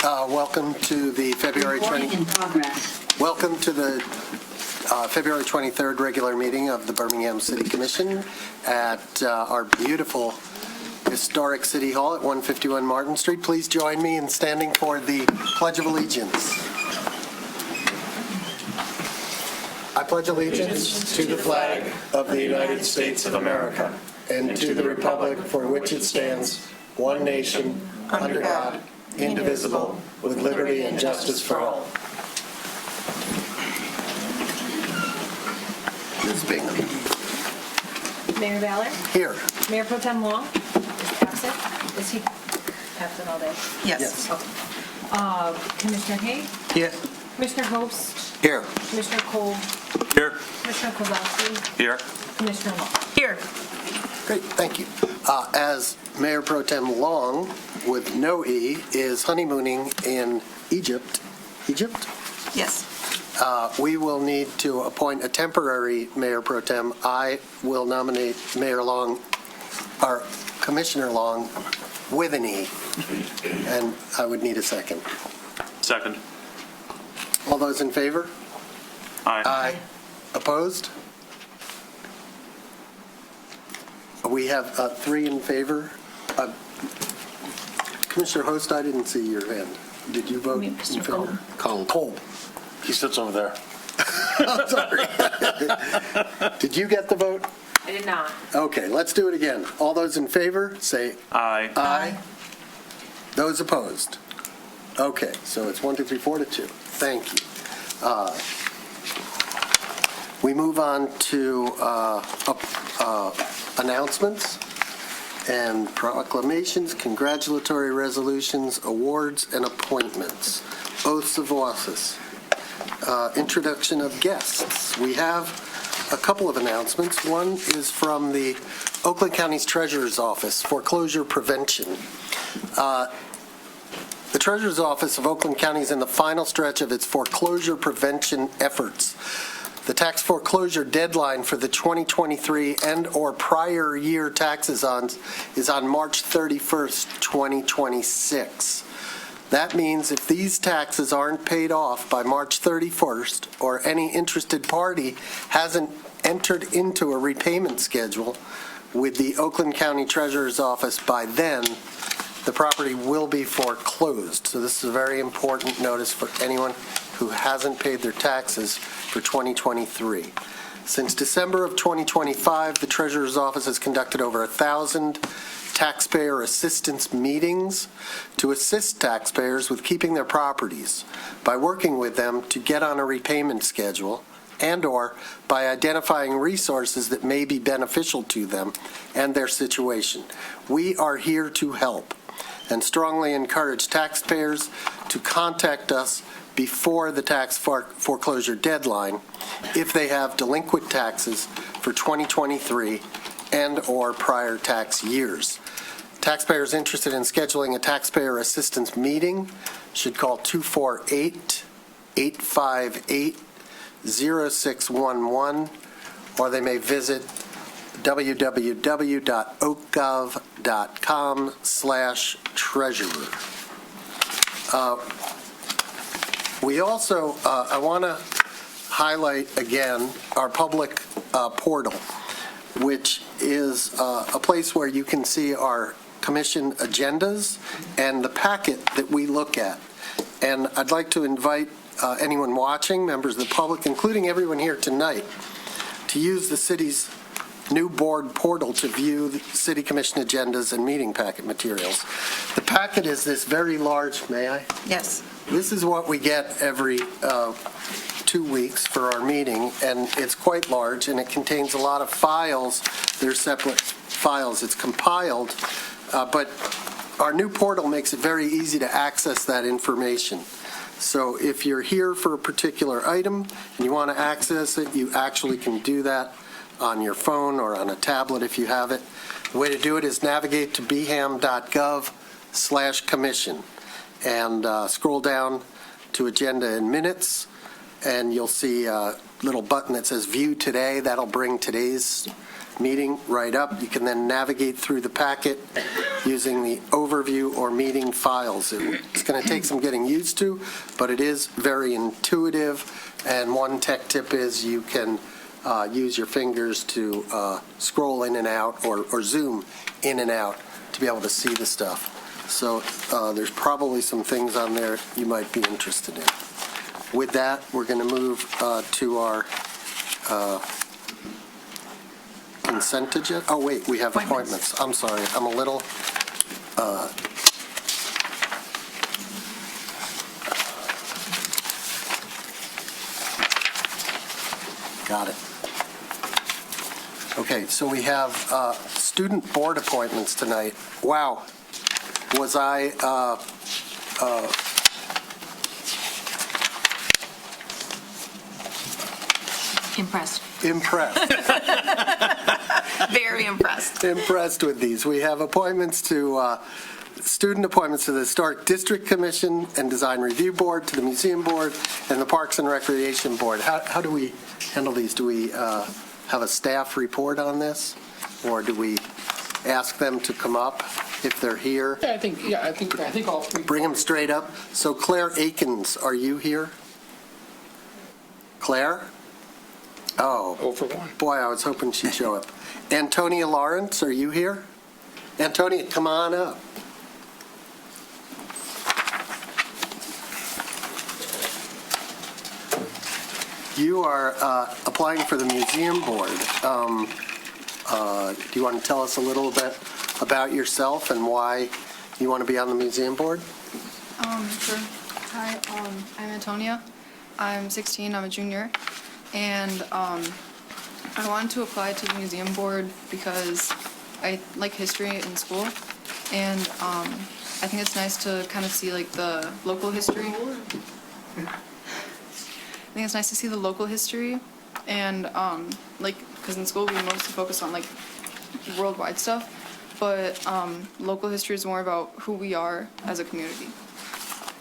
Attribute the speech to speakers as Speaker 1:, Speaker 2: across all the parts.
Speaker 1: Welcome to the February 23rd regular meeting of the Birmingham City Commission at our beautiful historic City Hall at 151 Martin Street. Please join me in standing for the Pledge of Allegiance. I pledge allegiance to the flag of the United States of America and to the republic for which it stands, one nation, under God, indivisible, with liberty and justice for all. Ms. Bingham.
Speaker 2: Mayor Ballard?
Speaker 1: Here.
Speaker 2: Mayor Pro Tem Long? Is absent? Is he absent all day?
Speaker 1: Yes.
Speaker 2: Okay. Commissioner Hay?
Speaker 1: Here.
Speaker 2: Commissioner Host?
Speaker 1: Here.
Speaker 2: Commissioner Cole?
Speaker 3: Here.
Speaker 2: Commissioner Kozlowski?
Speaker 3: Here.
Speaker 2: Commissioner Long? Here.
Speaker 1: Great, thank you. As Mayor Pro Tem Long, with no E, is honeymooning in Egypt. Egypt?
Speaker 4: Yes.
Speaker 1: We will need to appoint a temporary Mayor Pro Tem. I will nominate Mayor Long, or Commissioner Long, with an E, and I would need a second.
Speaker 3: Second.
Speaker 1: All those in favor?
Speaker 3: Aye.
Speaker 1: Aye. Opposed? We have three in favor. Commissioner Host, I didn't see your hand. Did you vote in
Speaker 2: Mr.
Speaker 1: favor? Cole.
Speaker 3: He sits over there.
Speaker 1: I'm sorry. Did you get the vote?
Speaker 2: I did not.
Speaker 1: Okay, let's do it again. All those in favor, say
Speaker 3: Aye.
Speaker 1: aye. Those opposed? Okay, so it's 1, 2, 3, 4 to 2. Thank you. We move on to announcements and proclamations, congratulatory resolutions, awards, and appointments. Oaths of office. Introduction of guests. We have a couple of announcements. One is from the Oakland County's Treasurer's Office, foreclosure prevention. The Treasurer's Office of Oakland County is in the final stretch of its foreclosure prevention efforts. The tax foreclosure deadline for the 2023 and/or prior year taxes is on March 31st, 2026. That means if these taxes aren't paid off by March 31st, or any interested party hasn't entered into a repayment schedule with the Oakland County Treasurer's Office by then, the property will be foreclosed. So this is a very important notice for anyone who hasn't paid their taxes for 2023. Since December of 2025, the Treasurer's Office has conducted over 1,000 taxpayer assistance meetings to assist taxpayers with keeping their properties by working with them to get on a repayment schedule and/or by identifying resources that may be beneficial to them and their situation. We are here to help and strongly encourage taxpayers to contact us before the tax foreclosure deadline if they have delinquent taxes for 2023 and/or prior tax years. Taxpayers interested in scheduling a taxpayer assistance meeting should call 248-858-0611, or they may visit www.oakgov.com/treasurer. We also, I want to highlight again our public portal, which is a place where you can see our commission agendas and the packet that we look at. And I'd like to invite anyone watching, members of the public, including everyone here tonight, to use the city's new board portal to view the city commission agendas and meeting packet materials. The packet is this very large, may I?
Speaker 4: Yes.
Speaker 1: This is what we get every 2 weeks for our meeting, and it's quite large, and it contains a lot of files. They're separate files. It's compiled, but our new portal makes it very easy to access that information. So if you're here for a particular item and you want to access it, you actually can do that on your phone or on a tablet if you have it. The way to do it is navigate to bham.gov/commission and scroll down to agenda and minutes, and you'll see a little button that says view today. That'll bring today's meeting right up. You can then navigate through the packet using the overview or meeting files. It's going to take some getting used to, but it is very intuitive. And one tech tip is you can use your fingers to scroll in and out or zoom in and out to be able to see the stuff. So there's probably some things on there you might be interested in. With that, we're going to move to our consent agenda. Oh, wait, we have appointments. I'm sorry. I'm a little... Got it. Okay, so we have student board appointments tonight. Wow. Was I...
Speaker 2: Impressed.
Speaker 1: impressed.
Speaker 2: Very impressed.
Speaker 1: Impressed with these. We have appointments to, student appointments to the Historic District Commission and Design Review Board, to the Museum Board, and the Parks and Recreation Board. How do we handle these? Do we have a staff report on this? Or do we ask them to come up if they're here?
Speaker 4: I think all three.
Speaker 1: Bring them straight up. So Claire Akins, are you here? Claire? Oh.
Speaker 4: 0 for 1.
Speaker 1: Boy, I was hoping she'd show up. Antonia Lawrence, are you here? Antonia, come on up. You are applying for the museum board. Do you want to tell us a little bit about yourself and why you want to be on the museum board?
Speaker 5: Sure. Hi, I'm Antonia. I'm 16, I'm a junior, and I wanted to apply to the museum board because I like history in school, and I think it's nice to kind of see like the local history. I think it's nice to see the local history, and like, because in school we mostly focus on like worldwide stuff, but local history is more about who we are as a community.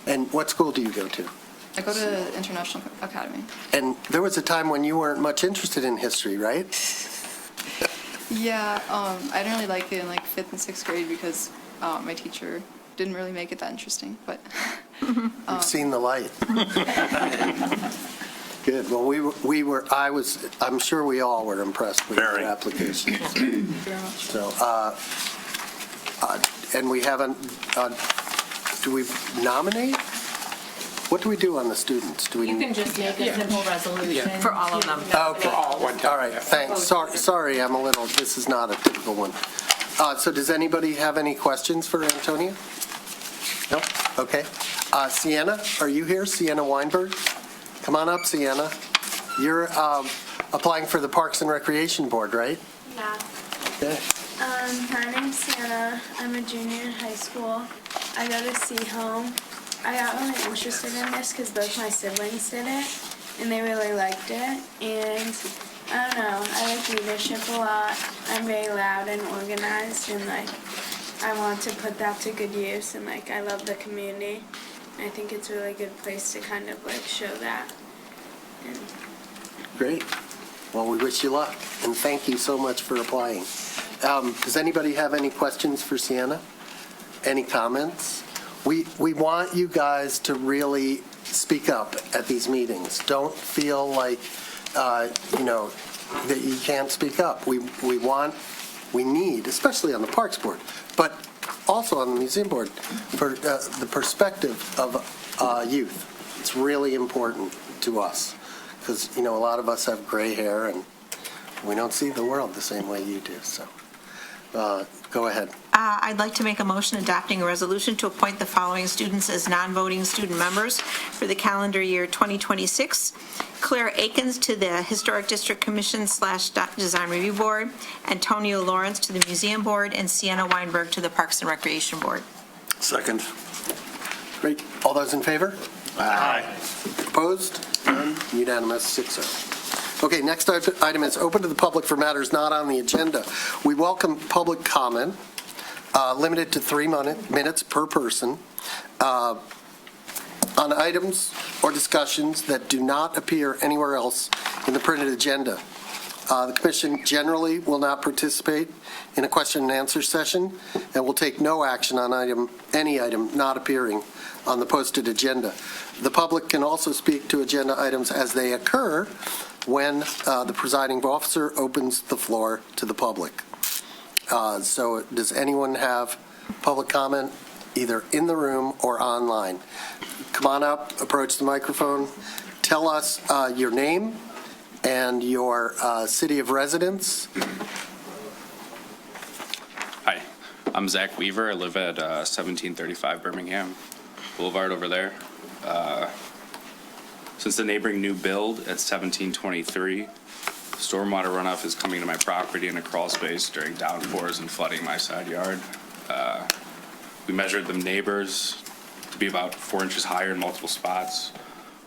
Speaker 1: And what school do you go to?
Speaker 5: I go to International Academy.
Speaker 1: And there was a time when you weren't much interested in history, right?
Speaker 5: Yeah, I didn't really like it in like 5th and 6th grade because my teacher didn't really make it that interesting, but.
Speaker 1: You've seen the light. Good. Well, I'm sure we all were impressed with your application.
Speaker 5: Very much.
Speaker 1: So, and we haven't, do we nominate? What do we do on the students? Do we?
Speaker 2: You can just make a simple resolution.
Speaker 4: Yeah.
Speaker 2: For all of them.
Speaker 1: Okay.
Speaker 4: all one time,
Speaker 1: All right,
Speaker 4: yeah.
Speaker 1: thanks. Sorry, I'm a little, this is not a typical one. So does anybody have any questions for Antonia? No? Okay. Sienna, are you here? Sienna Weinberg? Come on up, Sienna. You're applying for the Parks and Recreation Board, right?
Speaker 6: Yeah.
Speaker 1: Okay.
Speaker 6: My name's Sienna. I'm a junior in high school. I go to C Home. I got really interested in this because both my siblings did it, and they really liked it. And I don't know, I like leadership a lot. I'm very loud and organized, and like I want to put that to good use. And like I love the community. I think it's a really good place to kind of like show that. And
Speaker 1: Great. Well, we wish you luck, and thank you so much for applying. Does anybody have any questions for Sienna? Any comments? We want you guys to really speak up at these meetings. Don't feel like, that you can't speak up. We need, especially on the Parks Board, but also on the Museum Board, for the perspective of youth. It's really important to us because, a lot of us have gray hair and we don't see the world the same way you do. So go ahead.
Speaker 7: I'd like to make a motion adopting a resolution to appoint the following students as non-voting student members for the calendar year 2026. Claire Akins to the Historic District Commission / Design Review Board, Antonio Lawrence to the Museum Board, and Sienna Weinberg to the Parks and Recreation Board.
Speaker 3: Second.
Speaker 1: Great. All those in favor?
Speaker 3: Aye.
Speaker 1: Opposed? None? Unanimous, 6-0. Okay, next item is open to the public for matters not on the agenda. We welcome public comment, limited to 3 minutes per person, on items or discussions that do not appear anywhere else in the printed agenda. The commission generally will not participate in a question and answer session and will take no action on any item not appearing on the posted agenda. The public can also speak to agenda items as they occur when the presiding officer opens the floor to the public. So does anyone have public comment either in the room or online? Come on up, approach the microphone, tell us your name and your city of residence.
Speaker 8: Hi, I'm Zach Weaver. I live at 1735 Birmingham Boulevard over there. Since the neighboring new build at 1723, stormwater runoff is coming to my property in a crawl space during downpours and flooding my side yard. We measured the neighbors to be about 4 inches higher in multiple spots.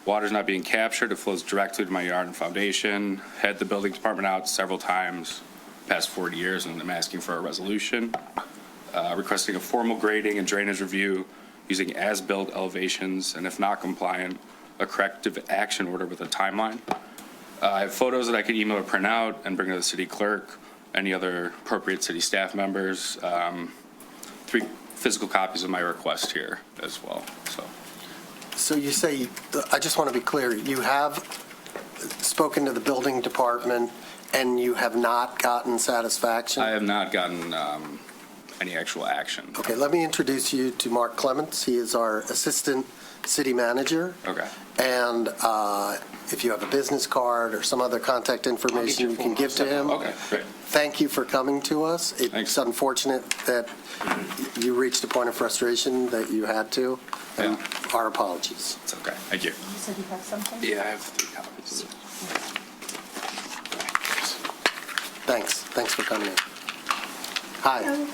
Speaker 8: Water's not being captured. It flows directly to my yard and foundation. Had the building department out several times the past 40 years, and I'm asking for a resolution requesting a formal grading and drainage review using as-built elevations, and if not compliant, a corrective action order with a timeline. I have photos that I could email or print out and bring to the city clerk, any other appropriate city staff members. 3 physical copies of my request here as well.
Speaker 1: So you say, I just want to be clear, you have spoken to the building department and you have not gotten satisfaction?
Speaker 8: I have not gotten any actual action.
Speaker 1: Okay, let me introduce you to Mark Clements. He is our assistant city manager.
Speaker 8: Okay.
Speaker 1: And if you have a business card or some other contact information you can give to him.
Speaker 8: Okay, great.
Speaker 1: Thank you for coming to us. It's
Speaker 8: Thanks.
Speaker 1: unfortunate that you reached a point of frustration that you had to. And our apologies.
Speaker 8: It's okay. Thank you.
Speaker 2: You said you have something?
Speaker 8: Yeah, I have 3 copies.
Speaker 1: Thanks for coming in. Hi.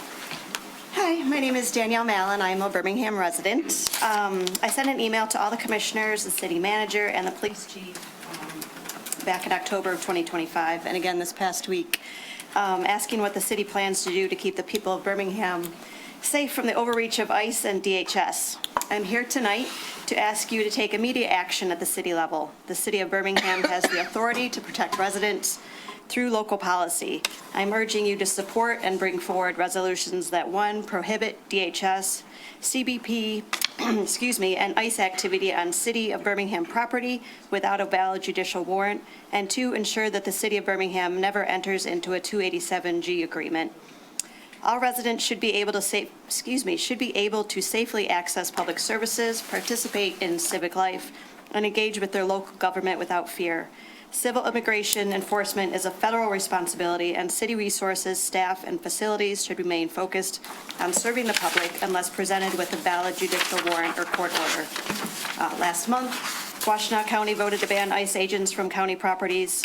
Speaker 9: Hi, my name is Danielle Mallon. I'm a Birmingham resident. I sent an email to all the commissioners, the city manager, and the police chief back in October of 2025, and again this past week, asking what the city plans to do to keep the people of Birmingham safe from the overreach of ICE and DHS. I'm here tonight to ask you to take immediate action at the city level. The city of Birmingham has the authority to protect residents through local policy. I'm urging you to support and bring forward resolutions that, 1, prohibit DHS, CBP, and ICE activity on City of Birmingham property without a valid judicial warrant, and 2, ensure that the City of Birmingham never enters into a 287G agreement. All residents should be able to safely access public services, participate in civic life, and engage with their local government without fear. Civil immigration enforcement is a federal responsibility, and city resources, staff, and facilities should remain focused on serving the public unless presented with a valid judicial warrant or court order. Last month, Washtenaw County voted to ban ICE agents from county properties.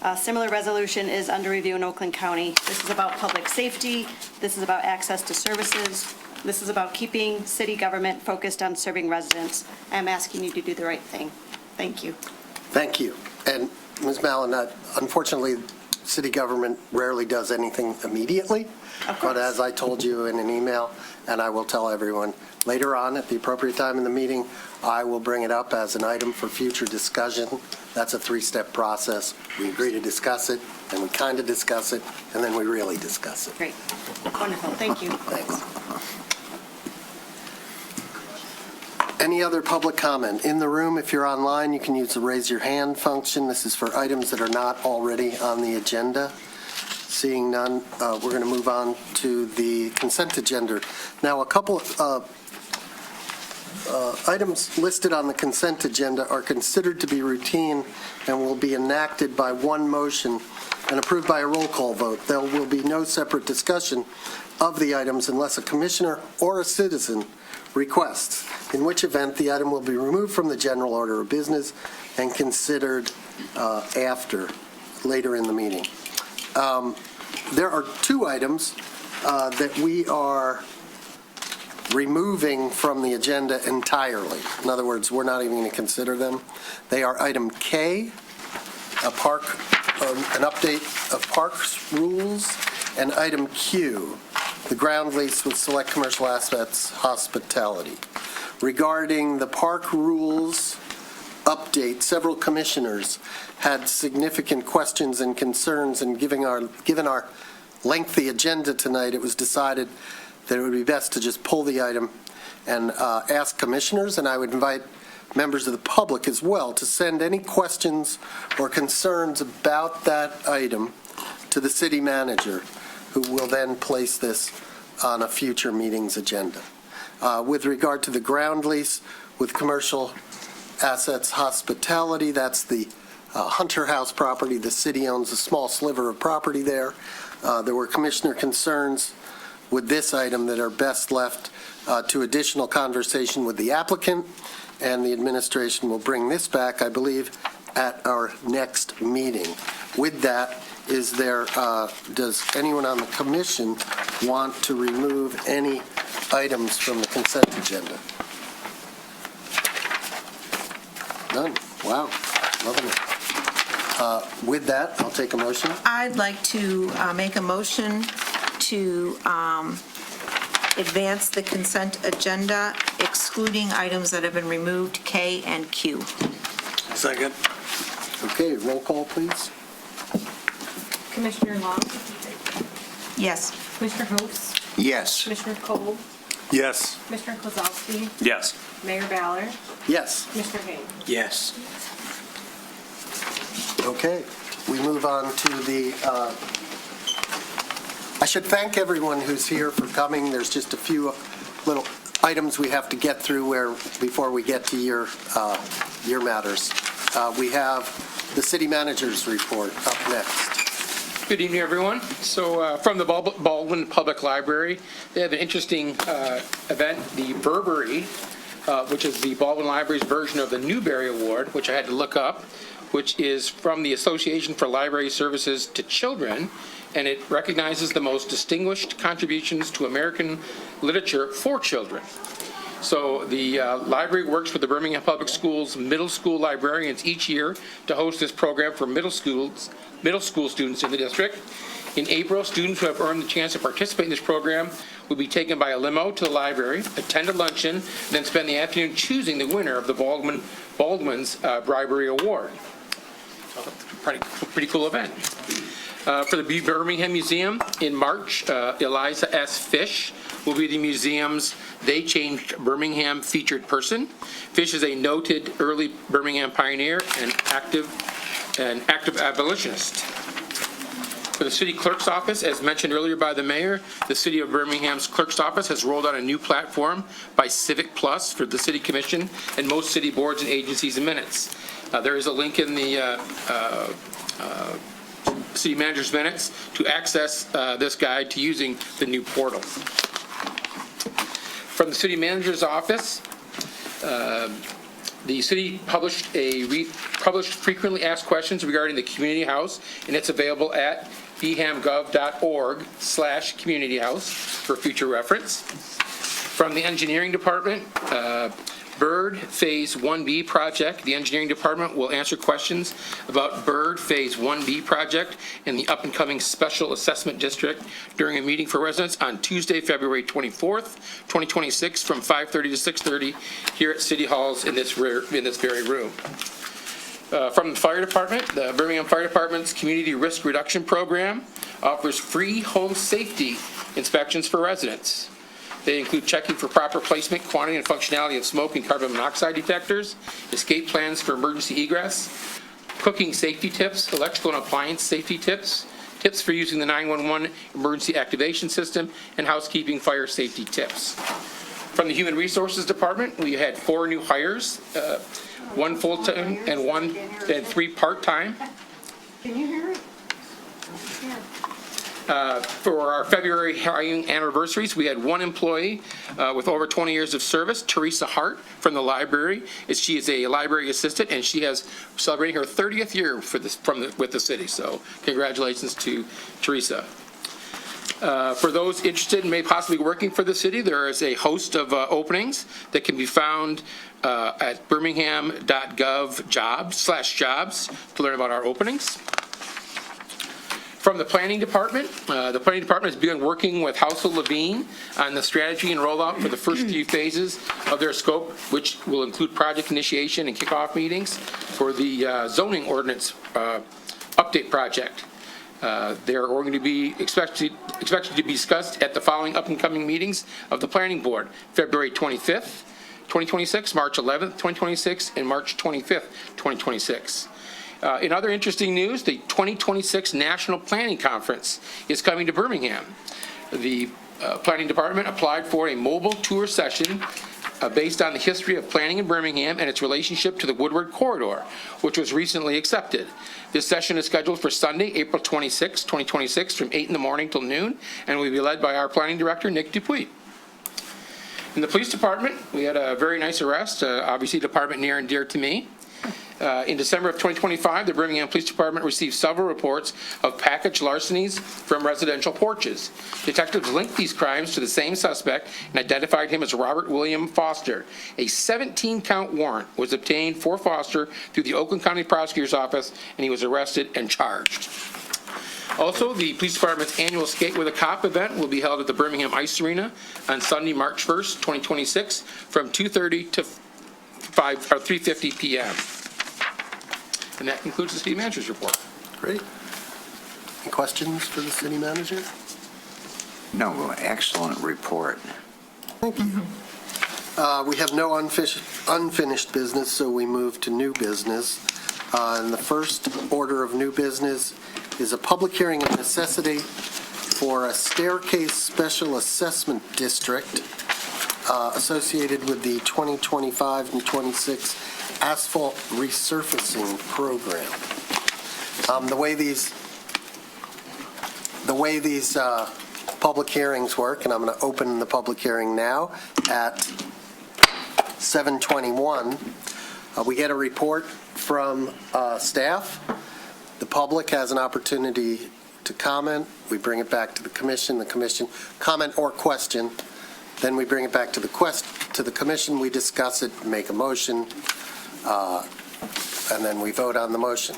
Speaker 9: A similar resolution is under review in Oakland County. This is about public safety. This is about access to services. This is about keeping city government focused on serving residents. I'm asking you to do the right thing. Thank you.
Speaker 1: Thank you. And Ms. Mallon, unfortunately, city government rarely does anything immediately.
Speaker 9: Of course.
Speaker 1: But as I told you in an email, and I will tell everyone later on at the appropriate time in the meeting, I will bring it up as an item for future discussion. That's a 3-step process. We agree to discuss it, and we kind of discuss it, and then we really discuss it.
Speaker 9: Great. Wonderful. Thank you.
Speaker 1: Thanks. Any other public comment? In the room, if you're online, you can use the raise your hand function. This is for items that are not already on the agenda. Seeing none, we're going to move on to the consent agenda. Now, a couple of items listed on the consent agenda are considered to be routine and will be enacted by one motion and approved by a roll call vote. There will be no separate discussion of the items unless a commissioner or a citizen requests, in which event the item will be removed from the general order of business and considered later in the meeting. There are 2 items that we are removing from the agenda entirely. In other words, we're not even going to consider them. They are item K, an update of parks rules, and item Q, the ground lease with select commercial assets hospitality. Regarding the park rules update. Several commissioners had significant questions and concerns, and given our lengthy agenda tonight, it was decided that it would be best to just pull the item and ask commissioners, and I would invite members of the public as well to send any questions or concerns about that item to the city manager, who will then place this on a future meeting's agenda. With regard to the ground lease with Commercial Assets Hospitality, that's the Hunter House property. The city owns a small sliver of property there. There were commissioner concerns with this item that are best left to additional conversation with the applicant, and the administration will bring this back, I believe, at our next meeting. With that, does anyone on the commission want to remove any items from the consent agenda? None. Wow. Loving it. With that, I'll take a motion.
Speaker 7: I'd like to make a motion to advance the consent agenda, excluding items that have been removed, K and Q.
Speaker 3: Second.
Speaker 1: Okay, roll call, please.
Speaker 2: Commissioner Long,
Speaker 7: Yes.
Speaker 2: Commissioner Host,
Speaker 3: Yes.
Speaker 2: Commissioner Cole,
Speaker 3: Yes.
Speaker 2: Commissioner Kozlowski,
Speaker 3: Yes.
Speaker 2: Mayor Ballard,
Speaker 1: Yes.
Speaker 2: Commissioner Haynes.
Speaker 3: Yes.
Speaker 1: Okay, we move on to the, I should thank everyone who's here for coming. There's just a few little items we have to get through before we get to your matters. We have the city manager's report up next.
Speaker 4: Good evening, everyone. So from the Baldwin Public Library, they have an interesting event, the Burberry, which is the Baldwin Library's version of the Newbery Award, which I had to look up, which is from the Association for Library Services to Children, and it recognizes the most distinguished contributions to American literature for children. So the library works with the Birmingham Public Schools middle school librarians each year to host this program for middle school students in the district. In April, students who have earned the chance to participate in this program will be taken by a limo to the library, attend a luncheon, and then spend the afternoon choosing the winner of the Baldwin's Bribery Award. Pretty cool event. For the Birmingham Museum, in March, Eliza S. Fish will be the museum's They Changed Birmingham featured person. Fish is a noted early Birmingham pioneer and active abolitionist. For the city clerk's office, as mentioned earlier by the mayor, the city of Birmingham's clerk's office has rolled out a new platform by Civic Plus for the city commission and most city boards and agencies and minutes. There is a link in the city manager's minutes to access this guide to using the new portal. From the city manager's office, the city published frequently asked questions regarding the community house, and it's available at bhamgov.org/communityhouse for future reference. From the engineering department, Bird Phase 1B project. The engineering department will answer questions about Bird Phase 1B project in the up-and-coming Special Assessment District during a meeting for residents on Tuesday, February 24th, 2026, from 5:30 to 6:30 here at City Halls in this very room. From the fire department, the Birmingham Fire Department's Community Risk Reduction Program offers free home safety inspections for residents. They include checking for proper placement, quantity, and functionality of smoke and carbon monoxide detectors, escape plans for emergency egress, cooking safety tips, electrical and appliance safety tips, tips for using the 911 emergency activation system, and housekeeping fire safety tips. From the Human Resources Department, we had 4 new hires, 1 full-time and 3 part-time.
Speaker 9: Can you hear it?
Speaker 4: For our February hiring anniversaries, we had 1 employee with over 20 years of service, Teresa Hart from the library. She is a library assistant, and she has celebrating her 30th year with the city. So congratulations to Teresa. For those interested in maybe possibly working for the city, there is a host of openings that can be found at birmingham.gov/jobs to learn about our openings. From the Planning Department has begun working with Housel Levine on the strategy and rollout for the first 3 phases of their scope, which will include project initiation and kickoff meetings for the zoning ordinance update project. They're going to be expected to be discussed at the following up and coming meetings of the Planning Board: February 25th, 2026, March 11th, 2026, and March 25th, 2026. In other interesting news, the 2026 National Planning Conference is coming to Birmingham. The Planning Department applied for a mobile tour session based on the history of planning in Birmingham and its relationship to the Woodward Corridor, which was recently accepted. This session is scheduled for Sunday, April 26, 2026, from 8 in the morning till noon, and will be led by our Planning Director, Nick Dupuy. In the Police Department, we had a very nice arrest, obviously a department near and dear to me. In December of 2025, the Birmingham Police Department received several reports of package larcenies from residential porches. Detectives linked these crimes to the same suspect and identified him as Robert William Foster. A 17-count warrant was obtained for Foster through the Oakland County Prosecutor's Office, and he was arrested and charged. Also, the Police Department's annual Skate with a Cop event will be held at the Birmingham Ice Arena on Sunday, March 1st, 2026, from 2:30 to 3:50 p.m. And that concludes the city manager's report.
Speaker 1: Great. Any questions for the city manager?
Speaker 10: No, excellent report.
Speaker 1: Thank you. We have no unfinished business, so we move to new business. And the first order of new business is a public hearing of necessity for a staircase special assessment district associated with the 2025 and 26 asphalt resurfacing program. The way these public hearings work, and I'm going to open the public hearing now at 7:21. We get a report from staff. The public has an opportunity to comment. We bring it back to the commission comment or question. Then we bring it back to the commission. We discuss it, make a motion, and then we vote on the motion.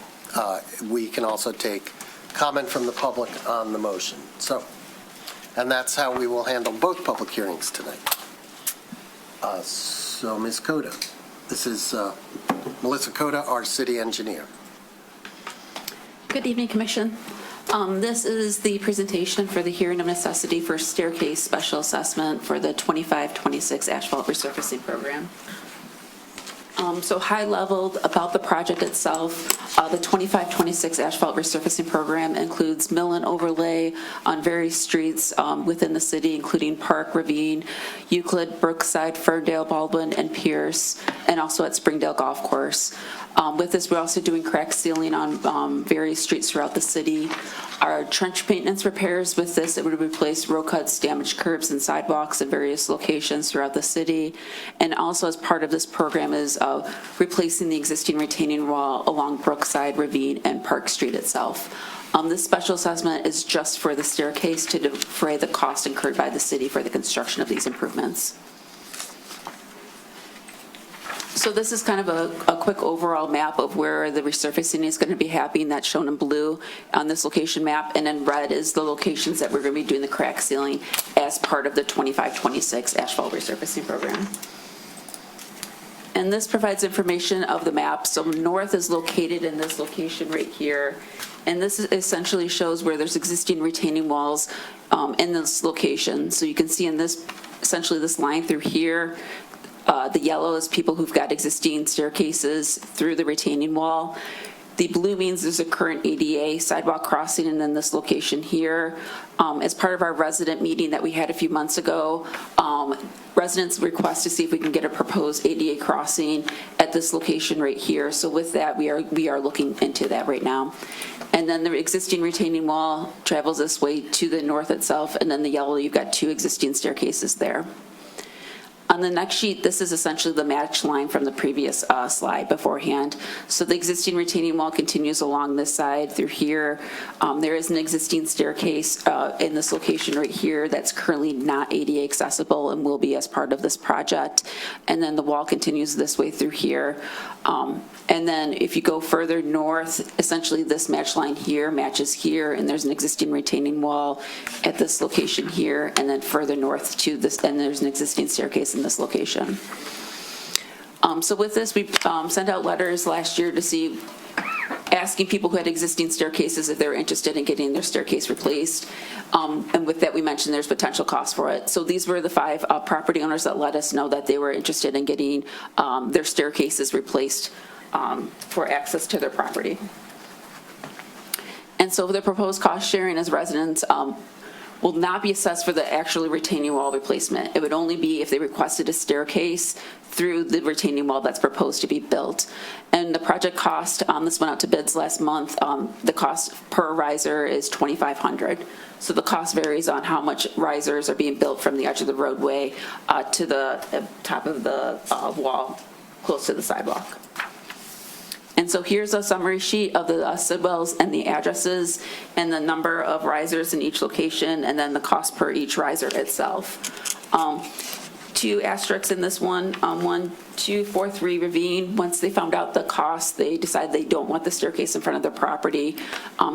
Speaker 1: We can also take comment from the public on the motion. And that's how we will handle both public hearings tonight. So Ms. Coda, this is Melissa Coda, our city engineer.
Speaker 11: Good evening, Commission. This is the presentation for the hearing of necessity for staircase special assessment for the 25-26 asphalt resurfacing program. So high level about the project itself, the 25-26 asphalt resurfacing program includes mill and overlay on various streets within the city, including Park, Ravine, Euclid, Brookside, Ferndale, Baldwin, and Pierce, and also at Springdale Golf Course. With this, we're also doing crack sealing on various streets throughout the city. Our trench maintenance repairs with this, it would replace road cuts, damaged curbs, and sidewalks at various locations throughout the city. And also as part of this program is replacing the existing retaining wall along Brookside, Ravine, and Park Street itself. This special assessment is just for the staircase to defray the cost incurred by the city for the construction of these improvements. So this is kind of a quick overall map of where the resurfacing is going to be happening. That's shown in blue on this location map, and in red is the locations that we're going to be doing the crack sealing as part of the 25-26 asphalt resurfacing program. And this provides information of the map. So north is located in this location right here, and this essentially shows where there's existing retaining walls in this location. So you can see in this, essentially this line through here, the yellow is people who've got existing staircases through the retaining wall. The blue means there's a current ADA sidewalk crossing, and then this location here. As part of our resident meeting that we had a few months ago, residents request to see if we can get a proposed ADA crossing at this location right here. So with that, we are looking into that right now. And then the existing retaining wall travels this way to the north itself, and then the yellow, you've got two existing staircases there. On the next sheet, this is essentially the match line from the previous slide beforehand. So the existing retaining wall continues along this side through here. There is an existing staircase in this location right here that's currently not ADA accessible and will be as part of this project. And then the wall continues this way through here. And then if you go further north, essentially this match line here matches here, and there's an existing retaining wall at this location here, and then further north to this, and there's an existing staircase in this location. So with this, we sent out letters last year to see, asking people who had existing staircases if they were interested in getting their staircase replaced. And with that, we mentioned there's potential cost for it. So these were the 5 property owners that let us know that they were interested in getting their staircases replaced for access to their property. And so the proposed cost sharing as residents will not be assessed for the actual retaining wall replacement. It would only be if they requested a staircase through the retaining wall that's proposed to be built. And the project cost, this went out to bids last month, the cost per riser is $2,500. So the cost varies on how much risers are being built from the edge of the roadway to the top of the wall close to the sidewalk. And so here's a summary sheet of the sidewalls and the addresses and the number of risers in each location, and then the cost per each riser itself. 2 asterisks in this one, 1243 Ravine. Once they found out the cost, they decided they don't want the staircase in front of their property.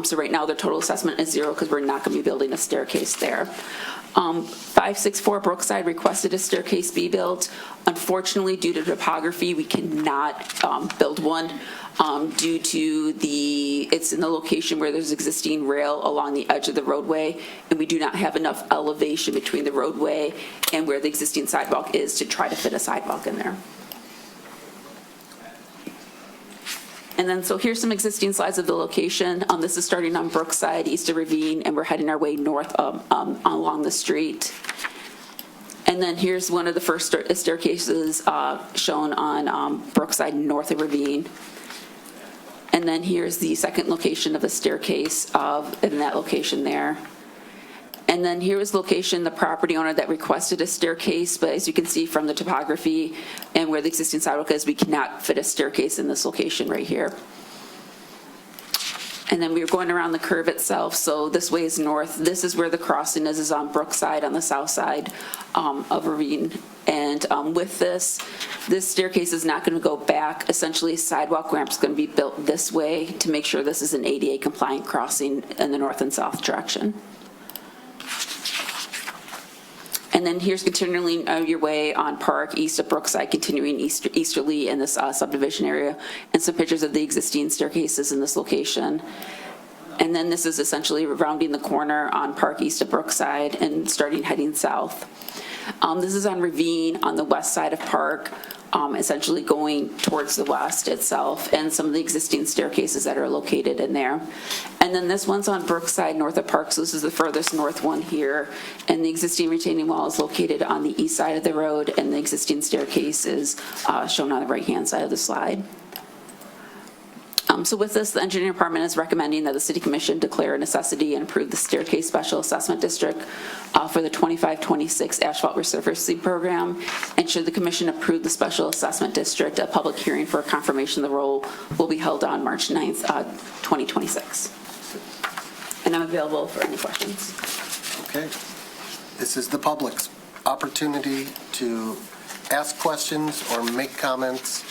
Speaker 11: So right now their total assessment is 0 because we're not going to be building a staircase there. 564 Brookside requested a staircase be built. Unfortunately, due to topography, we cannot build one due to it's in the location where there's existing rail along the edge of the roadway, and we do not have enough elevation between the roadway and where the existing sidewalk is to try to fit a sidewalk in there. And then, so here's some existing slides of the location. This is starting on Brookside, east of Ravine, and we're heading our way north along the street. And then here's one of the first staircases shown on Brookside, north of Ravine. And then here's the second location of the staircase in that location there. And then here is location, the property owner that requested a staircase, but as you can see from the topography and where the existing sidewalk is, we cannot fit a staircase in this location right here. And then we were going around the curve itself, so this way is north. This is where the crossing is on Brookside on the south side of Ravine. And with this staircase is not going to go back. Essentially, a sidewalk ramp is going to be built this way to make sure this is an ADA compliant crossing in the north and south direction. And then here's continuing your way on Park, east of Brookside, continuing easterly in this subdivision area, and some pictures of the existing staircases in this location. And then this is essentially rounding the corner on Park, east of Brookside, and heading south. This is on Ravine on the west side of Park, essentially going towards the west itself, and some of the existing staircases that are located in there. And then this one's on Brookside, north of Park, so this is the furthest north one here. And the existing retaining wall is located on the east side of the road, and the existing staircase is shown on the right-hand side of the slide. So with this, the engineering department is recommending that the city commission declare a necessity and approve the staircase special assessment district for the 25-26 asphalt resurfacing program. And should the commission approve the special assessment district, a public hearing for confirmation of the role will be held on March 9th, 2026. And I'm available for any questions.
Speaker 1: Okay. This is the public's opportunity to ask questions or make comments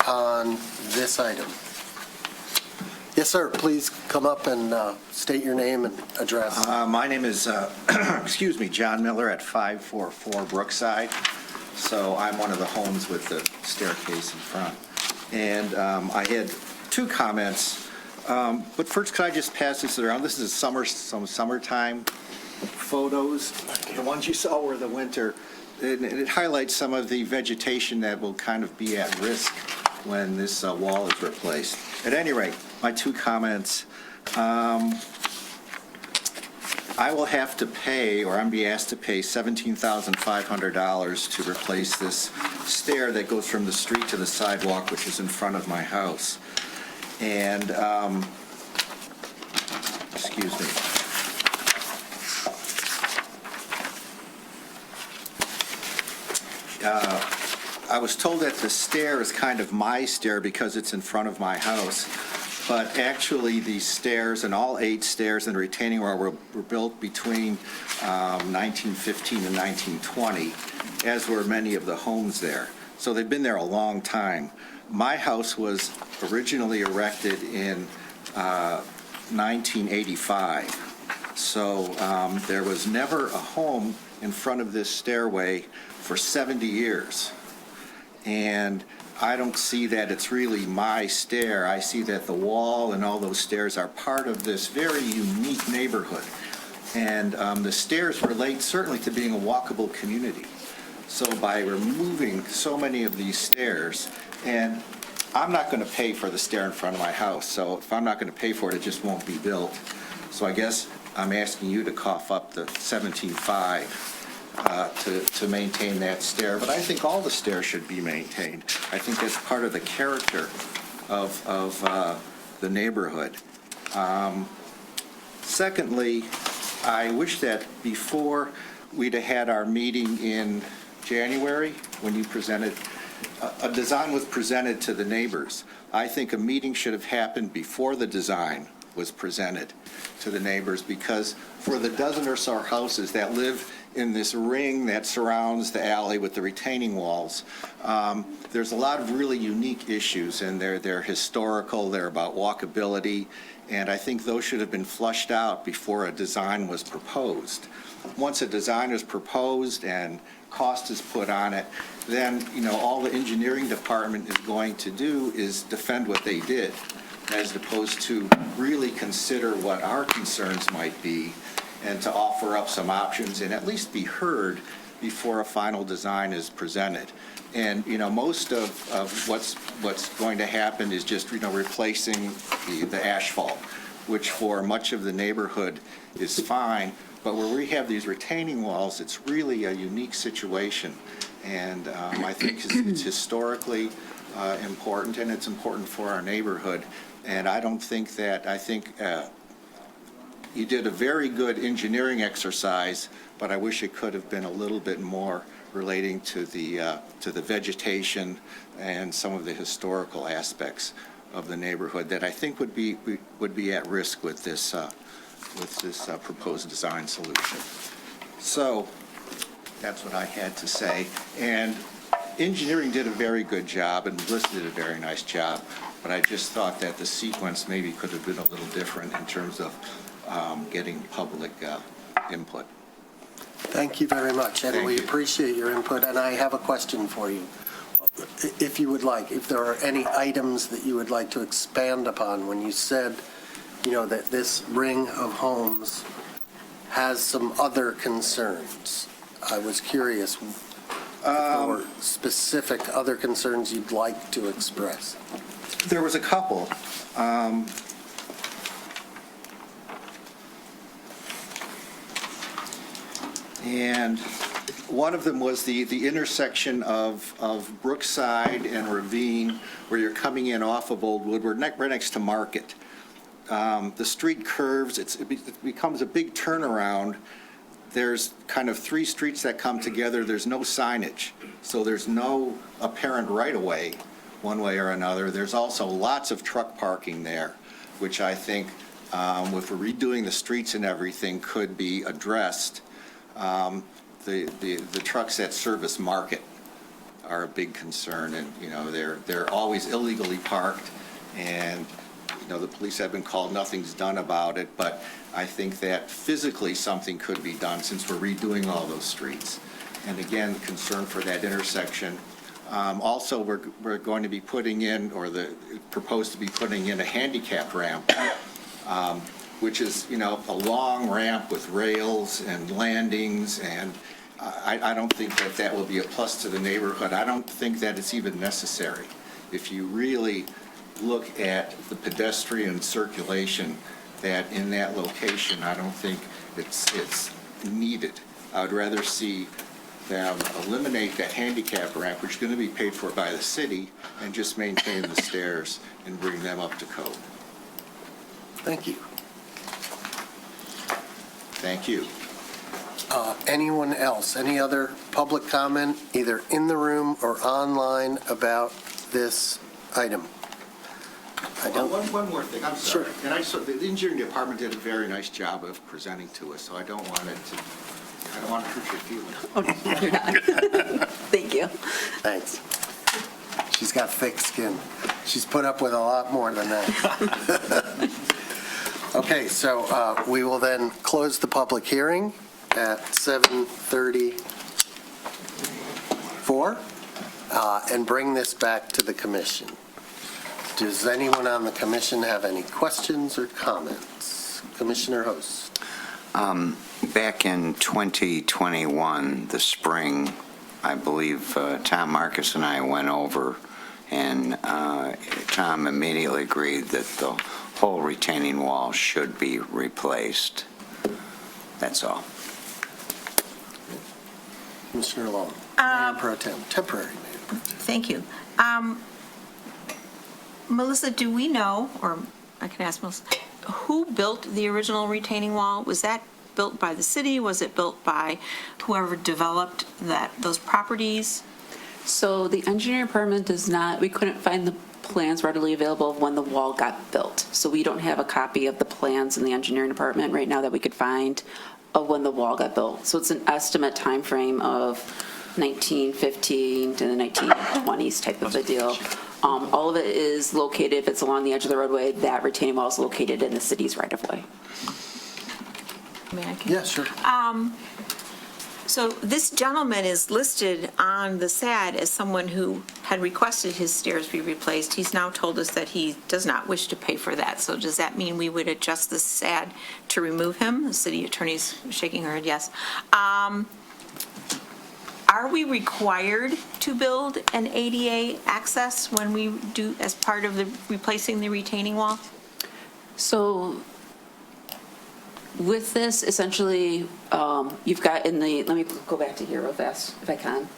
Speaker 1: on this item. Yes, sir. Please come up and state your name and address.
Speaker 12: My name is, John Miller at 544 Brookside. So I'm one of the homes with the staircase in front. And I had 2 comments. But first, could I just pass this around? This is some summertime photos. The ones you saw were the winter. And it highlights some of the vegetation that will kind of be at risk when this wall is replaced. At any rate, my 2 comments. I will have to pay, or I'm being asked to pay $17,500 to replace this stair that goes from the street to the sidewalk, which is in front of my house. And, excuse me. I was told that the stair is kind of my stair because it's in front of my house, but actually the stairs and all 8 stairs and the retaining wall were built between 1915 and 1920, as were many of the homes there. So they've been there a long time. My house was originally erected in 1985. So there was never a home in front of this stairway for 70 years. And I don't see that it's really my stair. I see that the wall and all those stairs are part of this very unique neighborhood. And the stairs relate certainly to being a walkable community. So by removing so many of these stairs, and I'm not going to pay for the stair in front of my house, so if I'm not going to pay for it, it just won't be built. So I guess I'm asking you to cough up the 17.5 to maintain that stair. But I think all the stairs should be maintained. I think that's part of the character of the neighborhood. Secondly, I wish that before we'd have had our meeting in January, when you presented, a design was presented to the neighbors. I think a meeting should have happened before the design was presented to the neighbors, because for the dozen or so houses that live in this ring that surrounds the alley with the retaining walls, there's a lot of really unique issues, and they're historical, they're about walkability, and I think those should have been flushed out before a design was proposed. Once a design is proposed and cost is put on it, then, all the engineering department is going to do is defend what they did, as opposed to really consider what our concerns might be and to offer up some options and at least be heard before a final design is presented. And, most of what's going to happen is just, replacing the asphalt, which for much of the neighborhood is fine. But where we have these retaining walls, it's really a unique situation. And I think it's historically important, and it's important for our neighborhood. And I think you did a very good engineering exercise, but I wish it could have been a little bit more relating to the vegetation and some of the historical aspects of the neighborhood that I think would be at risk with this proposed design solution. So that's what I had to say. And engineering did a very good job, and Melissa did a very nice job, but I just thought that the sequence maybe could have been a little different in terms of getting public input.
Speaker 1: Thank you very much, and we appreciate your input, and I have a question for you. If you would like, if there are any items that you would like to expand upon when you said, that this ring of homes has some other concerns. I was curious if there were specific other concerns you'd like to express.
Speaker 12: There was a couple. And one of them was the intersection of Brookside and Ravine, where you're coming in off of Old Woodward, right next to Market. The street curves, it becomes a big turnaround. There's kind of 3 streets that come together. There's no signage, so there's no apparent right-of-way one way or another. There's also lots of truck parking there, which I think, if we're redoing the streets and everything, could be addressed. The trucks that service Market are a big concern, and they're always illegally parked, and the police have been called, nothing's done about it, but I think that physically something could be done since we're redoing all those streets. And again, concern for that intersection. Also, we're going to be putting in, or proposed to be putting in, a handicap ramp, which is, a long ramp with rails and landings, and I don't think that will be a plus to the neighborhood. I don't think that it's even necessary. If you really look at the pedestrian circulation that in that location, I don't think it's needed. I would rather see them eliminate that handicap ramp, which is going to be paid for by the city, and just maintain the stairs and bring them up to code.
Speaker 1: Thank you.
Speaker 12: Thank you.
Speaker 1: Anyone else? Any other public comment, either in the room or online, about this item? I don't.
Speaker 12: One more thing, I'm sorry.
Speaker 1: Sure.
Speaker 12: And the engineering department did a very nice job of presenting to us, so I don't want to hurt your feelings.
Speaker 11: Oh, no, you're not. Thank you.
Speaker 1: Thanks. She's got thick skin. She's put up with a lot more than that. Okay, so we will then close the public hearing at 7:34 and bring this back to the commission. Does anyone on the commission have any questions or comments? Commissioner Host.
Speaker 10: Back in 2021, the spring, I believe Tom Marcus and I went over, and Tom immediately agreed that the whole retaining wall should be replaced. That's all.
Speaker 1: Commissioner Long. Mayor Pro Tem, temporary Mayor Pro Tem.
Speaker 7: Thank you. Melissa, do we know, or I can ask Melissa, who built the original retaining wall? Was that built by the city? Was it built by whoever developed those properties?
Speaker 11: So the engineering department does not, we couldn't find the plans readily available of when the wall got built. So we don't have a copy of the plans in the engineering department right now that we could find of when the wall got built. So it's an estimate time frame of 1915 to the 1920s type of a deal. All of it is located, if it's along the edge of the roadway, that retaining wall is located in the city's right-of-way.
Speaker 1: Yeah, sure.
Speaker 7: So this gentleman is listed on the SAD as someone who had requested his stairs be replaced. He's now told us that he does not wish to pay for that. So does that mean we would adjust the SAD to remove him? The city attorney's shaking her head yes. Are we required to build an ADA access when we do, as part of the replacing the retaining wall?
Speaker 11: So with this, essentially, you've got in the, let me go back to here real fast, if I can.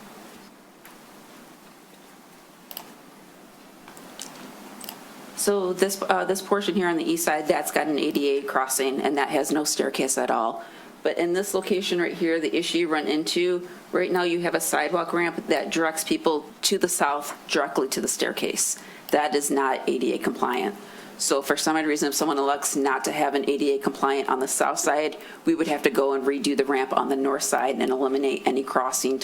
Speaker 11: So this portion here on the east side, that's got an ADA crossing, and that has no staircase at all. But in this location right here, the issue you run into, right now you have a sidewalk ramp that directs people to the south directly to the staircase. That is not ADA compliant. So for some odd reason, if someone elects not to have an ADA compliant on the south side, we would have to go and redo the ramp on the north side and eliminate any crossing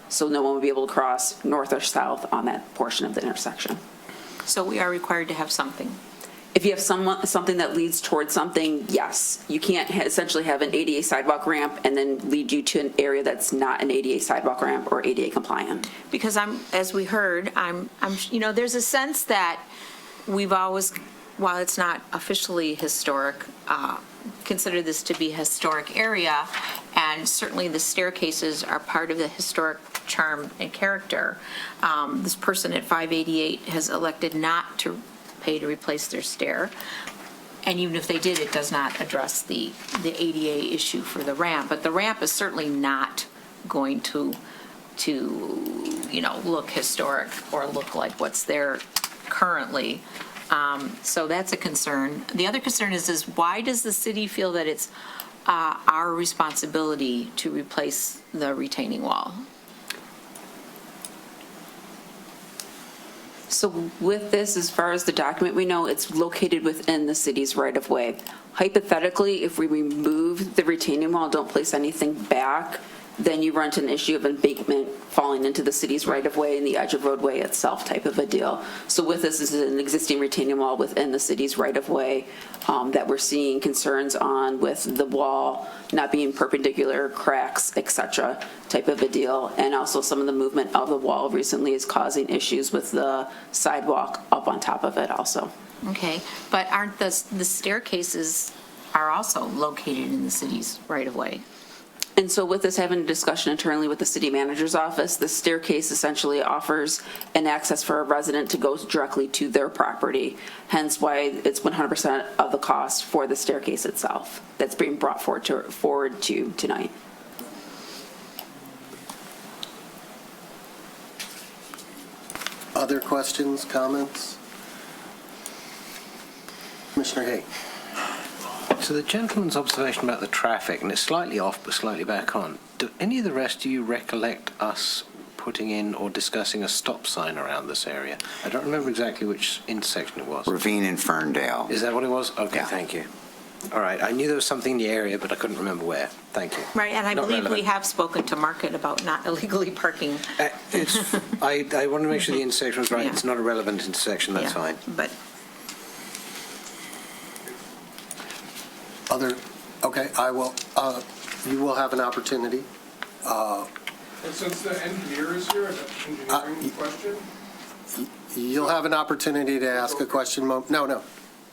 Speaker 11: so no one would be able to cross north or south on that portion of the intersection.
Speaker 7: So we are required to have something.
Speaker 11: If you have something that leads towards something, yes. You can't essentially have an ADA sidewalk ramp and then lead you to an area that's not an ADA sidewalk ramp or ADA compliant.
Speaker 7: Because as we heard, there's a sense that we've always, while it's not officially historic, consider this to be a historic area, and certainly the staircases are part of the historic charm and character. This person at 588 has elected not to pay to replace their stair, and even if they did, it does not address the ADA issue for the ramp. But the ramp is certainly not going to look historic or look like what's there currently. So that's a concern. The other concern is why does the city feel that it's our responsibility to replace the retaining wall?
Speaker 11: So with this, as far as the document, we know it's located within the city's right-of-way. Hypothetically, if we remove the retaining wall, don't place anything back, then you run into an issue of embankment falling into the city's right-of-way and the edge of roadway itself type of a deal. So with this is an existing retaining wall within the city's right-of-way that we're seeing concerns on with the wall not being perpendicular, cracks, et cetera, type of a deal. And also some of the movement of the wall recently is causing issues with the sidewalk up on top of it also.
Speaker 7: Okay, but aren't the staircases are also located in the city's right-of-way?
Speaker 11: And so with this, having a discussion internally with the city manager's office, the staircase essentially offers an access for a resident to go directly to their property, hence why it's 100% of the cost for the staircase itself that's being brought forward to tonight.
Speaker 1: Other questions, comments? Commissioner Hay.
Speaker 13: So the gentleman's observation about the traffic, and it's slightly off but slightly back on, do any of the rest of you recollect us putting in or discussing a stop sign around this area? I don't remember exactly which intersection it was.
Speaker 10: Ravine and Ferndale.
Speaker 13: Is that what it was? Okay,
Speaker 10: Yeah.
Speaker 13: thank you. All right, I knew there was something in the area, but I couldn't remember where. Thank you.
Speaker 7: Right, and I
Speaker 13: Not
Speaker 7: believe we
Speaker 13: relevant.
Speaker 7: have spoken to Market about not illegally parking.
Speaker 13: I want to make sure the intersection was right.
Speaker 7: Yeah.
Speaker 13: It's not a relevant intersection, that's
Speaker 7: Yeah,
Speaker 13: fine.
Speaker 7: But
Speaker 1: Okay, you will have an opportunity.
Speaker 4: And since the engineer is here, an engineering question?
Speaker 1: You'll have an opportunity to ask a question.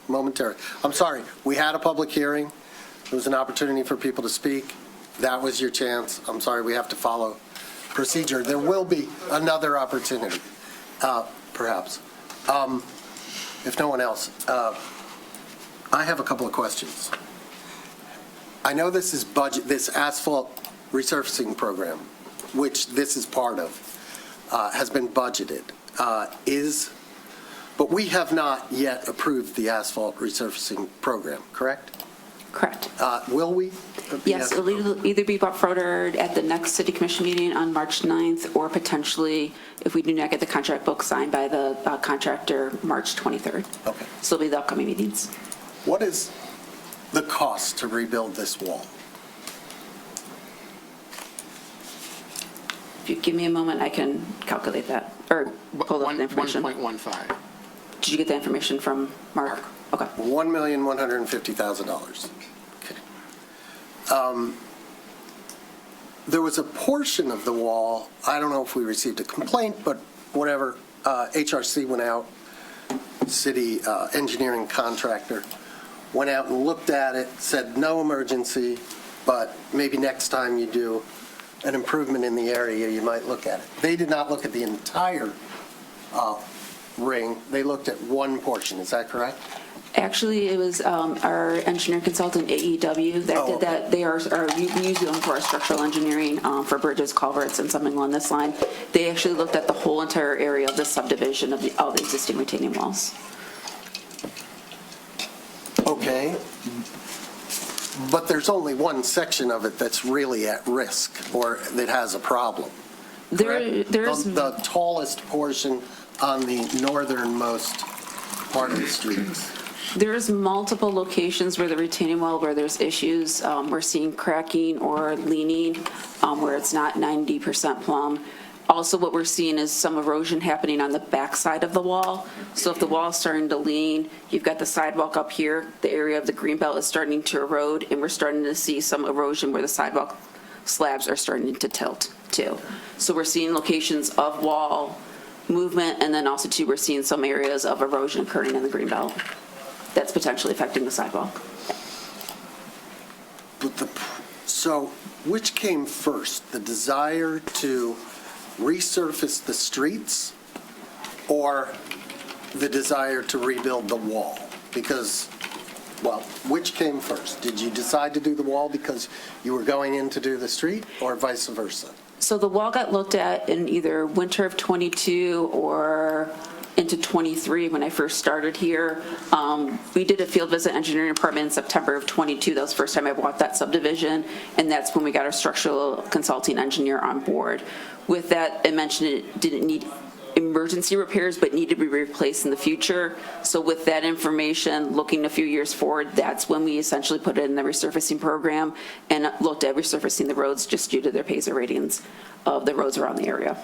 Speaker 1: Momentarily. I'm sorry, we had a public hearing. There was an opportunity for people to speak. That was your chance. I'm sorry, we have to follow procedure. There will be another opportunity, perhaps. If no one else, I have a couple of questions. I know this is this asphalt resurfacing program, which this is part of, has been budgeted, but we have not yet approved the asphalt resurfacing program, correct?
Speaker 11: Correct.
Speaker 1: Will we?
Speaker 11: Yes, it'll either be brought forward at the next city commission meeting on March 9th, or potentially, if we do not get the contract book signed by the contractor, March 23rd.
Speaker 1: Okay.
Speaker 11: So it'll be the upcoming meetings.
Speaker 1: What is the cost to rebuild this wall?
Speaker 11: If you give me a moment, I can calculate that, or pull up the information.
Speaker 4: 1.15.
Speaker 11: Did you get the information from Mark? Okay.
Speaker 1: $1,150,000. Okay. There was a portion of the wall, I don't know if we received a complaint, but whatever, HRC went out, city engineering contractor, went out and looked at it, said no emergency, but maybe next time you do an improvement in the area, you might look at it. They did not look at the entire ring. They looked at one portion. Is that correct?
Speaker 11: Actually, it was our engineer consultant, AEW, that did that. They are use them for our structural engineering for bridges, culverts, and something along this line. They actually looked at the whole entire area of the subdivision of the existing retaining walls.
Speaker 1: Okay. But there's only one section of it that's really at risk or that has a problem.
Speaker 11: There's
Speaker 1: the tallest portion on the northernmost part of the streets.
Speaker 11: There's multiple locations where the retaining wall, where there's issues. We're seeing cracking or leaning where it's not 90% plumb. Also, what we're seeing is some erosion happening on the backside of the wall. So if the wall is starting to lean, you've got the sidewalk up here, the area of the greenbelt is starting to erode, and we're starting to see some erosion where the sidewalk slabs are starting to tilt too. So we're seeing locations of wall movement, and then also too, we're seeing some areas of erosion occurring in the greenbelt that's potentially affecting the sidewalk.
Speaker 1: So which came first, the desire to resurface the streets or the desire to rebuild the wall? Because, well, which came first? Did you decide to do the wall because you were going in to do the street, or vice versa?
Speaker 11: So the wall got looked at in either winter of '22 or into '23 when I first started here. We did a field visit engineering department in September of '22. That was the first time I walked that subdivision, and that's when we got our structural consulting engineer on board. With that, I mentioned it didn't need emergency repairs, but need to be replaced in the future. So with that information, looking a few years forward, that's when we essentially put it in the resurfacing program and looked at resurfacing the roads just due to their PASA ratings of the roads around the area.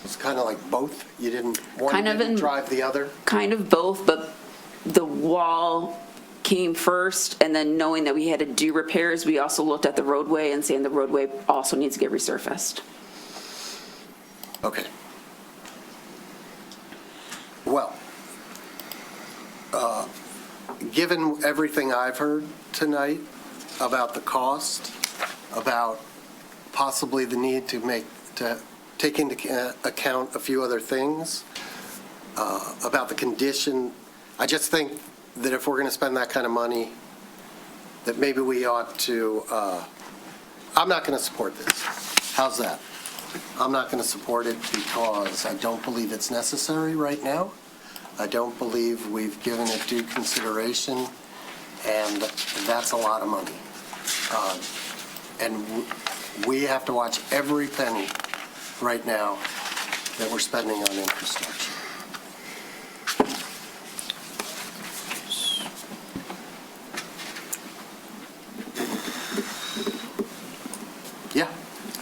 Speaker 1: It's kind of like both? You didn't, one
Speaker 11: Kind of
Speaker 1: didn't
Speaker 11: in-
Speaker 1: drive the other?
Speaker 11: Kind of both, but the wall came first, and then knowing that we had to do repairs, we also looked at the roadway and saying the roadway also needs to get resurfaced.
Speaker 1: Okay. Well, given everything I've heard tonight about the cost, about possibly the need to take into account a few other things, about the condition, I just think that if we're going to spend that kind of money, that maybe we ought to, I'm not going to support this. How's that? I'm not going to support it because I don't believe it's necessary right now. I don't believe we've given it due consideration and that's a lot of money. And we have to watch every penny right now that we're spending on infrastructure. Yeah.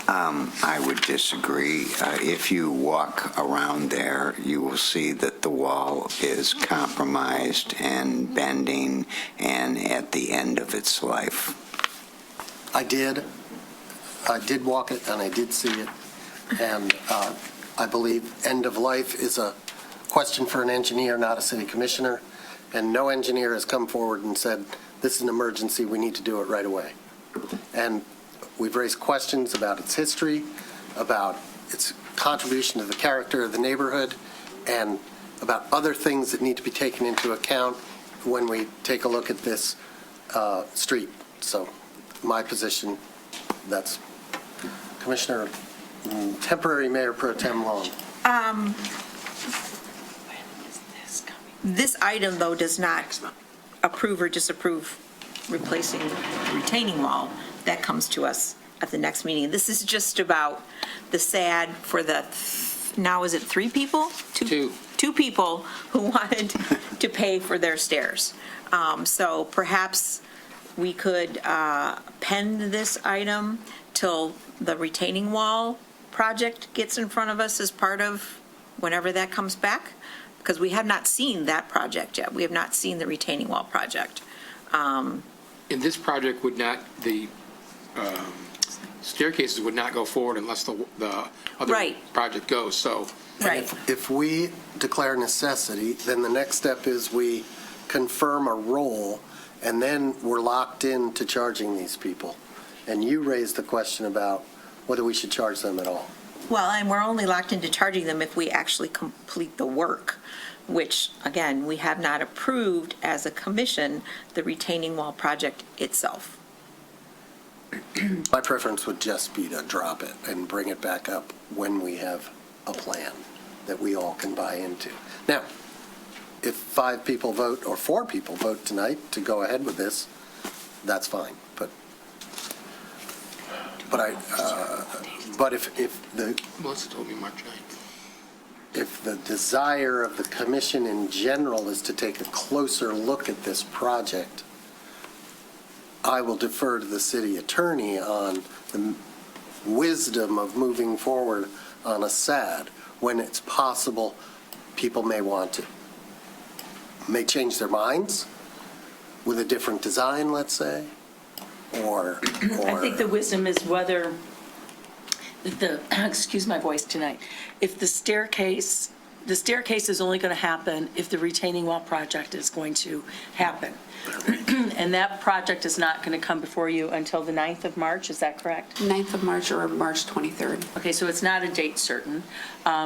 Speaker 10: I would disagree. If you walk around there, you will see that the wall is compromised and bending and at the end of its life.
Speaker 1: I did walk it, and I did see it, and I believe end of life is a question for an engineer, not a city commissioner, and no engineer has come forward and said, this is an emergency, we need to do it right away. And we've raised questions about its history, about its contribution to the character of the neighborhood, and about other things that need to be taken into account when we take a look at this street. So my position, that's Commissioner, temporary Mayor Pro Tem Long.
Speaker 7: This item, though, does not approve or disapprove replacing the retaining wall. That comes to us at the next meeting. This is just about the SAD for the, now is it 3 people?
Speaker 4: Two.
Speaker 7: 2 people who wanted to pay for their stairs. So perhaps we could pen this item till the retaining wall project gets in front of us as part of whenever that comes back, because we have not seen that project yet. We have not seen the retaining wall project.
Speaker 4: And this project would not, the staircases would not go forward unless the other
Speaker 7: Right.
Speaker 4: project goes, so.
Speaker 7: Right.
Speaker 1: If we declare necessity, then the next step is we confirm a role, and then we're locked into charging these people. And you raised the question about whether we should charge them at all.
Speaker 7: Well, and we're only locked into charging them if we actually complete the work, which, again, we have not approved as a commission the retaining wall project itself.
Speaker 1: My preference would just be to drop it and bring it back up when we have a plan that we all can buy into. Now, if 5 people vote or 4 people vote tonight to go ahead with this, that's fine. But if the
Speaker 4: Melissa told me March 9th.
Speaker 1: if the desire of the commission in general is to take a closer look at this project, I will defer to the city attorney on the wisdom of moving forward on a SAD when it's possible people may change their minds with a different design, let's say, or
Speaker 2: I think the wisdom is whether excuse my voice tonight, if the staircase is only going to happen if the retaining wall project is going to happen. And that project is not going to come before you until the 9th of March, is that correct?
Speaker 11: 9th of March or March 23rd.
Speaker 2: Okay, so it's not a date certain.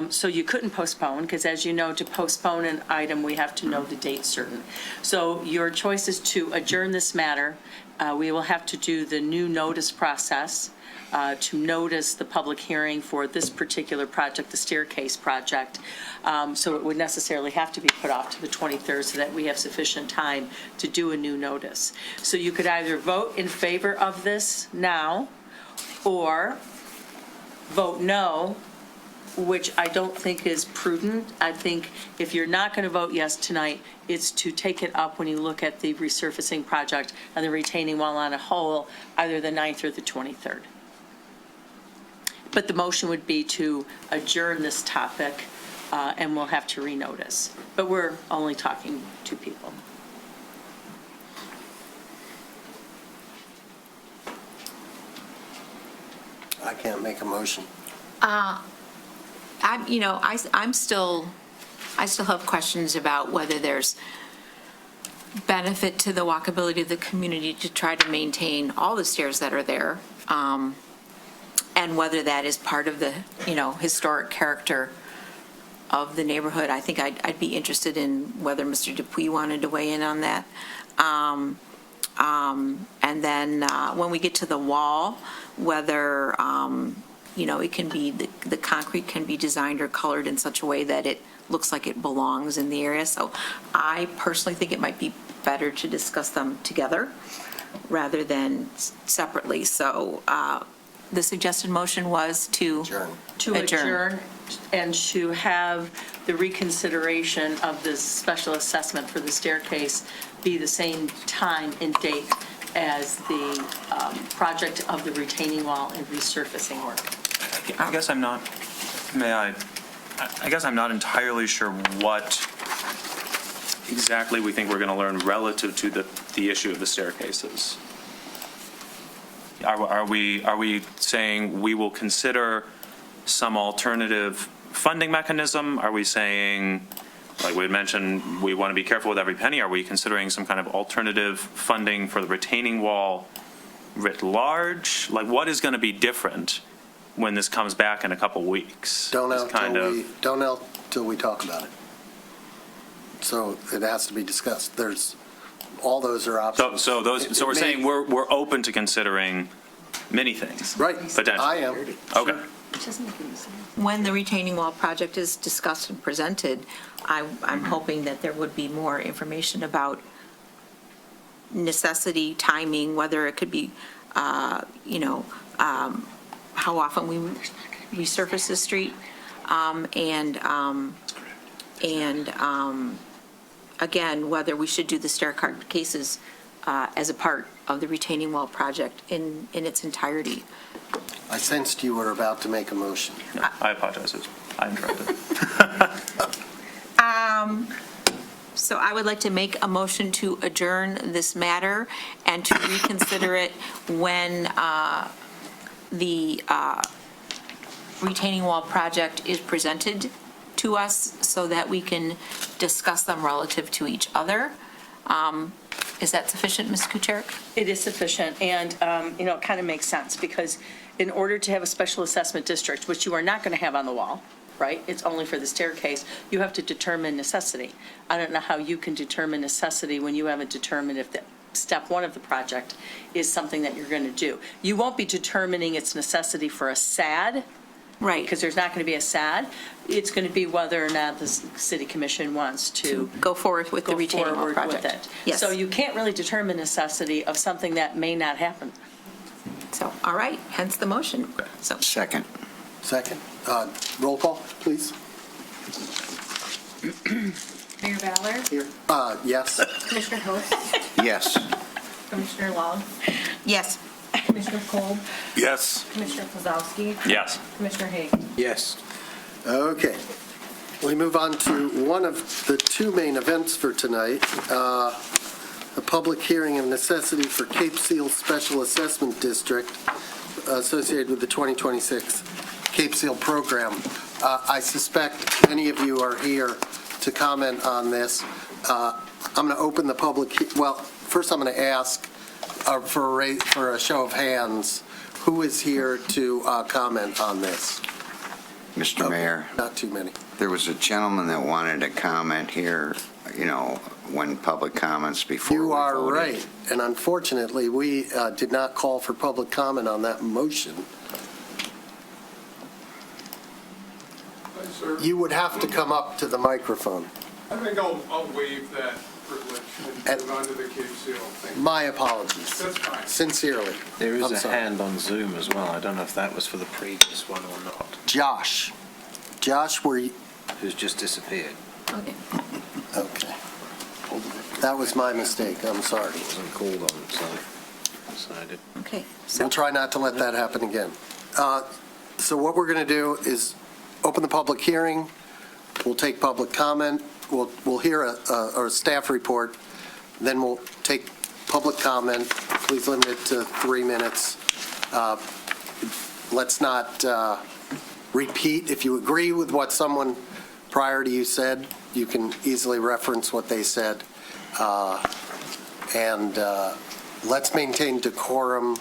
Speaker 2: So you couldn't postpone, because as you know, to postpone an item, we have to know the date certain. So your choice is to adjourn this matter. We will have to do the new notice process to notice the public hearing for this particular project, the staircase project. So it would necessarily have to be put off to the 23rd so that we have sufficient time to do a new notice. So you could either vote in favor of this now or vote no, which I don't think is prudent. I think if you're not going to vote yes tonight, it's to take it up when you look at the resurfacing project and the retaining wall on a whole, either the 9th or the 23rd. But the motion would be to adjourn this topic, and we'll have to renotice. But we're only talking 2 people.
Speaker 1: I can't make a motion.
Speaker 7: I still have questions about whether there's benefit to the walkability of the community to try to maintain all the stairs that are there, and whether that is part of the, historic character of the neighborhood. I think I'd be interested in whether Mr. Dupuy wanted to weigh in on that. And then when we get to the wall, whether, it can be, the concrete can be designed or colored in such a way that it looks like it belongs in the area. So I personally think it might be better to discuss them together rather than separately. So the suggested motion was to
Speaker 2: adjourn and to have the reconsideration of the special assessment for the staircase be the same time and date as the project of the retaining wall and resurfacing work.
Speaker 14: I guess I'm not, I guess I'm not entirely sure what exactly we think we're going to learn relative to the issue of the staircases. Are we saying we will consider some alternative funding mechanism? Are we saying, like we had mentioned, we want to be careful with every penny? Are we considering some kind of alternative funding for the retaining wall writ large? Like, what is going to be different when this comes back in a couple weeks?
Speaker 1: Don't know till we talk about it. So it has to be discussed. All those are options.
Speaker 14: So we're saying we're open to considering many things.
Speaker 1: Right.
Speaker 14: Potentially.
Speaker 1: I am.
Speaker 14: Okay.
Speaker 7: when the retaining wall project is discussed and presented, I'm hoping that there would be more information about necessity, timing, whether it could be, how often we resurface the street, again, whether we should do the staircases as a part of the retaining wall project in its entirety.
Speaker 1: I sensed you were about to make a motion.
Speaker 14: No, I apologize. I interrupted.
Speaker 7: So I would like to make a motion to adjourn this matter and to reconsider it when the retaining wall project is presented to us so that we can discuss them relative to each other. Is that sufficient, Ms. Kucherick?
Speaker 2: It is sufficient, and, it kind of makes sense, because in order to have a special assessment district, which you are not going to have on the wall, right? It's only for the staircase. You have to determine necessity. I don't know how you can determine necessity when you haven't determined if the step one of the project is something that you're going to do. You won't be determining its necessity for a SAD,
Speaker 7: Right.
Speaker 2: because there's not going to be a SAD. It's going to be whether or not the city commission wants to
Speaker 7: Go forward with the
Speaker 2: go
Speaker 7: retaining wall
Speaker 2: forward with
Speaker 7: project.
Speaker 2: it.
Speaker 7: Yes.
Speaker 2: So you can't really determine necessity of something that may not happen.
Speaker 7: So, all right, hence the motion. So,
Speaker 10: Second.
Speaker 1: Second. Roll call, please.
Speaker 5: Mayor Ballard,
Speaker 1: Here. Yes.
Speaker 5: Commissioner Host,
Speaker 10: Yes.
Speaker 5: Commissioner Long,
Speaker 7: yes.
Speaker 5: Commissioner Kolb,
Speaker 3: Yes.
Speaker 5: Commissioner Kozowski,
Speaker 14: Yes.
Speaker 5: Commissioner Haig.
Speaker 13: Yes.
Speaker 1: Okay. We move on to one of the two main events for tonight, a public hearing of necessity for Cape Seal Special Assessment District associated with the 2026 Cape Seal program. I suspect many of you are here to comment on this. I'm going to open the first I'm going to ask for a show of hands, who is here to comment on this?
Speaker 10: Mr. Mayor,
Speaker 1: Not too many.
Speaker 10: there was a gentleman that wanted to comment here, when public comments before we
Speaker 1: You are
Speaker 10: voted.
Speaker 1: right, and unfortunately, we did not call for public comment on that motion.
Speaker 15: Hi, sir.
Speaker 1: You would have to come up to the microphone.
Speaker 15: I think I'll waive that privilege and move on to the Cape Seal. Thank you.
Speaker 1: My apologies.
Speaker 15: That's fine.
Speaker 1: Sincerely.
Speaker 13: There is
Speaker 1: I'm
Speaker 13: a
Speaker 1: sorry.
Speaker 13: hand on Zoom as well. I don't know if that was for the previous one or not,
Speaker 1: Josh, were you,
Speaker 13: who's just disappeared.
Speaker 7: Okay.
Speaker 1: okay. That was my mistake, I'm sorry.
Speaker 13: It wasn't called on, so decided.
Speaker 7: Okay.
Speaker 1: We'll try not to let that happen again. So what we're going to do is open the public hearing, we'll take public comment, we'll hear a staff report, then we'll take public comment. Please limit it to 3 minutes. Let's not repeat. If you agree with what someone prior to you said, you can easily reference what they said. And let's maintain decorum.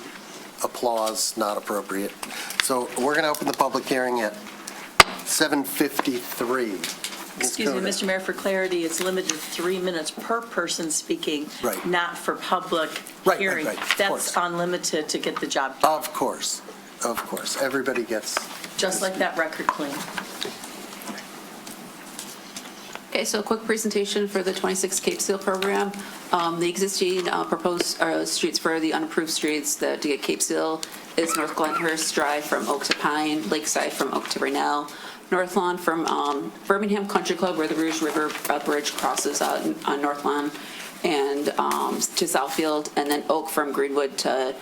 Speaker 1: Applause not appropriate. So we're going to open the public hearing at 7:53.
Speaker 2: Excuse me, Mr. Mayor, for clarity, it's limited to 3 minutes per person speaking,
Speaker 1: Right.
Speaker 2: not for public
Speaker 1: Right,
Speaker 2: hearing.
Speaker 1: right, of
Speaker 2: That's
Speaker 1: course.
Speaker 2: unlimited to get the job done,
Speaker 1: Of course. Everybody gets.
Speaker 2: just like that record clean.
Speaker 11: Okay, so a quick presentation for the 26 Cape Seal program. The existing proposed streets for the unapproved streets to get Cape Seal is North Glenhurst Drive from Oak to Pine, Lakeside from Oak to Raynell, North Lawn from Birmingham Country Club where the Rouge River Bridge crosses out on North Lawn and to Southfield, and then Oak from Greenwood to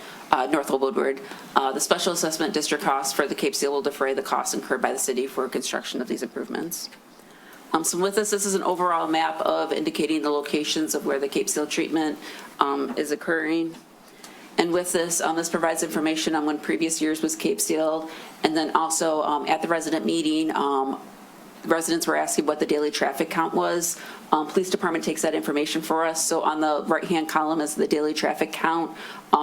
Speaker 11: North Woodward. The special assessment district costs for the Cape Seal will defray the costs incurred by the city for construction of these improvements. So with this is an overall map of indicating the locations of where the Cape Seal treatment is occurring. And with this, this provides information on when previous years was Cape Seal. And then also at the resident meeting, residents were asking what the daily traffic count was. Police department takes that information for us. So on the right-hand column is the daily traffic count.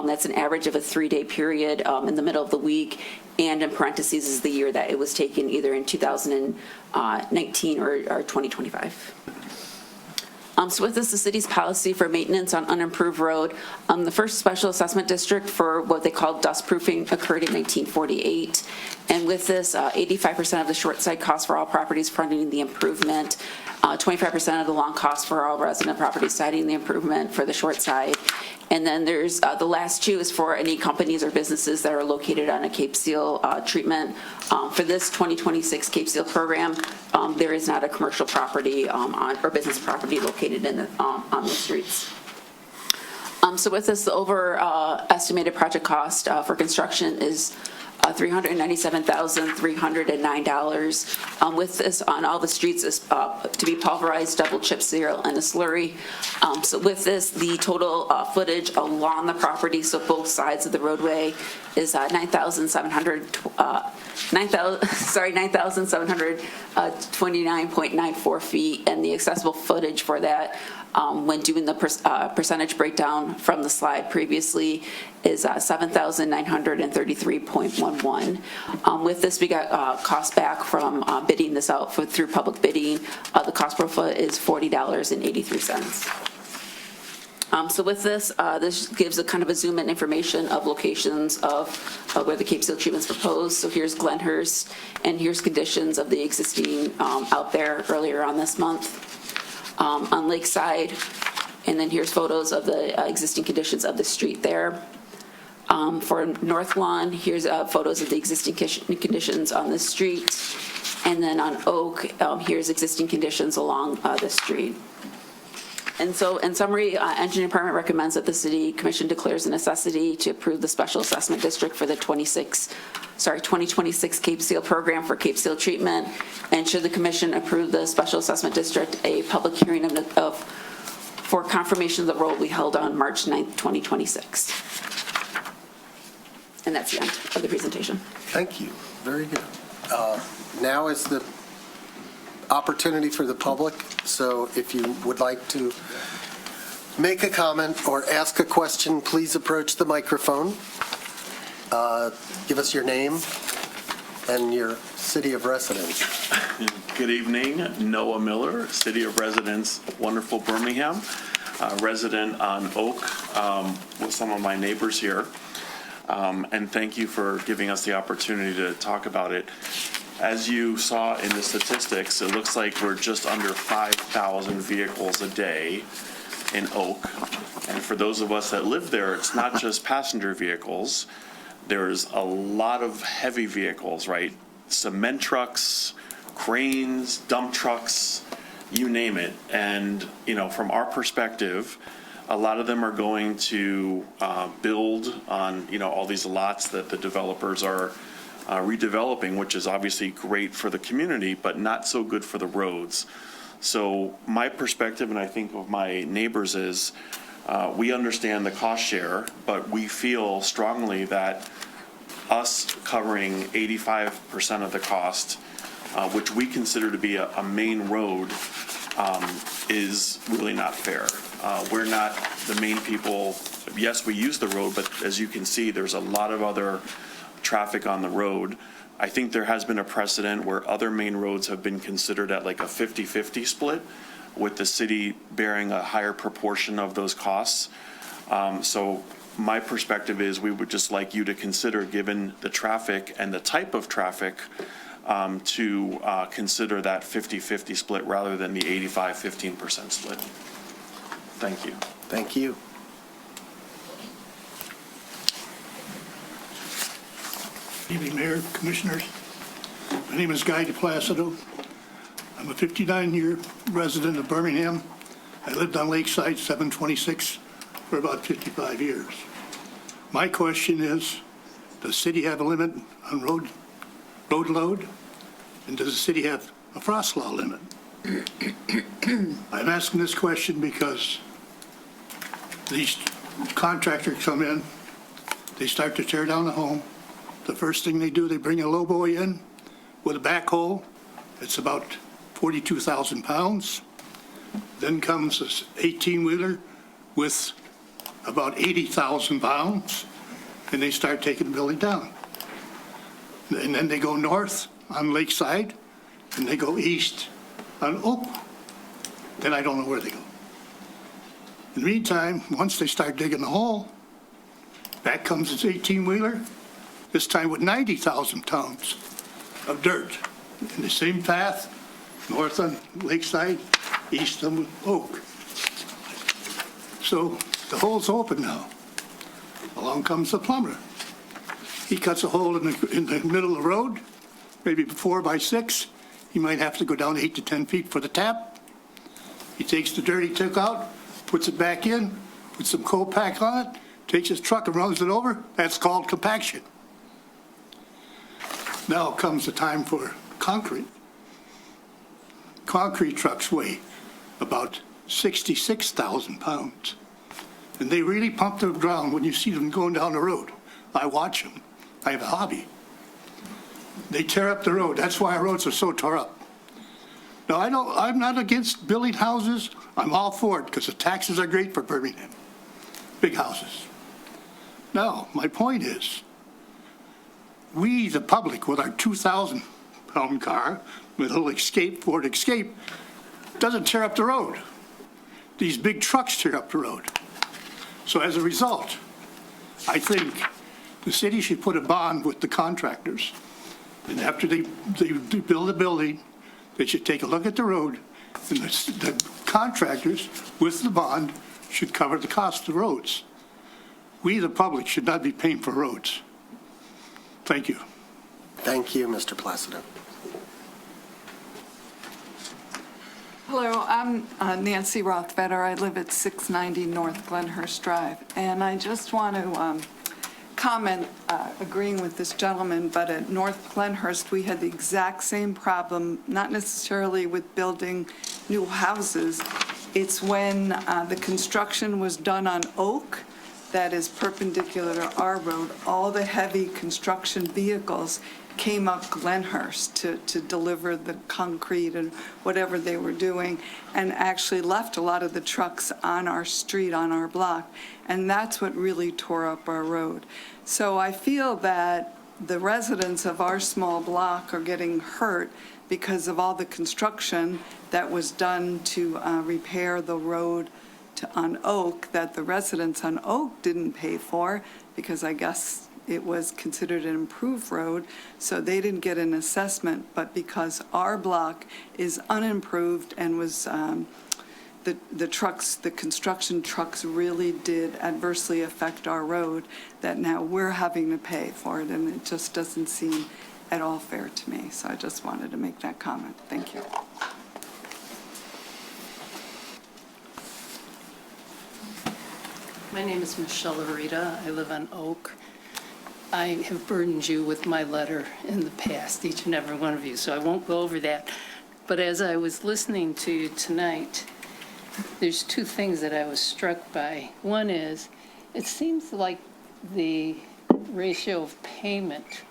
Speaker 11: That's an average of a 3-day period in the middle of the week. And in parentheses is the year that it was taken, either in 2019 or 2025. So with this, the city's policy for maintenance on unimproved road, the first special assessment district for what they called dust proofing occurred in 1948. And with this, 85% of the short side costs for all properties fronting the improvement, 25% of the long costs for all resident properties citing the improvement for the short side. And then there's the last two is for any companies or businesses that are located on a Cape Seal treatment. For this 2026 Cape Seal program, there is not a commercial property or business property located in on the streets. So with this, the estimated project cost for construction is $397,309. With this, on all the streets is to be pulverized, double chip seal, and a slurry. So with this, the total footage along the property, so both sides of the roadway, is 9,729.94 feet, and the accessible footage for that, when doing the percentage breakdown from the slide previously, is 7,933.11. With this, we got cost back from bidding this out through public bidding. The cost per foot is $40.83. So with this, this gives a kind of a zoom in information of locations of where the Cape Seal treatment's proposed. So here's Glenhurst, and here's conditions of the existing out there earlier on this month. On Lakeside, and then here's photos of the existing conditions of the street there. For North Lawn, here's photos of the existing conditions on the street. And then on Oak, here's existing conditions along the street. And so, in summary, Engineering Department recommends that the City Commission declares a necessity to approve the special assessment district for the 2026 Cape Seal program for Cape Seal treatment. And should the Commission approve the special assessment district, a public hearing for confirmation of the road will be held on March 9th, 2026. And that's the end of the presentation.
Speaker 1: Thank you. Very good. Now is the opportunity for the public. So if you would like to make a comment or ask a question, please approach the microphone. Give us your name and your city of residence.
Speaker 16: Good evening, Noah Miller, city of residence, wonderful Birmingham, resident on Oak with some of my neighbors here. And thank you for giving us the opportunity to talk about it. As you saw in the statistics, it looks like we're just under 5,000 vehicles a day in Oak. And for those of us that live there, it's not just passenger vehicles. There's a lot of heavy vehicles, right? Cement trucks, cranes, dump trucks, you name it. And, you know, from our perspective, a lot of them are going to build on, you know, all these lots that the developers are redeveloping, which is obviously great for the community, but not so good for the roads. So my perspective, and I think of my neighbors, is we understand the cost share, but we feel strongly that us covering 85% of the cost, which we consider to be a main road, is really not fair. We're not the main people. Yes, we use the road, but as you can see, there's a lot of other traffic on the road. I think there has been a precedent where other main roads have been considered at like a 50-50 split, with the city bearing a higher proportion of those costs. So my perspective is we would just like you to consider, given the traffic and the type of traffic to consider that 50-50 split rather than the 85-15% split. Thank you.
Speaker 1: Thank you.
Speaker 17: Good evening, Mayor, Commissioners. My name is Guy DePlacido. I'm a 59-year resident of Birmingham. I lived on Lakeside 726 for about 55 years. My question is, does the city have a limit on road load? And does the city have a frost law limit? I'm asking this question because these contractors come in, they start to tear down the home. The first thing they do, they bring a lowboy in with a backhoe. It's about 42,000 pounds. Then comes this 18-wheeler with about 80,000 pounds, and they start taking the building down. And then they go north on Lakeside, and they go east on Oak. Then I don't know where they go. In the meantime, once they start digging the hole, back comes this 18-wheeler, this time with 90,000 tons of dirt in the same path, north on Lakeside, east on Oak. So the hole's open now. Along comes the plumber. He cuts a hole in the middle of the road, maybe 4 by 6. He might have to go down 8 to 10 feet for the tap. He takes the dirt he took out, puts it back in, puts some coal pack on it, takes his truck and runs it over. That's called compaction. Now comes the time for concrete. Concrete trucks weigh about 66,000 pounds. And they really pump the ground when you see them going down the road. I watch them. I have a hobby. They tear up the road. That's why our roads are so tore up. Now, I'm not against building houses. I'm all for it because the taxes are great for Birmingham. Big houses. Now, my point is, we, the public, with our 2,000-pound car, with a little Ford Escape, doesn't tear up the road. These big trucks tear up the road. So as a result, I think the city should put a bond with the contractors. And after they build a building, they should take a look at the road, and the contractors with the bond should cover the cost of the roads. We, the public, should not be paying for roads. Thank you.
Speaker 1: Thank you, Mr. Placido.
Speaker 18: Hello, I'm Nancy Rothvetter. I live at 690 North Glenhurst Drive. And I just want to comment, agreeing with this gentleman, but at North Glenhurst, we had the exact same problem, not necessarily with building new houses. It's when the construction was done on Oak, that is perpendicular to our road, all the heavy construction vehicles came up Glenhurst to deliver the concrete and whatever they were doing, and actually left a lot of the trucks on our street, on our block, and that's what really tore up our road. So I feel that the residents of our small block are getting hurt because of all the construction that was done to repair the road on Oak that the residents on Oak didn't pay for, because I guess it was considered an improved road, so they didn't get an assessment. But because our block is unimproved and was, the trucks, the construction trucks really did adversely affect our road, that now we're having to pay for it, and it just doesn't seem at all fair to me. So I just wanted to make that comment. Thank you.
Speaker 19: My name is Michelle Larita. I live on Oak. I have burdened you with my letter in the past, each and every one of you, so I won't go over that. But as I was listening to you tonight, there's two things that I was struck by. One is, it seems like the ratio of payment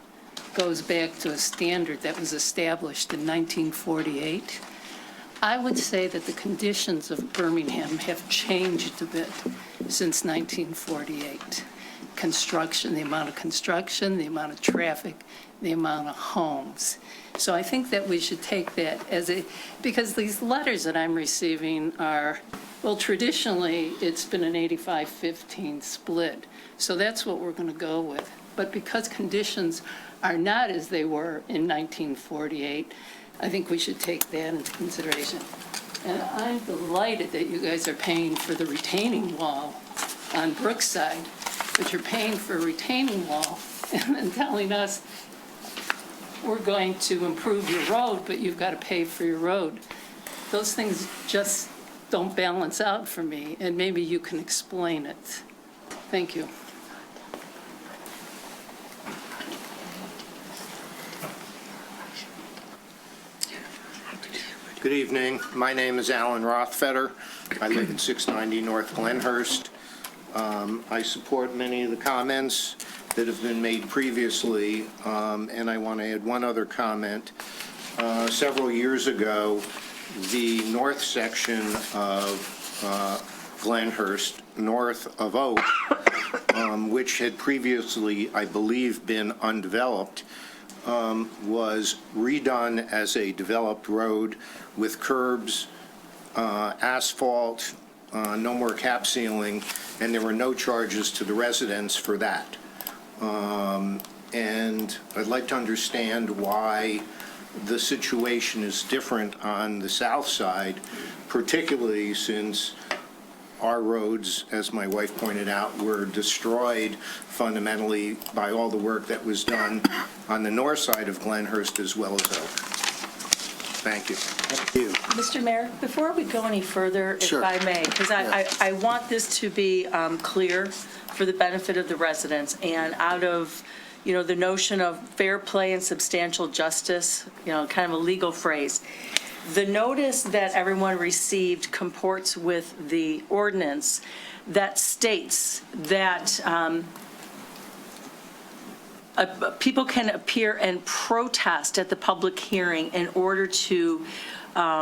Speaker 19: goes back to a standard that was established in 1948. I would say that the conditions of Birmingham have changed a bit since 1948. Construction, the amount of construction, the amount of traffic, the amount of homes. So I think that we should take that as because these letters that I'm receiving are, well, traditionally, it's been an 85-15 split. So that's what we're going to go with. But because conditions are not as they were in 1948. I think we should take that into consideration. And I'm delighted that you guys are paying for the retaining wall on Brookside, but you're paying for a retaining wall and then telling us we're going to improve your road, but you've got to pay for your road. Those things just don't balance out for me, and maybe you can explain it. Thank you.
Speaker 20: Good evening. My name is Alan Rothfeder. I live at 690 North Glenhurst. I support many of the comments that have been made previously, and I want to add one other comment. Several years ago, the north section of Glenhurst, north of Oak, which had previously, I believe, been undeveloped, was redone as a developed road with curbs, asphalt, no more cap sealing, and there were no charges to the residents for that. And I'd like to understand why the situation is different on the south side, particularly since our roads, as my wife pointed out, were destroyed fundamentally by all the work that was done on the north side of Glenhurst as well as Oak. Thank you.
Speaker 1: Thank you.
Speaker 2: Mr. Mayor, before we go any further, if
Speaker 1: Sure.
Speaker 2: I may, because I want this to be clear for the benefit of the residents, and out of, the notion of fair play and substantial justice, kind of a legal phrase. The notice that everyone received comports with the ordinance that states that people can appear and protest at the public hearing in order to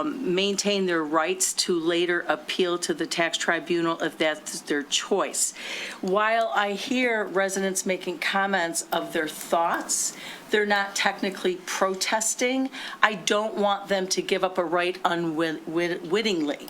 Speaker 2: maintain their rights to later appeal to the tax tribunal if that's their choice. While I hear residents making comments of their thoughts, they're not technically protesting. I don't want them to give up a right unwittingly.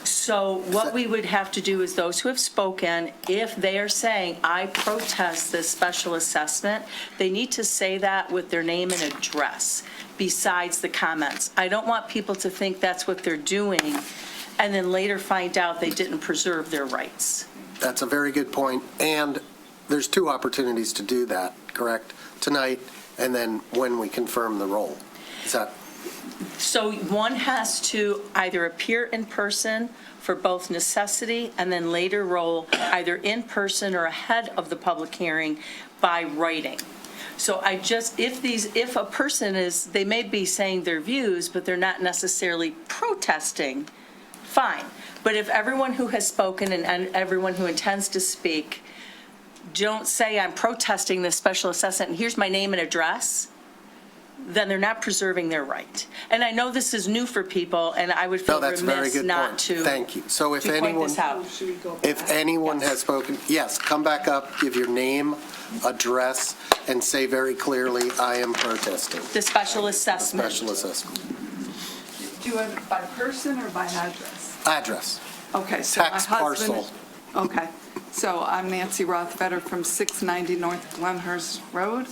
Speaker 2: So what we would have to do is those who have spoken, if they are saying, I protest this special assessment, they need to say that with their name and address besides the comments. I don't want people to think that's what they're doing and then later find out they didn't preserve their rights.
Speaker 1: That's a very good point. And there's two opportunities to do that, correct? Tonight, and then when we confirm the roll. Is that?
Speaker 2: So one has to either appear in person for both necessity and then later roll either in person or ahead of the public hearing by writing. So if a person is, they may be saying their views, but they're not necessarily protesting, fine. But if everyone who has spoken and everyone who intends to speak don't say I'm protesting this special assessment and here's my name and address, then they're not preserving their right. And I know this is new for people, and I would feel remiss not to.
Speaker 1: Thank you. So if
Speaker 2: point
Speaker 1: anyone,
Speaker 2: this out.
Speaker 1: if anyone has spoken, yes, come back up, give your name, address, and say very clearly, I am protesting.
Speaker 2: The special assessment.
Speaker 1: Special assessment.
Speaker 18: Do you want it by person or by address?
Speaker 1: Address.
Speaker 18: Okay, so my
Speaker 1: Tax
Speaker 18: husband.
Speaker 1: parcel.
Speaker 18: Okay, so I'm Nancy Rothfeder from 690 North Glenhurst Road,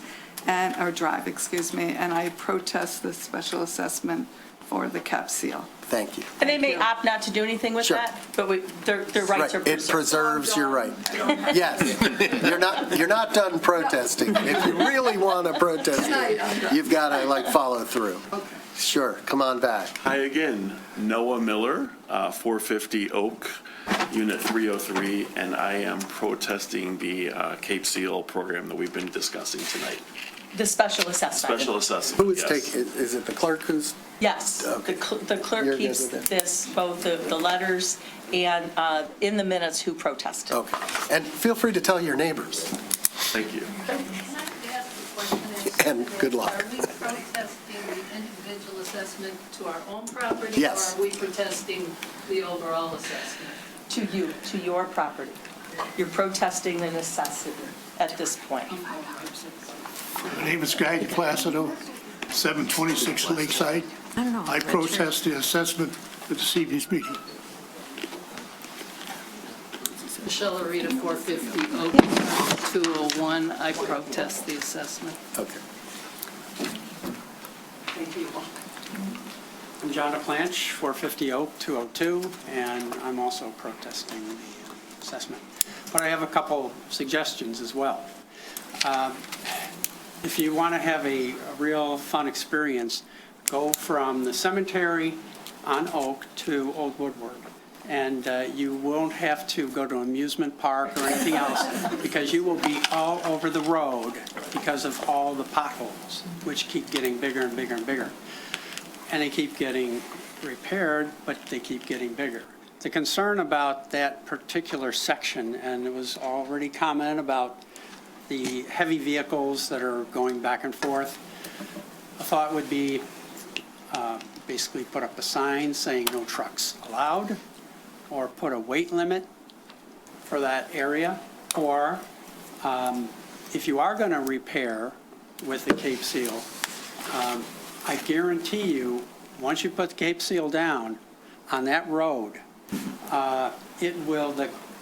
Speaker 18: or Drive, excuse me, and I protest this special assessment for the cap seal.
Speaker 1: Thank you.
Speaker 2: And they may opt not to do anything with
Speaker 1: Sure.
Speaker 2: that, but their rights are
Speaker 1: Right,
Speaker 2: preserved.
Speaker 1: it preserves your right. Yes, you're not done protesting. If you really want to protest, you've got to follow through. Sure, come on back.
Speaker 16: Hi again, Noah Miller, 450 Oak, Unit 303, and I am protesting the Cape Seal program that we've been discussing tonight.
Speaker 2: The special assessment.
Speaker 16: Special assessment,
Speaker 1: Who is
Speaker 16: yes.
Speaker 1: taking, is it the clerk who's?
Speaker 2: Yes,
Speaker 1: Okay.
Speaker 2: the clerk
Speaker 1: You're good
Speaker 2: keeps
Speaker 1: with it?
Speaker 2: this, both the letters and in the minutes who protested.
Speaker 1: Okay. And feel free to tell your neighbors.
Speaker 16: Thank you.
Speaker 21: Can I ask a question?
Speaker 1: And good luck.
Speaker 21: Are we protesting the individual assessment to our own property?
Speaker 1: Yes.
Speaker 21: Or are we protesting the overall assessment?
Speaker 2: To you, to your property. You're protesting the necessity at this point.
Speaker 17: My name is Guy Placido, 726 Lakeside.
Speaker 7: I don't know.
Speaker 17: I protest the assessment at this evening's meeting.
Speaker 19: Michelle Arita, 450 Oak, 201. I protest the assessment.
Speaker 1: Okay.
Speaker 19: Thank you.
Speaker 6: I'm John DePlanch, 450 Oak, 202, and I'm also protesting the assessment. But I have a couple suggestions as well. If you want to have a real fun experience, go from the cemetery on Oak to Old Woodward. And you won't have to go to an amusement park or anything else because you will be all over the road because of all the potholes, which keep getting bigger and bigger and bigger. And they keep getting repaired, but they keep getting bigger. The concern about that particular section, and it was already commented about the heavy vehicles that are going back and forth, a thought would be basically put up a sign saying no trucks allowed, or put a weight limit for that area, or if you are going to repair with the Cape Seal, I guarantee you, once you put the Cape Seal down on that road, the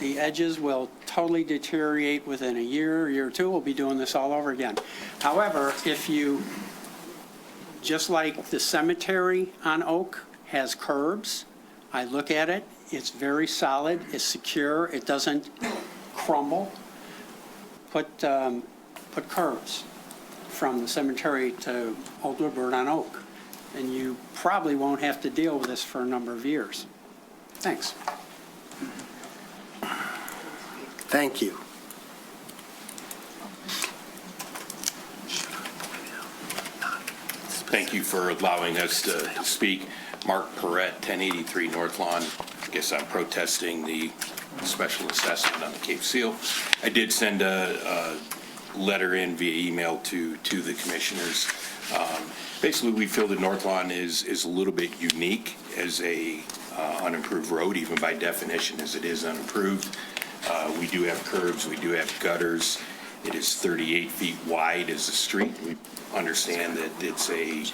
Speaker 6: edges will totally deteriorate within a year or two. We'll be doing this all over again. However, if you, just like the cemetery on Oak has curbs, I look at it, it's very solid, it's secure, it doesn't crumble. Put curbs from the cemetery to Old Woodward on Oak, and you probably won't have to deal with this for a number of years. Thanks.
Speaker 1: Thank you.
Speaker 22: Thank you for allowing us to speak. Mark Perrette, 1083 North Lawn. I guess I'm protesting the special assessment on the Cape Seal. I did send a letter in via email to the commissioners. Basically, we feel that North Lawn is a little bit unique as a unimproved road, even by definition as it is unimproved. We do have curbs, we do have gutters. It is 38 feet wide as a street. We understand that it's a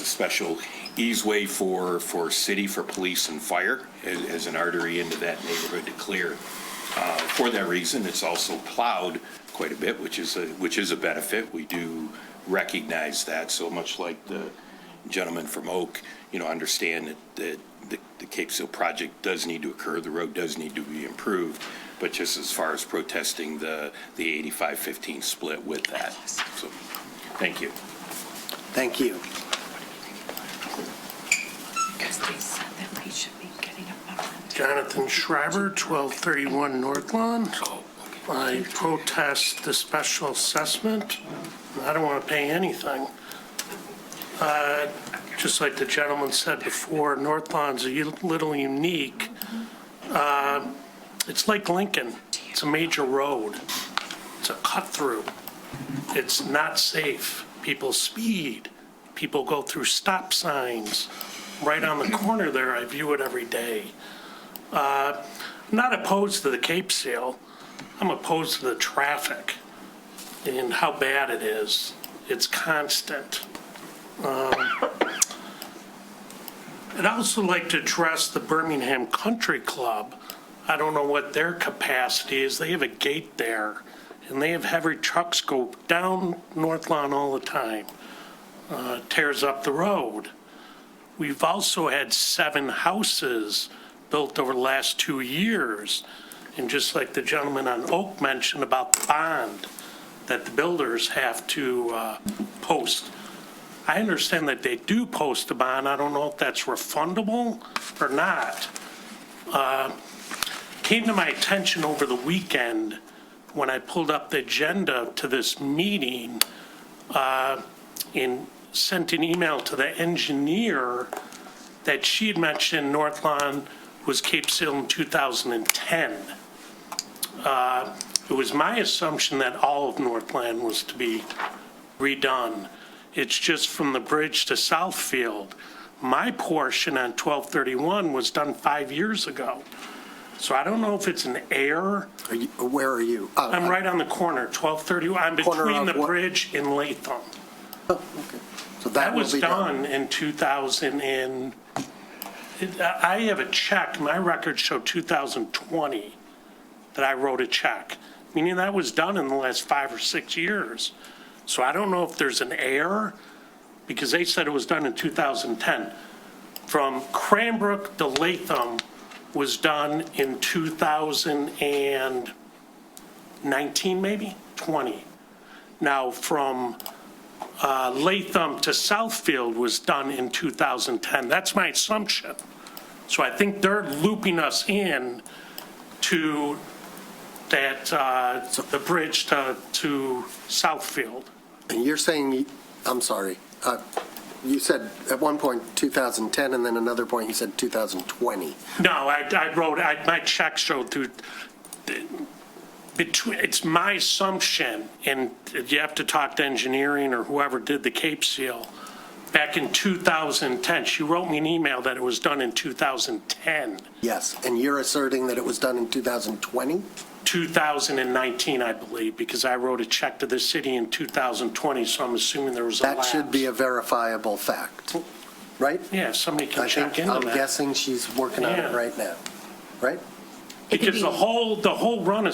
Speaker 22: special easeway for city, for police and fire as an artery into that neighborhood to clear. For that reason, it's also plowed quite a bit, which is a benefit. We do recognize that. So much like the gentleman from Oak, understand that the Cape Seal project does need to occur. The road does need to be improved. But just as far as protesting the 85-15 split with that. So, thank you.
Speaker 1: Thank you.
Speaker 23: Jonathan Schreiber, 1231 North Lawn. I protest the special assessment. I don't want to pay anything. Just like the gentleman said before, North Lawn's a little unique. It's like Lincoln. It's a major road. It's a cut through. It's not safe. People speed. People go through stop signs. Right on the corner there, I view it every day. I'm not opposed to the Cape Seal. I'm opposed to the traffic and how bad it is. It's constant. I'd also like to address the Birmingham Country Club. I don't know what their capacity is. They have a gate there, and they have heavy trucks go down North Lawn all the time. Tears up the road. We've also had 7 houses built over the last 2 years. And just like the gentleman on Oak mentioned about the bond that the builders have to post. I understand that they do post a bond. I don't know if that's refundable or not. Came to my attention over the weekend when I pulled up the agenda to this meeting and sent an email to the engineer that she had mentioned North Lawn was Cape Seal in 2010. It was my assumption that all of North Lawn was to be redone. It's just from the bridge to Southfield. My portion on 1231 was done 5 years ago. So I don't know if it's an error.
Speaker 1: Where are you?
Speaker 23: I'm right on the corner, 1231. I'm between the bridge and Latham.
Speaker 1: Oh, okay. So
Speaker 23: that was done in 2000 and I have a check. My records show 2020 that I wrote a check, meaning that was done in the last 5 or 6 years. So I don't know if there's an error, because they said it was done in 2010. From Cranbrook to Latham was done in 2019, maybe, 20. Now, from Latham to Southfield was done in 2010. That's my assumption. So I think they're looping us in to that, the bridge to Southfield.
Speaker 1: And you're saying, I'm sorry, you said at one point 2010, and then another point you said 2020.
Speaker 23: No, I wrote, my check showed through, it's my assumption, and you have to talk to engineering or whoever did the Cape Seal, back in 2010. She wrote me an email that it was done in 2010.
Speaker 1: Yes, and you're asserting that it was done in 2020?
Speaker 23: 2019, I believe, because I wrote a check to the city in 2020, so I'm assuming there was a lapse.
Speaker 1: That should be a verifiable fact, right?
Speaker 23: Yeah, somebody can check into that.
Speaker 1: I'm guessing she's working on it right now, right?
Speaker 23: Because the whole run of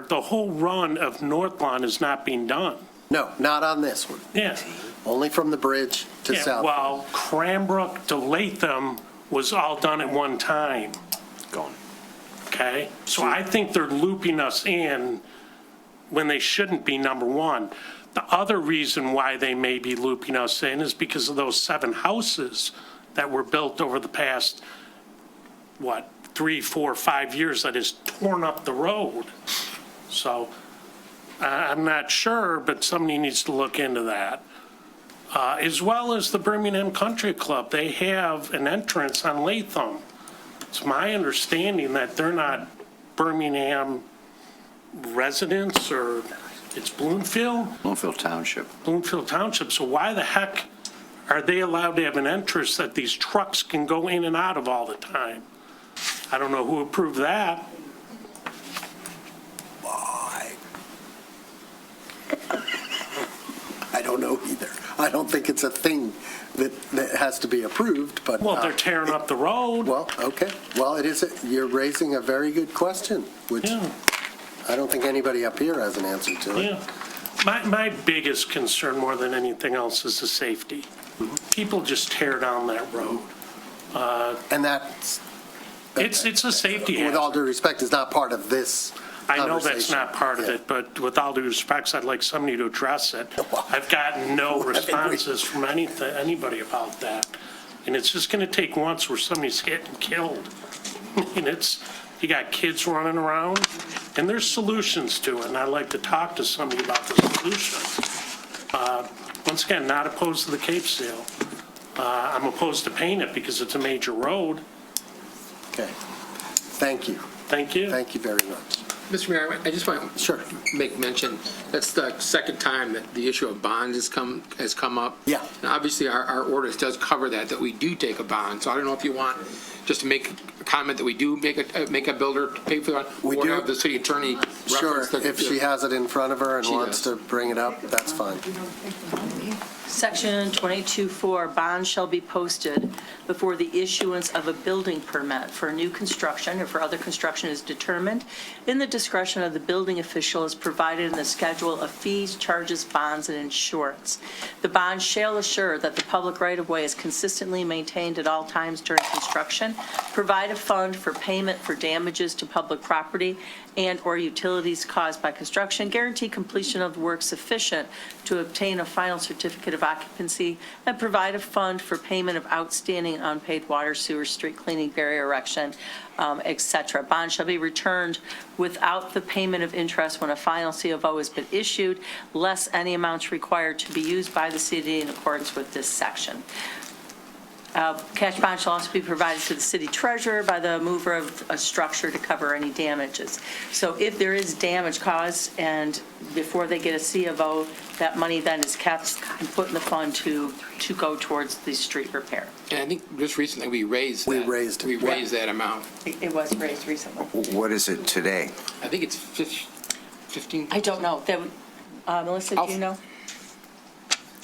Speaker 23: the whole run of North Lawn is not being done.
Speaker 1: No, not on this one.
Speaker 23: Yeah.
Speaker 1: Only from the bridge to South.
Speaker 23: While Cranbrook to Latham was all done at one time.
Speaker 13: Gone.
Speaker 23: Okay? So I think they're looping us in when they shouldn't be, number one. The other reason why they may be looping us in is because of those 7 houses that were built over the past, 3, 4, 5 years that has torn up the road. So I'm not sure, but somebody needs to look into that. As well as the Birmingham Country Club, they have an entrance on Latham. It's my understanding that they're not Birmingham residents, or it's Bloomfield?
Speaker 10: Bloomfield Township.
Speaker 23: Bloomfield Township. So why the heck are they allowed to have an entrance that these trucks can go in and out of all the time? I don't know who approved that.
Speaker 1: I don't know either. I don't think it's a thing that has to be approved, but.
Speaker 23: Well, they're tearing up the road.
Speaker 1: Well, okay. Well, you're raising a very good question, which
Speaker 23: Yeah.
Speaker 1: I don't think anybody up here has an answer to it.
Speaker 23: Yeah. My biggest concern more than anything else is the safety. People just tear down that road.
Speaker 1: And that's,
Speaker 23: It's a safety
Speaker 1: with
Speaker 23: hazard.
Speaker 1: all due respect, is not part of this
Speaker 23: I know that's
Speaker 1: conversation.
Speaker 23: not part of
Speaker 1: Yeah.
Speaker 23: it, but with all due respect, I'd like somebody to address it. I've gotten no responses from anybody about that. And it's just going to take once where somebody's hit and killed. And you got kids running around, and there's solutions to it, and I'd like to talk to somebody about the solutions. Once again, not opposed to the Cape Seal. I'm opposed to paying it because it's a major road.
Speaker 1: Okay. Thank you.
Speaker 23: Thank you.
Speaker 1: Thank you very much.
Speaker 4: Mr. Mayor, I just want
Speaker 1: Sure.
Speaker 4: to make mention, that's the second time that the issue of bonds has come up.
Speaker 1: Yeah.
Speaker 4: And obviously, our ordinance does cover that we do take a bond. So I don't know if you want just to make a comment that we do make a builder pay for that.
Speaker 1: We
Speaker 4: or
Speaker 1: do.
Speaker 4: have the city attorney
Speaker 1: Sure,
Speaker 4: reference that.
Speaker 1: if she has it in front of her and
Speaker 4: She
Speaker 1: wants
Speaker 4: does.
Speaker 1: to bring it up, that's fine.
Speaker 2: Section 22.4, bonds shall be posted before the issuance of a building permit for new construction or for other construction is determined in the discretion of the building official as provided in the schedule of fees, charges, bonds, and insurance. The bond shall assure that the public right-of-way is consistently maintained at all times during construction, provide a fund for payment for damages to public property and/or utilities caused by construction, guarantee completion of work sufficient to obtain a final certificate of occupancy, and provide a fund for payment of outstanding unpaid water, sewer, street cleaning, barrier erection, et cetera. Bond shall be returned without the payment of interest when a final C of O has been issued, less any amounts required to be used by the city in accordance with this section. Cash bond shall also be provided to the city treasurer by the mover of a structure to cover any damages. So if there is damage caused and before they get a C of O, that money then is kept and put in the fund to go towards the street repair.
Speaker 4: And I think just recently we raised that.
Speaker 1: We raised
Speaker 4: that amount.
Speaker 2: It was raised recently.
Speaker 10: What is it today?
Speaker 4: I think it's 15.
Speaker 2: I don't know. Melissa, do you know?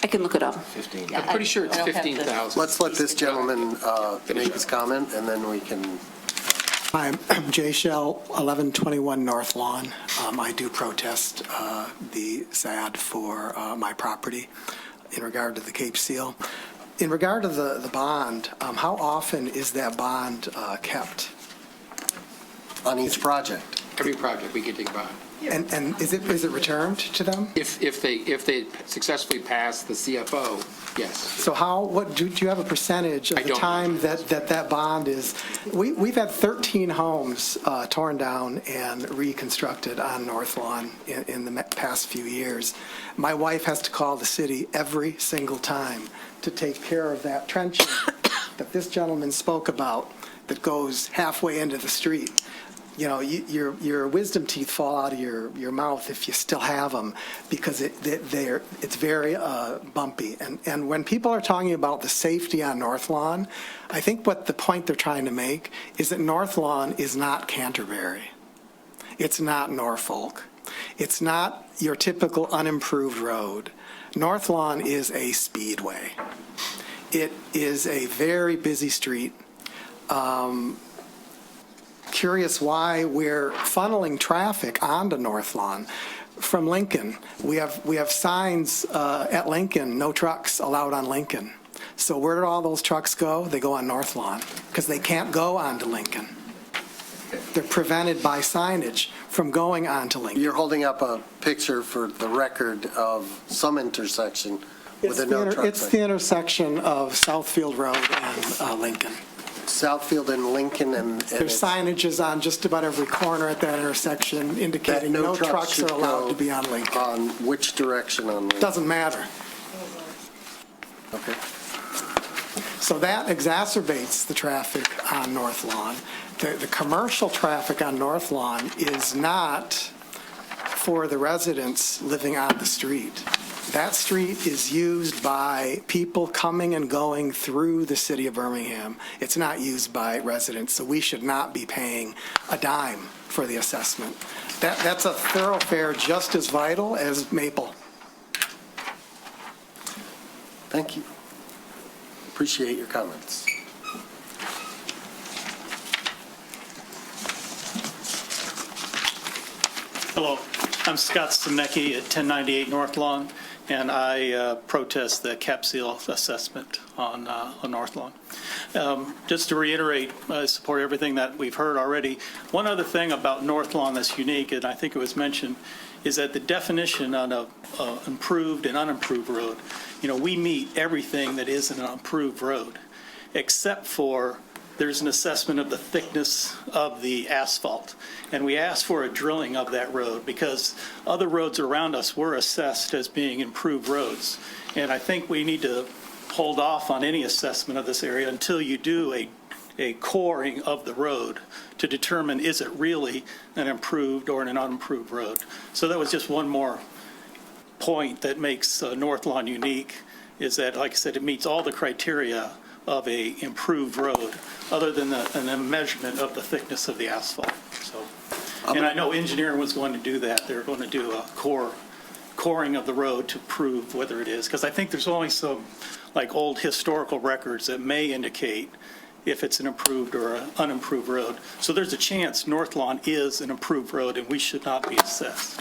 Speaker 11: I can look it up.
Speaker 4: 15. I'm pretty sure it's
Speaker 2: I don't have the-
Speaker 4: 15,000.
Speaker 1: Let's let this gentleman make his comment, and then we can
Speaker 8: Hi, I'm Jay Shell, 1121 North Lawn. I do protest the SAD for my property in regard to the Cape Seal. In regard to the bond, how often is that bond kept?
Speaker 1: On each project?
Speaker 4: Every project, we can take a bond.
Speaker 8: And is it returned to them?
Speaker 4: If they successfully pass the CFO, yes.
Speaker 8: So do you have a percentage of the time that bond is? We've had 13 homes torn down and reconstructed on North Lawn in the past few years. My wife has to call the city every single time to take care of that trenching that this gentleman spoke about that goes halfway into the street. You know, your wisdom teeth fall out of your mouth if you still have them, because it's very bumpy. And when people are talking about the safety on North Lawn, I think what the point they're trying to make is that North Lawn is not Canterbury. It's not Norfolk. It's not your typical unimproved road. North Lawn is a speedway. It is a very busy street. Curious why we're funneling traffic onto North Lawn from Lincoln. We have signs at Lincoln, no trucks allowed on Lincoln. So where do all those trucks go? They go on North Lawn because they can't go onto Lincoln. They're prevented by signage from going onto Lincoln.
Speaker 1: You're holding up a picture for the record of some intersection with a no truck.
Speaker 8: It's the intersection of Southfield Road and Lincoln.
Speaker 1: Southfield and Lincoln, and
Speaker 8: there's signages on just about every corner at that intersection indicating
Speaker 1: that
Speaker 8: no trucks are allowed to be on Lincoln.
Speaker 1: On which direction on Lincoln?
Speaker 8: Doesn't matter.
Speaker 1: Okay.
Speaker 8: So that exacerbates the traffic on North Lawn. The commercial traffic on North Lawn is not for the residents living on the street. That street is used by people coming and going through the city of Birmingham. It's not used by residents, so we should not be paying a dime for the assessment. That's a thoroughfare just as vital as Maple.
Speaker 1: Thank you. Appreciate your comments.
Speaker 9: Hello, I'm Scott Stemnecki at 1098 North Lawn, and I protest the cap seal assessment on North Lawn. Just to reiterate, I support everything that we've heard already. One other thing about North Lawn that's unique, and I think it was mentioned, is that the definition on a improved and unimproved road, we meet everything that is an improved road, except for there's an assessment of the thickness of the asphalt. And we asked for a drilling of that road because other roads around us were assessed as being improved roads. And I think we need to hold off on any assessment of this area until you do a coring of the road to determine is it really an improved or an unimproved road. So that was just one more point that makes North Lawn unique, is that, like I said, it meets all the criteria of a improved road, other than a measurement of the thickness of the asphalt. So, and I know engineering was going to do that. They're going to do a coring of the road to prove whether it is, because I think there's only some like old historical records that may indicate if it's an improved or an unimproved road. So there's a chance North Lawn is an improved road, and we should not be assessed.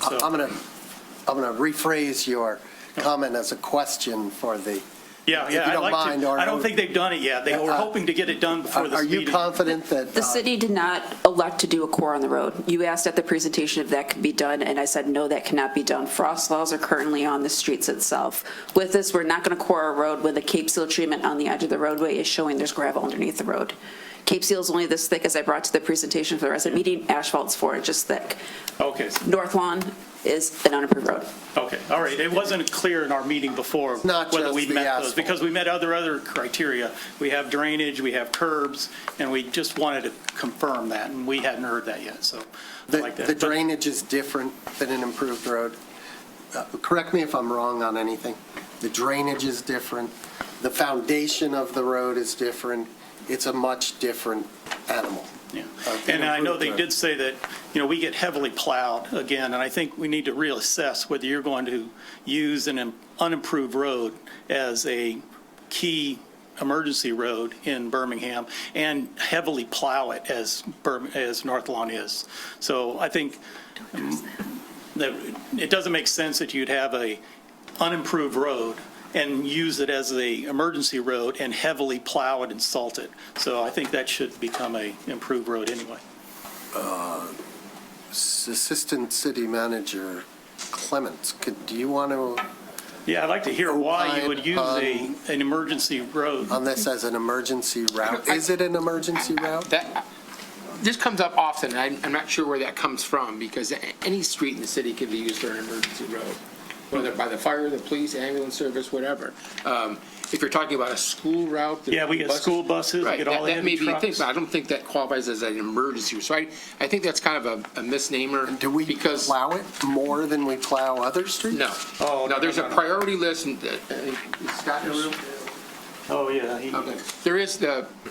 Speaker 9: So,
Speaker 1: I'm going to rephrase your comment as a question for the.
Speaker 9: Yeah,
Speaker 1: if you don't mind,
Speaker 9: I don't think they've done it yet. They were hoping to get it done before this meeting.
Speaker 1: Are you confident that?
Speaker 11: The city did not elect to do a core on the road. You asked at the presentation if that could be done, and I said, no, that cannot be done. Frost laws are currently on the streets itself. With this, we're not going to core a road when the Cape Seal treatment on the edge of the roadway is showing there's gravel underneath the road. Cape Seal is only this thick, as I brought to the presentation for the resident meeting. Asphalt's 4 inches thick.
Speaker 9: Okay.
Speaker 11: North Lawn is an unimproved road.
Speaker 9: Okay, all right. It wasn't clear in our meeting before whether we met those, because we met other criteria. We have drainage, we have curbs, and we just wanted to confirm that, and we hadn't heard that yet, so I like that.
Speaker 1: The drainage is different than an improved road. Correct me if I'm wrong on anything. The drainage is different. The foundation of the road is different. It's a much different animal.
Speaker 9: Yeah. And I know they did say that, we get heavily plowed again, and I think we need to reassess whether you're going to use an unimproved road as a key emergency road in Birmingham and heavily plow it as North Lawn is. So I think that it doesn't make sense that you'd have a unimproved road and use it as a emergency road and heavily plow it and salt it. So I think that should become a improved road anyway.
Speaker 1: Assistant City Manager Clements, do you want to?
Speaker 9: Yeah, I'd like to hear why you would use an emergency road.
Speaker 1: On this as an emergency route. Is it an emergency route?
Speaker 4: This comes up often, and I'm not sure where that comes from, because any street in the city can be used for an emergency road, whether by the fire, the police, ambulance service, whatever. If you're talking about a school route.
Speaker 9: Yeah, we get school buses, we
Speaker 4: Right,
Speaker 9: get all the
Speaker 4: that may
Speaker 9: heavy
Speaker 4: be a thing,
Speaker 9: trucks.
Speaker 4: but I don't think that qualifies as an emergency. So I think that's kind of a misnomer.
Speaker 1: Do we plow it more than we plow other streets?
Speaker 4: No. No, there's a priority list, and Scott in the room?
Speaker 9: Oh, yeah.
Speaker 4: Okay. There is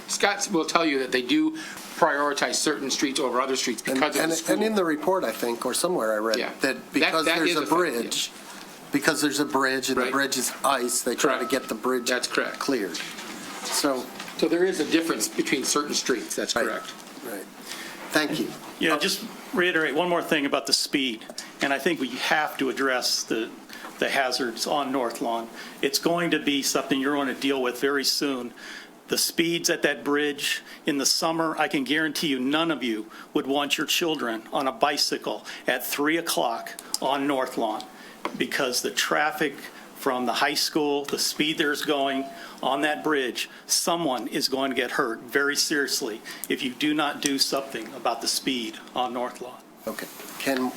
Speaker 4: Scott will tell you that they do prioritize certain streets over other streets because of the school.
Speaker 1: And in the report, I think, or somewhere I read, that because
Speaker 4: that
Speaker 1: there's
Speaker 4: is
Speaker 1: a
Speaker 4: a fact,
Speaker 1: bridge, because there's a bridge and the
Speaker 4: Right.
Speaker 1: bridge is ice, they try to get the bridge cleared. So
Speaker 4: there is a difference between certain streets, that's correct.
Speaker 1: Right. Thank you.
Speaker 9: Yeah, just reiterate one more thing about the speed, and I think we have to address the hazards on North Lawn. It's going to be something you're going to deal with very soon. The speeds at that bridge in the summer, I can guarantee you none of you would want your children on a bicycle at 3 o'clock on North Lawn, because the traffic from the high school, the speed there's going on that bridge, someone is going to get hurt very seriously if you do not do something about the speed on North Lawn.
Speaker 1: Okay. Can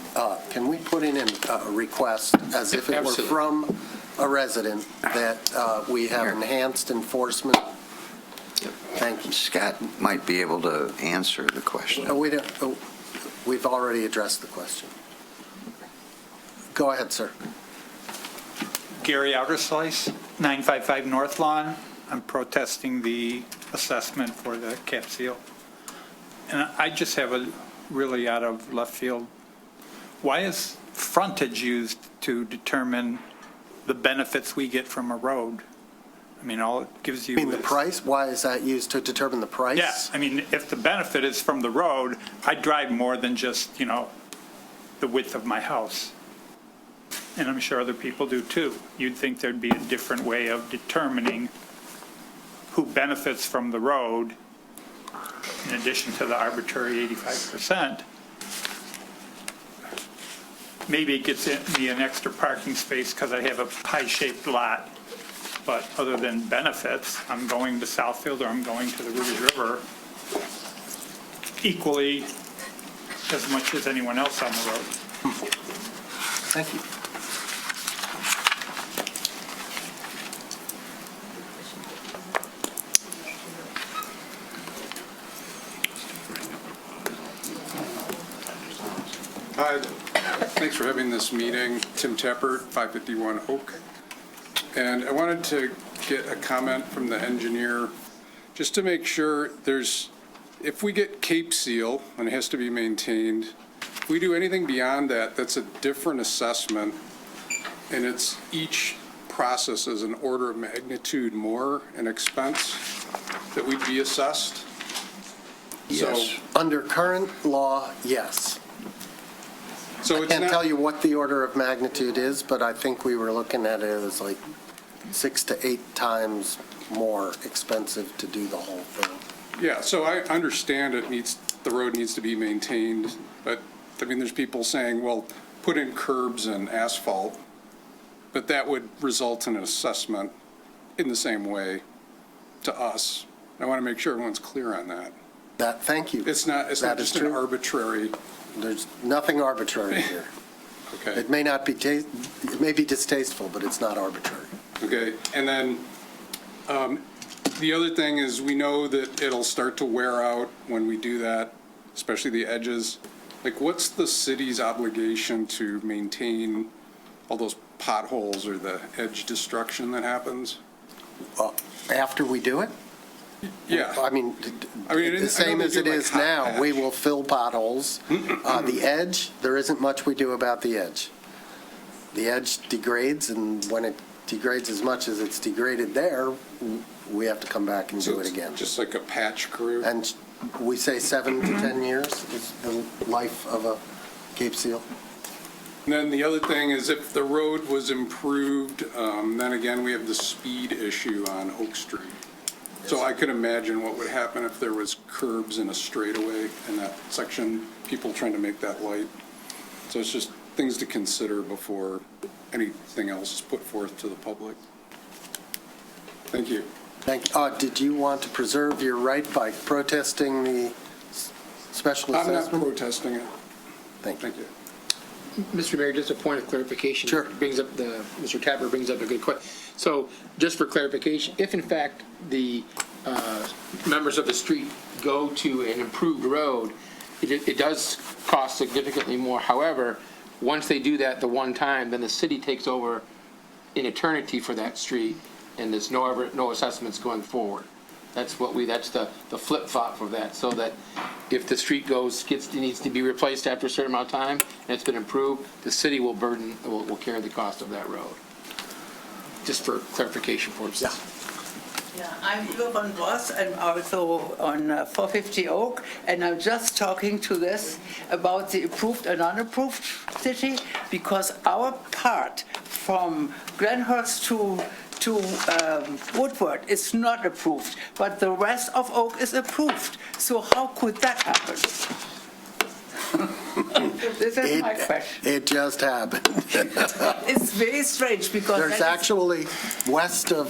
Speaker 1: we put in a request, as if it were from a resident, that we have enhanced enforcement? Thank you.
Speaker 10: Scott might be able to answer the question.
Speaker 1: We've already addressed the question. Go ahead, sir.
Speaker 3: Gary Outerslice, 955 North Lawn. I'm protesting the assessment for the cap seal. And I just have a really out of left field. Why is frontage used to determine the benefits we get from a road? I mean, all it gives you
Speaker 1: You mean the price? Why is that used to determine the price?
Speaker 3: Yeah, I mean, if the benefit is from the road, I drive more than just, the width of my house. And I'm sure other people do too. You'd think there'd be a different way of determining who benefits from the road in addition to the arbitrary 85%. Maybe it gets me an extra parking space because I have a pie-shaped lot. But other than benefits, I'm going to Southfield or I'm going to the Ruby River equally as much as anyone else on the road.
Speaker 1: Thank you.
Speaker 15: Hi, thanks for having this meeting. Tim Teppert, 551 Oak. And I wanted to get a comment from the engineer, just to make sure if we get Cape Seal and it has to be maintained, if we do anything beyond that, that's a different assessment, and it's each process is an order of magnitude more in expense that we'd be assessed?
Speaker 1: Yes. Under current law, yes.
Speaker 15: So
Speaker 1: I can't tell you what the order of magnitude is, but I think we were looking at it as like 6 to 8 times more expensive to do the whole thing.
Speaker 15: Yeah, so I understand the road needs to be maintained, but, I mean, there's people saying, well, put in curbs and asphalt, but that would result in an assessment in the same way to us. I want to make sure everyone's clear on that.
Speaker 1: Thank you.
Speaker 15: It's not just an arbitrary.
Speaker 1: There's nothing arbitrary here.
Speaker 15: Okay.
Speaker 1: It may not be, it may be distasteful, but it's not arbitrary.
Speaker 15: Okay, and then the other thing is we know that it'll start to wear out when we do that, especially the edges. Like, what's the city's obligation to maintain all those potholes or the edge destruction that happes?
Speaker 1: After we do it?
Speaker 15: Yeah.
Speaker 1: I mean, the same as it is now, we will fill potholes. The edge, there isn't much we do about the edge. The edge degrades, and when it degrades as much as it's degraded there, we have to come back and do it again.
Speaker 15: Just like a patch crew?
Speaker 1: And we say 7 to 10 years is the life of a Cape Seal.
Speaker 15: And then the other thing is if the road was improved, then again, we have the speed issue on Oak Street. So I could imagine what would happen if there was curbs in a straightaway in that section, people trying to make that light. So it's just things to consider before anything else is put forth to the public. Thank you.
Speaker 1: Thank you. Did you want to preserve your right by protesting the special assessment?
Speaker 15: I'm not protesting it.
Speaker 1: Thank you.
Speaker 4: Mr. Mayor, just a point of clarification.
Speaker 1: Sure.
Speaker 4: Mr. Tapper brings up a good question. So just for clarification, if in fact the members of the street go to an improved road, it does cost significantly more. However, once they do that the one time, then the city takes over in eternity for that street, and there's no assessments going forward. That's the flip-flop of that, so that if the street needs to be replaced after a certain amount of time, and it's been improved, the city will carry the cost of that road. Just for clarification purposes.
Speaker 5: Yeah, I'm Jovan Voss. I'm also on 450 Oak, and I'm just talking to this about the approved and unapproved city, because our part from Glenhurst to Woodward is not approved, but the rest of Oak is approved. So how could that happen? This is my question.
Speaker 1: It just happened.
Speaker 5: It's very strange because
Speaker 1: there's actually west of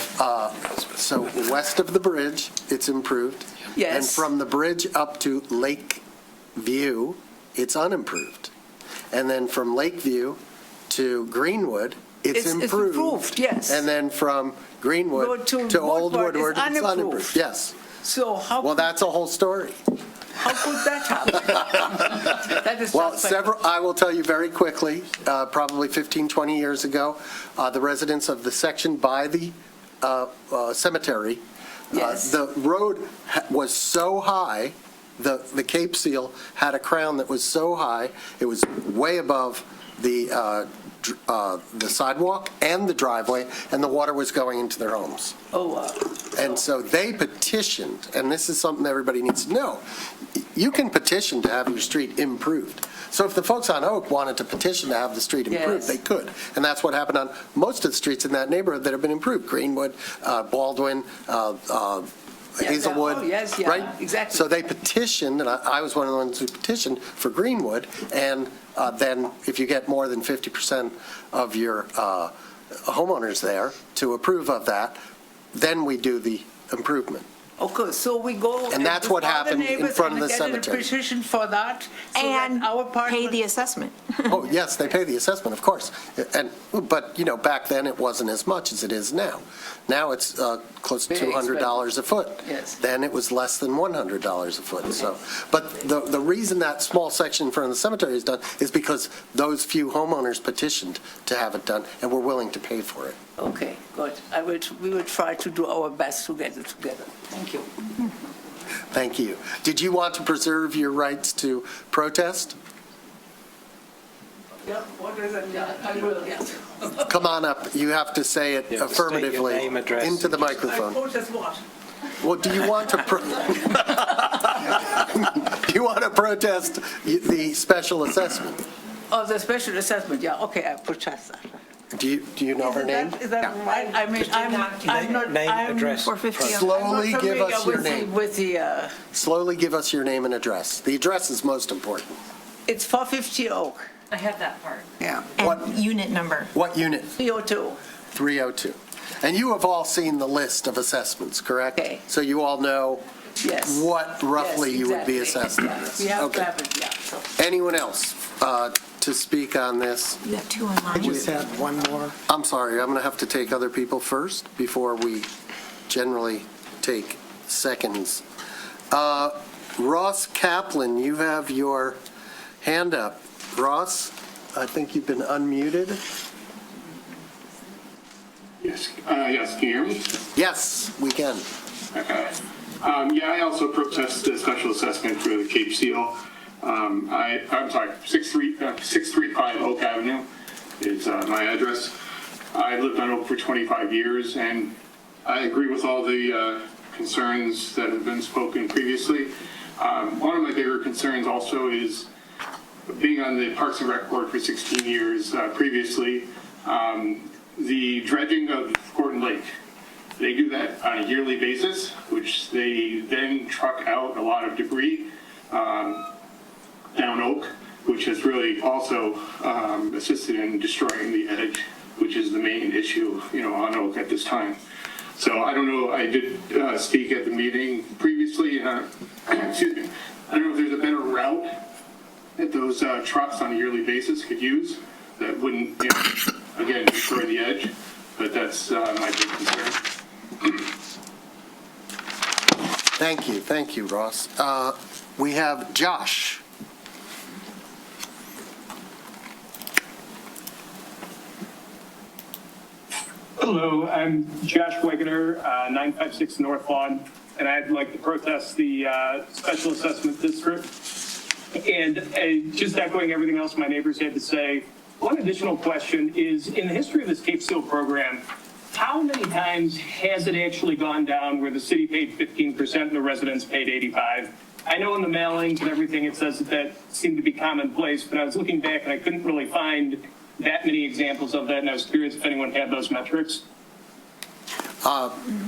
Speaker 1: the bridge, it's improved.
Speaker 5: Yes.
Speaker 1: And from the bridge up to Lake View, it's unimproved. And then from Lakeview to Greenwood, it's improved.
Speaker 5: It's improved, yes.
Speaker 1: And then from Greenwood to Old Woodward, it's unimproved. Yes.
Speaker 5: So how?
Speaker 1: Well, that's a whole story.
Speaker 5: How could that happen? That is
Speaker 1: well, I will tell you very quickly, probably 15, 20 years ago, the residents of the section by the cemetery,
Speaker 5: yes.
Speaker 1: The road was so high, the Cape Seal had a crown that was so high, it was way above the sidewalk and the driveway, and the water was going into their homes.
Speaker 5: Oh, wow.
Speaker 1: And so they petitioned, and this is something everybody needs to know. You can petition to have your street improved. So if the folks on Oak wanted to petition to have the street improved, they could. And that's what happened on most of the streets in that neighborhood that have been improved. Greenwood, Baldwin, Hazelwood, right?
Speaker 5: Exactly.
Speaker 1: So they petitioned, and I was one of the ones who petitioned for Greenwood, and then if you get more than 50% of your homeowners there to approve of that, then we do the improvement.
Speaker 5: Okay, so we go
Speaker 1: and that's what happened in front of the cemetery.
Speaker 5: Get a petition for that, so
Speaker 7: and
Speaker 5: that our part
Speaker 7: pay the assessment.
Speaker 1: Oh yes, they pay the assessment, of course. But back then it wasn't as much as it is now. Now it's close to $200 a foot.
Speaker 5: Yes.
Speaker 1: Then it was less than $100 a foot. So, but the reason that small section in front of the cemetery is done is because those few homeowners petitioned to have it done, and we're willing to pay for it.
Speaker 5: Okay, good. We will try to do our best to get it together. Thank you.
Speaker 1: Thank you. Did you want to preserve your rights to protest?
Speaker 5: Yeah, what is it? Yeah, I will, yes.
Speaker 1: Come on up. You have to say it affirmatively into the microphone.
Speaker 5: I protest what?
Speaker 1: Well, do you want to do you want to protest the special assessment?
Speaker 5: Oh, the special assessment, yeah, okay, I protest that.
Speaker 1: Do you know her name?
Speaker 5: Is that right? I mean, I'm not,
Speaker 13: name, address.
Speaker 5: 450.
Speaker 1: Slowly give us your name.
Speaker 5: Slowly
Speaker 1: give us your name and address. The address is most important.
Speaker 5: It's 450 Oak.
Speaker 2: I have that part.
Speaker 5: Yeah.
Speaker 7: And unit number.
Speaker 1: What unit?
Speaker 5: 302.
Speaker 1: 302. And you have all seen the list of assessments, correct?
Speaker 5: Okay.
Speaker 1: So you all know what roughly you would be assessed on this.
Speaker 5: We have to have it, yeah. So.
Speaker 1: Anyone else to speak on this?
Speaker 7: You have two online.
Speaker 8: I just had one more.
Speaker 1: I'm sorry, I'm going to have to take other people first before we generally take seconds. Ross Kaplan, you have your hand up. Ross, I think you've been unmuted.
Speaker 12: Yes, can you hear me?
Speaker 1: Yes, we can.
Speaker 12: Okay. Yeah, I also protest the special assessment for the Cape Seal. I'm sorry, 635 Oak Avenue is my address. I've lived on Oak for 25 years, and I agree with all the concerns that have been spoken previously. One of my bigger concerns also is being on the Parks and Rec Board for 16 years previously, the dredging of Gorton Lake. They do that on a yearly basis, which they then truck out a lot of debris down Oak, which has really also assisted in destroying the edge, which is the main issue, on Oak at this time. So I don't know, I did speak at the meeting previously, excuse me, I don't know if there's a better route that those trucks on a yearly basis could use that wouldn't, again, destroy the edge, but that's my big concern.
Speaker 1: Thank you, Ross. We have Josh.
Speaker 14: Hello, I'm Josh Wegener, 956 North Lawn, and I'd like to protest the Special Assessment District. And just echoing everything else my neighbors had to say, one additional question is, in the history of this Cape Seal program, how many times has it actually gone down where the city paid 15% and the residents paid 85%? I know in the mailings and everything it says that seemed to be commonplace, but I was looking back and I couldn't really find that many examples of that, and I was curious if anyone had those metrics.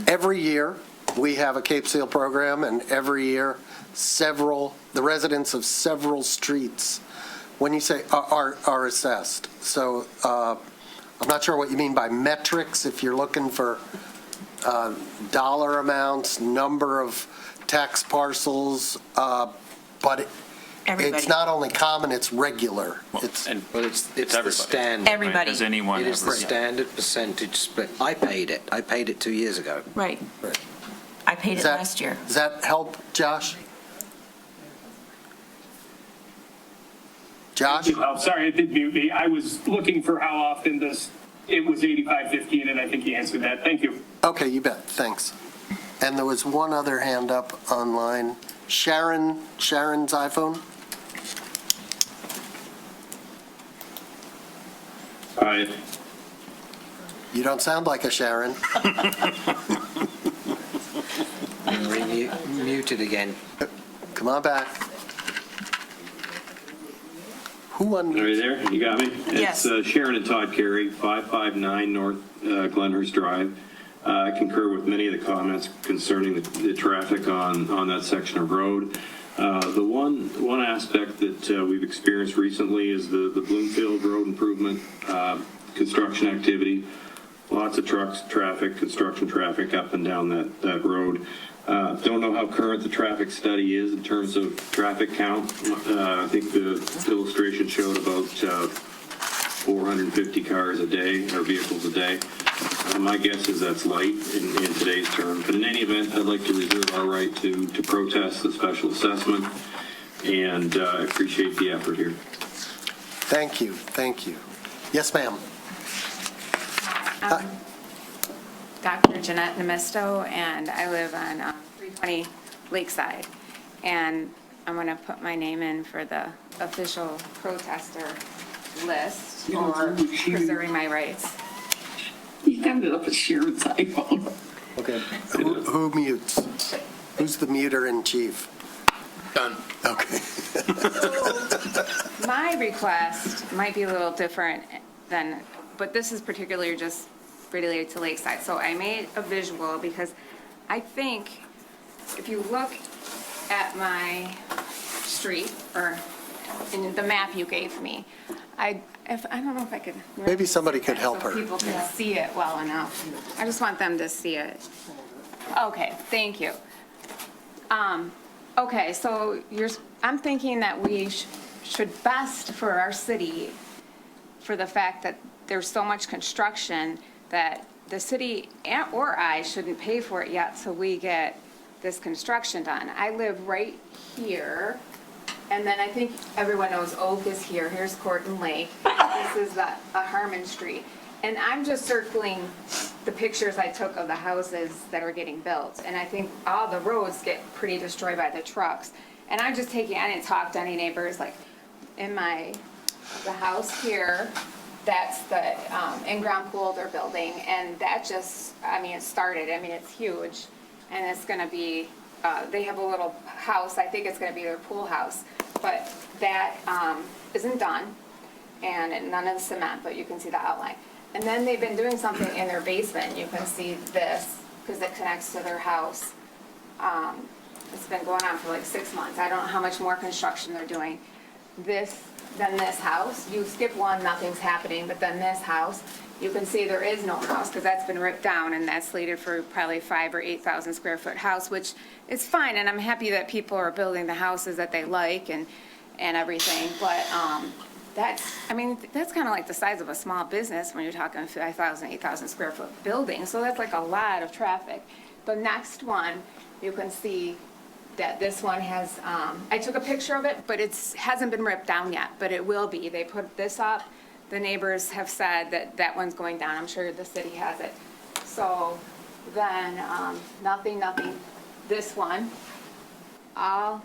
Speaker 1: Every year, we have a Cape Seal program, and every year, the residents of several streets, when you say are assessed. So I'm not sure what you mean by metrics, if you're looking for dollar amounts, number of tax parcels, but it's not only common, it's regular. It's
Speaker 13: the standard.
Speaker 7: Everybody.
Speaker 13: Does anyone? It is the standard percentage split. I paid it 2 years ago.
Speaker 7: Right. I paid it last year.
Speaker 1: Does that help, Josh? Josh?
Speaker 14: Oh, sorry, I did mute me. I was looking for how often it was 85-15, and I think you answered that. Thank you.
Speaker 1: Okay, you bet. Thanks. And there was one other hand up online. Sharon's iPhone.
Speaker 18: Hi.
Speaker 1: You don't sound like a Sharon.
Speaker 13: Muted again.
Speaker 1: Come on back. Who unmuted?
Speaker 18: Are you there? You got me?
Speaker 7: Yes.
Speaker 18: It's Sharon and Todd Carey, 559 North Glenhurst Drive. I concur with many of the comments concerning the traffic on that section of road. The one aspect that we've experienced recently is the Bloomfield Road improvement construction activity. Lots of trucks, construction traffic up and down that road. Don't know how current the traffic study is in terms of traffic count. I think the illustration showed about 450 cars a day, or vehicles a day. My guess is that's light in today's term. But in any event, I'd like to reserve our right to protest the special assessment, and I appreciate the effort here.
Speaker 1: Thank you. Yes, ma'am.
Speaker 20: Dr. Jeanette Nemisto, and I live on 320 Lakeside. And I'm going to put my name in for the official protester list for preserving my rights.
Speaker 5: You ended up with Sharon's iPhone.
Speaker 1: Okay. Who mutes? Who's the muter in chief?
Speaker 4: Done.
Speaker 1: Okay.
Speaker 20: My request might be a little different but this is particularly just related to Lakeside. So I made a visual because I think if you look at my street, or in the map you gave me, I don't know if I could.
Speaker 1: Maybe somebody could help her.
Speaker 20: So people can see it well enough. I just want them to see it. Okay, thank you. Okay, so I'm thinking that we should best for our city, for the fact that there's so much construction, that the city or I shouldn't pay for it yet so we get this construction done. I live right here, and then I think everyone knows Oak is here. Here's Corton Lake. This is a Harmon Street. And I'm just circling the pictures I took of the houses that are getting built. And I think all the roads get pretty destroyed by the trucks. And I'm just I didn't talk to any neighbors, like in the house here, that's the in-ground pool they're building, and that just, I mean, it started, I mean, it's huge, and it's gonna be, they have a little house, I think it's gonna be their pool house, but that isn't done, and none of the cement, but you can see the outline. And then they've been doing something in their basement, you can see this, because it connects to their house. It's been going on for like 6 months, I don't know how much more construction they're doing. Then this house, you skip one, nothing's happening, but then this house, you can see there is no house, because that's been ripped down, and that's slated for probably 5,000 or 8,000 square foot house, which is fine, and I'm happy that people are building the houses that they like and everything, but that's kind of like the size of a small business when you're talking 5,000, 8,000 square foot building, so that's like a lot of traffic. The next one, you can see that this one has, I took a picture of it, but it hasn't been ripped down yet, but it will be. They put this up. The neighbors have said that that one's going down. I'm sure the city has it. So then nothing. This one, all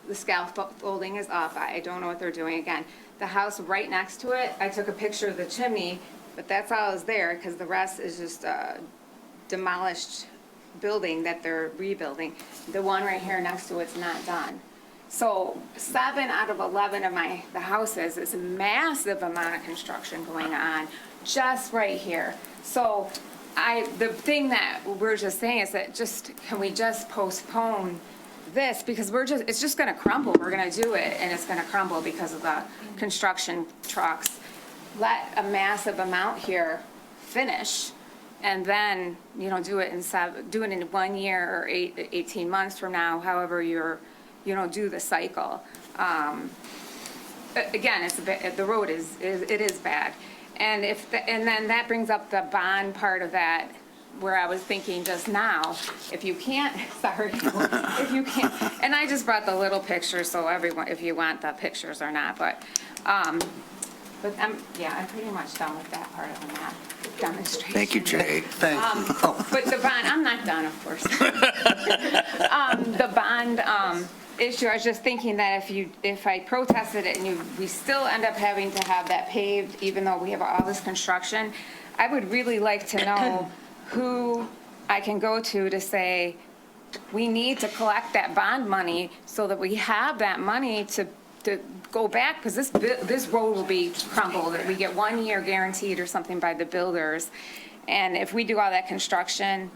Speaker 20: the scaffolding is up. I don't know what they're doing again. The house right next to it, I took a picture of the chimney, but that's all is there because the rest is just demolished building that they're rebuilding. The one right here next to it's not done. So 7 out of 11 of the houses is a massive amount of construction going on just right here. So the thing that we're just saying is that can we just postpone this because it's just gonna crumble. We're gonna do it and it's gonna crumble because of the construction trucks. Let a massive amount here finish and then, do it in 1 year or 18 months from now, however do the cycle. Again, the road is bad. And then that brings up the bond part of that, where I was thinking just now, if you can't, and I just brought the little pictures, so everyone, if you want the pictures or not, but I'm pretty much done with that part of the map demonstration.
Speaker 10: Thank you, Jay.
Speaker 1: Thank you.
Speaker 20: But the bond, I'm not done, of course. The bond issue, I was just thinking that if I protested it and we still end up having to have that paved, even though we have all this construction, I would really like to know who I can go to say, we need to collect that bond money so that we have that money to go back, because this road will be crumbled. We get 1 year guaranteed or something by the builders. And if we do all that construction,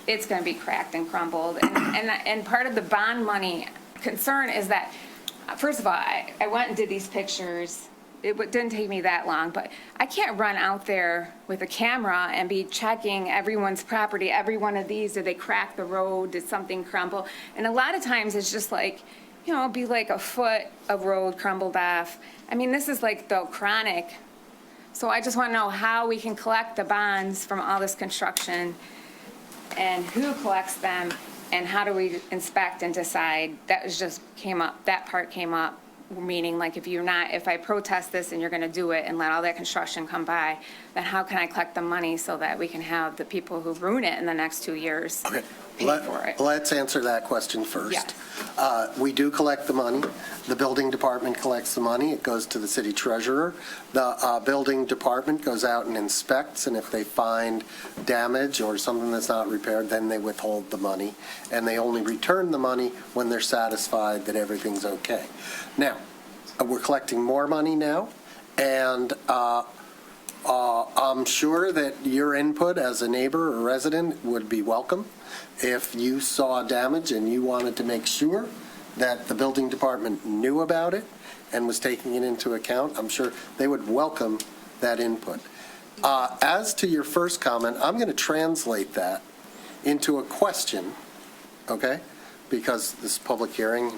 Speaker 20: it's going to be cracked and crumbled. And part of the bond money concern is that, first of all, I went and did these pictures. It didn't take me that long, but I can't run out there with a camera and be checking everyone's property, every one of these. Did they crack the road? Did something crumble? And a lot of times it's just like, it'd be like a foot of road crumbled off. I mean, this is like the chronic. So I just want to know how we can collect the bonds from all this construction and who collects them and how do we inspect and decide. That part came up, meaning like if I protest this and you're going to do it and let all that construction come by, then how can I collect the money so that we can have the people who ruin it in the next 2 years pay for it?
Speaker 1: Let's answer that question first.
Speaker 20: Yes.
Speaker 1: We do collect the money. The building department collects the money. It goes to the city treasurer. The building department goes out and inspects, and if they find damage or something that's not repaired, then they withhold the money, and they only return the money when they're satisfied that everything's okay. Now, we're collecting more money now, and I'm sure that your input as a neighbor or resident would be welcome. If you saw damage and you wanted to make sure that the building department knew about it and was taking it into account, I'm sure they would welcome that input. As to your first comment, I'm going to translate that into a question, okay? Because this is public hearing,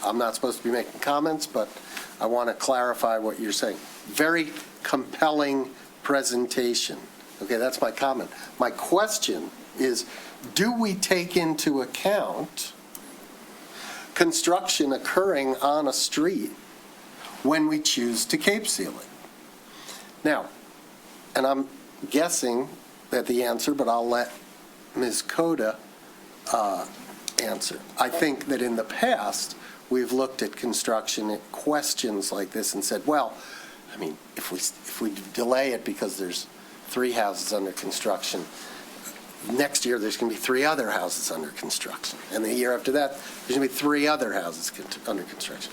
Speaker 1: I'm not supposed to be making comments, but I want to clarify what you're saying. Very compelling presentation. Okay, that's my comment. My question is, do we take into account construction occurring on a street when we choose to Cape seal it? Now, and I'm guessing that the answer, but I'll let Ms. Coda answer. I think that in the past, we've looked at construction at questions like this and said, well, I mean, if we delay it because there's 3 houses under construction, next year there's going to be 3 other houses under construction. And the year after that, there's going to be 3 other houses under construction.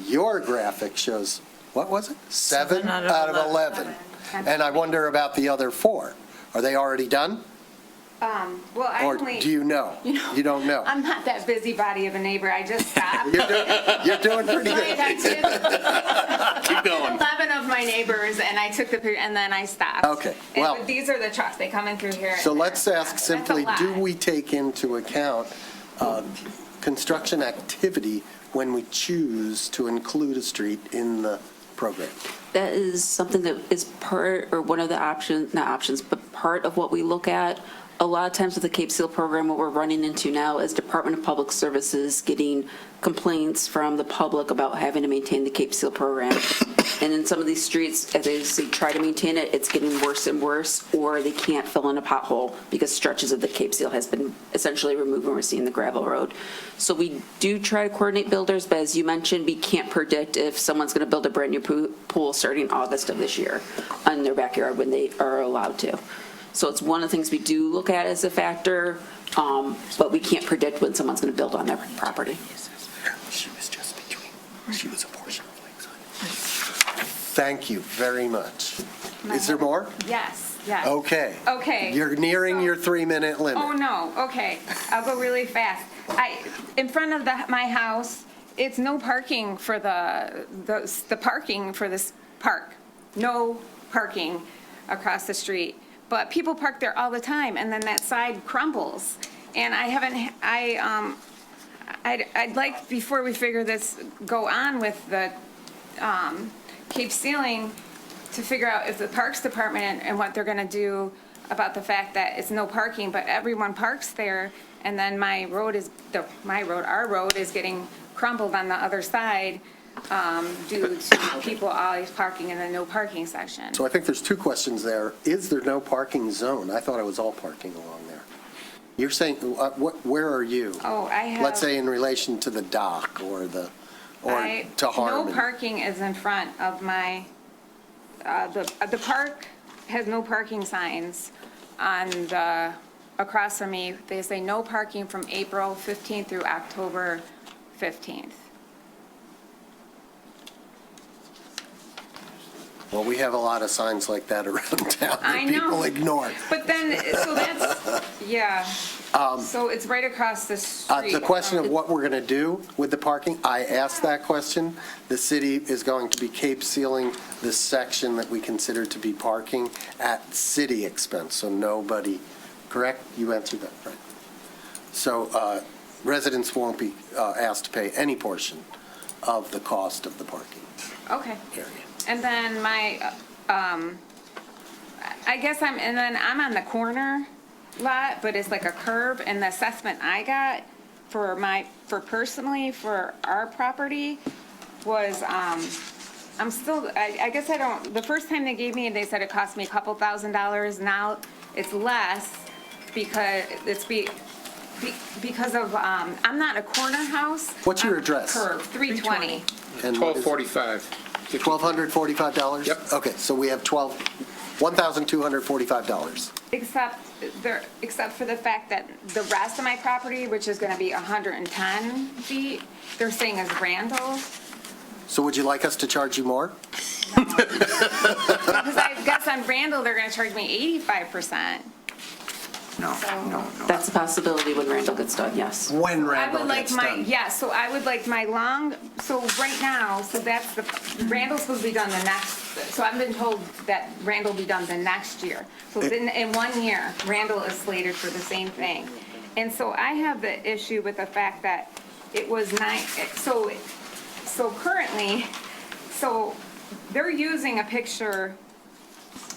Speaker 1: Your graphic shows, what was it? 7 out of 11. And I wonder about the other 4. Are they already done?
Speaker 20: Well, I
Speaker 1: Or
Speaker 20: only.
Speaker 1: do you know? You don't know?
Speaker 20: I'm not that busybody of a neighbor. I just stopped.
Speaker 1: You're doing pretty good.
Speaker 20: Keep going. 11 of my neighbors, and I took the picture, and then I stopped.
Speaker 1: Okay,
Speaker 20: And
Speaker 1: well-
Speaker 20: these are the trucks. They come in through here.
Speaker 1: So
Speaker 20: and
Speaker 1: let's
Speaker 20: there.
Speaker 1: ask simply,
Speaker 20: That's a
Speaker 1: do
Speaker 20: lot.
Speaker 1: we take into account construction activity when we choose to include a street in the program?
Speaker 11: That is something that is part, or one of the options, not options, but part of what we look at. A lot of times with the Cape Seal program, what we're running into now is Department of Public Services getting complaints from the public about having to maintain the Cape Seal program. And in some of these streets, as they try to maintain it, it's getting worse and worse, or they can't fill in a pothole because stretches of the Cape Seal has been essentially removed when we're seeing the gravel road. So we do try to coordinate builders, but as you mentioned, we can't predict if someone's going to build a brand new pool starting August of this year on their backyard when they are allowed to. So it's one of the things we do look at as a factor, but we can't predict when someone's going to build on their property.
Speaker 1: She was just between, she was a portion of Lakeside. Thank you very much. Is there more?
Speaker 20: Yes, yes.
Speaker 1: Okay.
Speaker 20: Okay.
Speaker 1: You're nearing your 3-minute limit.
Speaker 20: Oh, no, okay. I'll go really fast. In front of my house, it's no parking for the parking for this park. No parking across the street. But people park there all the time, and then that side crumbles. And I'd like, before we figure this, go on with the Cape Sealing, to figure out if the Parks Department and what they're gonna do about the fact that it's no parking, but everyone parks there, and then our road is getting crumbled on the other side, due to people always parking in the no parking section.
Speaker 1: So I think there's 2 questions there. Is there no parking zone? I thought it was all parking along there. You're saying, where are you?
Speaker 20: Oh, I have.
Speaker 1: Let's say in relation to the dock or to Harmon.
Speaker 20: No parking is in front of my, the park has no parking signs on across from me. They say no parking from April 15th through October 15th.
Speaker 1: Well, we have a lot of signs like that around town
Speaker 20: I
Speaker 1: that
Speaker 20: know.
Speaker 1: people ignore.
Speaker 20: But then, so that's, yeah. So it's right across the street.
Speaker 1: The question of
Speaker 20: from-
Speaker 1: what we're going to do with the parking, I asked that question. The city is going to be Cape Sealing this section that we consider to be parking at city expense, so nobody, correct? You answered that, right? So residents won't be asked to pay any portion of the cost of the parking
Speaker 20: Okay.
Speaker 1: area.
Speaker 20: And then I'm on the corner lot, but it's like a curb, and the assessment I got for personally for our property was, the first time they gave me, they said it cost me a couple $1,000s. Now it's less because because of, I'm not a corner house.
Speaker 1: What's your
Speaker 20: I'm
Speaker 1: address?
Speaker 20: Curb, 320.
Speaker 1: And what is it?
Speaker 4: $1,245.
Speaker 1: $1,245?
Speaker 4: Yep.
Speaker 1: Okay, so we have $1,245.
Speaker 20: Except for the fact that the rest of my property, which is gonna be 110 feet, they're saying is Randall.
Speaker 1: So would you like us to charge you more?
Speaker 20: Because I guess on Randall, they're gonna charge me 85%.
Speaker 10: No.
Speaker 11: That's a possibility when Randall gets done, yes.
Speaker 1: When
Speaker 20: I
Speaker 1: Randall
Speaker 20: would like
Speaker 1: gets
Speaker 20: my,
Speaker 1: done.
Speaker 20: yeah, so I would like my so right now, so that's Randall's supposed to be done the next, so I've been told that Randall will be done the next year. So in 1 year, Randall is slated for the same thing. And so I have the issue with the fact that it was so currently, so they're using a picture.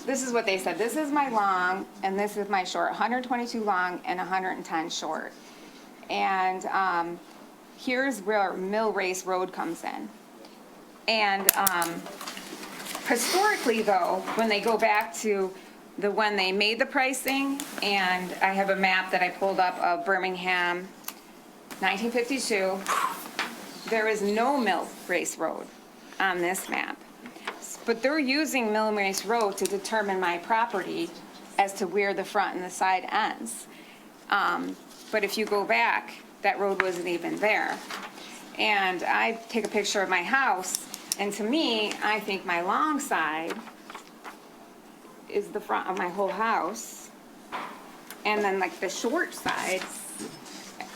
Speaker 20: This is what they said. This is my long, and this is my short, 122 long and 110 short. And here's where Mill Race Road comes in. And historically, though, when they go back to when they made the pricing, and I have a map that I pulled up of Birmingham, 1952, there is no Mill Race Road on this map. but they're using Millrace Road to determine my property as to where the front and the side ends. But if you go back, that road wasn't even there. And I take a picture of my house, and to me, I think my long side is the front of my whole house. And then like the short side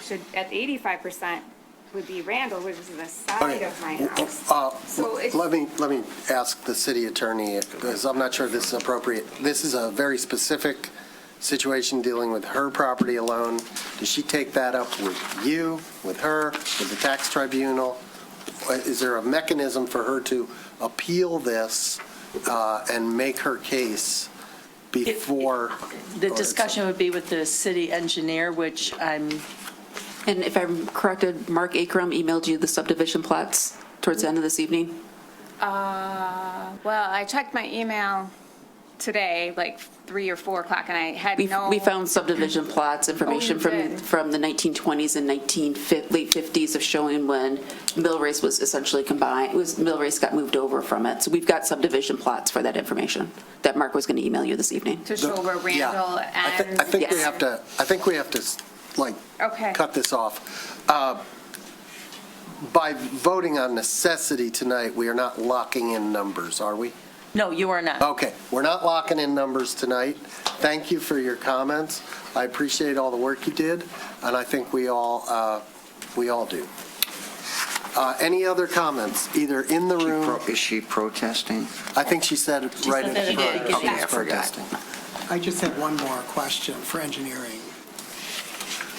Speaker 20: should, at 85%, would be Randall, which is the side of my house. So it's,
Speaker 1: Let me ask the city attorney, because I'm not sure this is appropriate. This is a very specific situation dealing with her property alone. Does she take that up with you, with her, with the tax tribunal? Is there a mechanism for her to appeal this and make her case before?
Speaker 2: The discussion would be with the city engineer, which I'm.
Speaker 11: And if I'm corrected, Mark Akram emailed you the subdivision plots towards the end of this evening?
Speaker 20: well, I checked my email today, like 3 or 4 o'clock, and I had
Speaker 11: We found subdivision plots information
Speaker 20: Oh, you did?
Speaker 11: from the 1920s and late 50s of showing when Millrace was essentially combined. Millrace got moved over from it. So we've got subdivision plots for that information that Mark was going to email you this evening.
Speaker 20: to show where Randall ends.
Speaker 1: I think we have to like
Speaker 20: Okay.
Speaker 1: cut this off. By voting on necessity tonight, we are not locking in numbers, are we?
Speaker 2: No, you are not.
Speaker 1: Okay, we're not locking in numbers tonight. Thank you for your comments. I appreciate all the work you did, and I think we all do. Any other comments, either in the room?
Speaker 10: Is she protesting?
Speaker 1: I think she said it right at the front.
Speaker 7: She did.
Speaker 1: She's protesting.
Speaker 8: I just have one more question for engineering.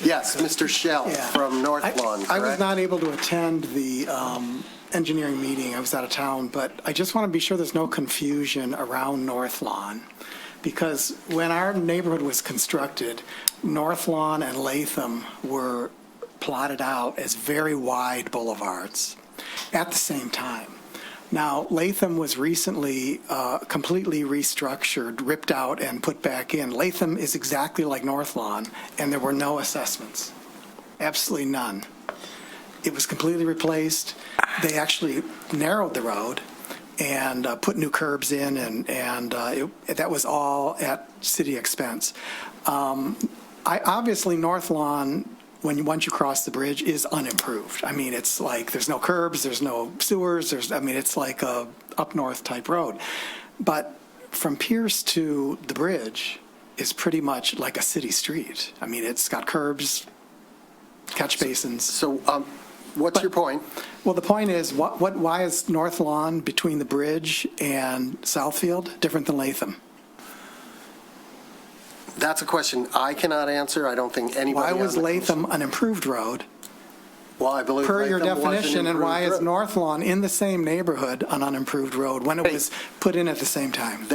Speaker 1: Yes, Mr. Shell
Speaker 8: Yeah.
Speaker 1: from North Lawn,
Speaker 8: I was
Speaker 1: correct?
Speaker 8: not able to attend the engineering meeting. I was out of town, but I just want to be sure there's no confusion around North Lawn. Because when our neighborhood was constructed, North Lawn and Latham were plotted out as very wide boulevards at the same time. Now, Latham was recently completely restructured, ripped out, and put back in. Latham is exactly like North Lawn, and there were no assessments. Absolutely none. It was completely replaced. They actually narrowed the road and put new curbs in, and that was all at city expense. Obviously, North Lawn, once you cross the bridge, is unimproved. I mean, it's like there's no curbs, there's no sewers, it's like a up north type road. But from Pierce to the bridge is pretty much like a city street. I mean, it's got curbs, catch basins.
Speaker 1: So what's your point?
Speaker 8: Well, the point is, why is North Lawn between the bridge and Southfield different than Latham?
Speaker 1: That's a question I cannot answer. I don't think anybody.
Speaker 8: Why
Speaker 1: on
Speaker 8: was
Speaker 1: the
Speaker 8: Latham an improved road?
Speaker 1: Well, I believe
Speaker 8: Per your
Speaker 1: Latham was an
Speaker 8: definition, and why
Speaker 1: improved
Speaker 8: is
Speaker 1: road.
Speaker 8: North Lawn in the same neighborhood an unimproved road when it was put in at the same time?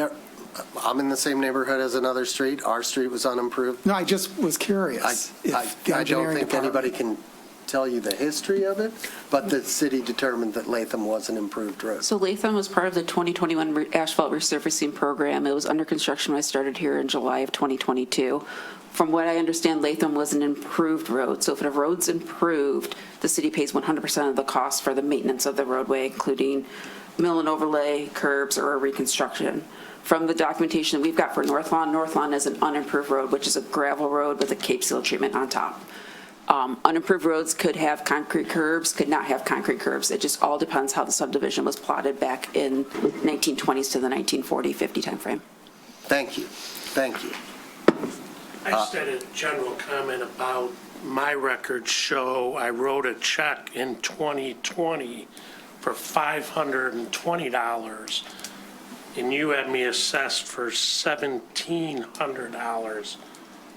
Speaker 1: I'm in the same neighborhood as another street. Our street was unimproved.
Speaker 8: No, I just was curious. if the
Speaker 1: I don't
Speaker 8: engineering
Speaker 1: think
Speaker 8: department-
Speaker 1: anybody can tell you the history of it, but the city determined that Latham was an improved road.
Speaker 11: So Latham was part of the 2021 asphalt resurfacing program. It was under construction when I started here in July of 2022. From what I understand, Latham was an improved road. So if a road's improved, the city pays 100% of the cost for the maintenance of the roadway, including mill and overlay, curbs, or a reconstruction. From the documentation that we've got for North Lawn is an unimproved road, which is a gravel road with a Cape Seal treatment on top. Unimproved roads could have concrete curbs, could not have concrete curbs. It just all depends how the subdivision was plotted back in 1920s to the 1940, 50 timeframe.
Speaker 1: Thank you. Thank you.
Speaker 23: I just had a general comment about my records show I wrote a check in 2020 for $520, and you had me assessed for $1,700.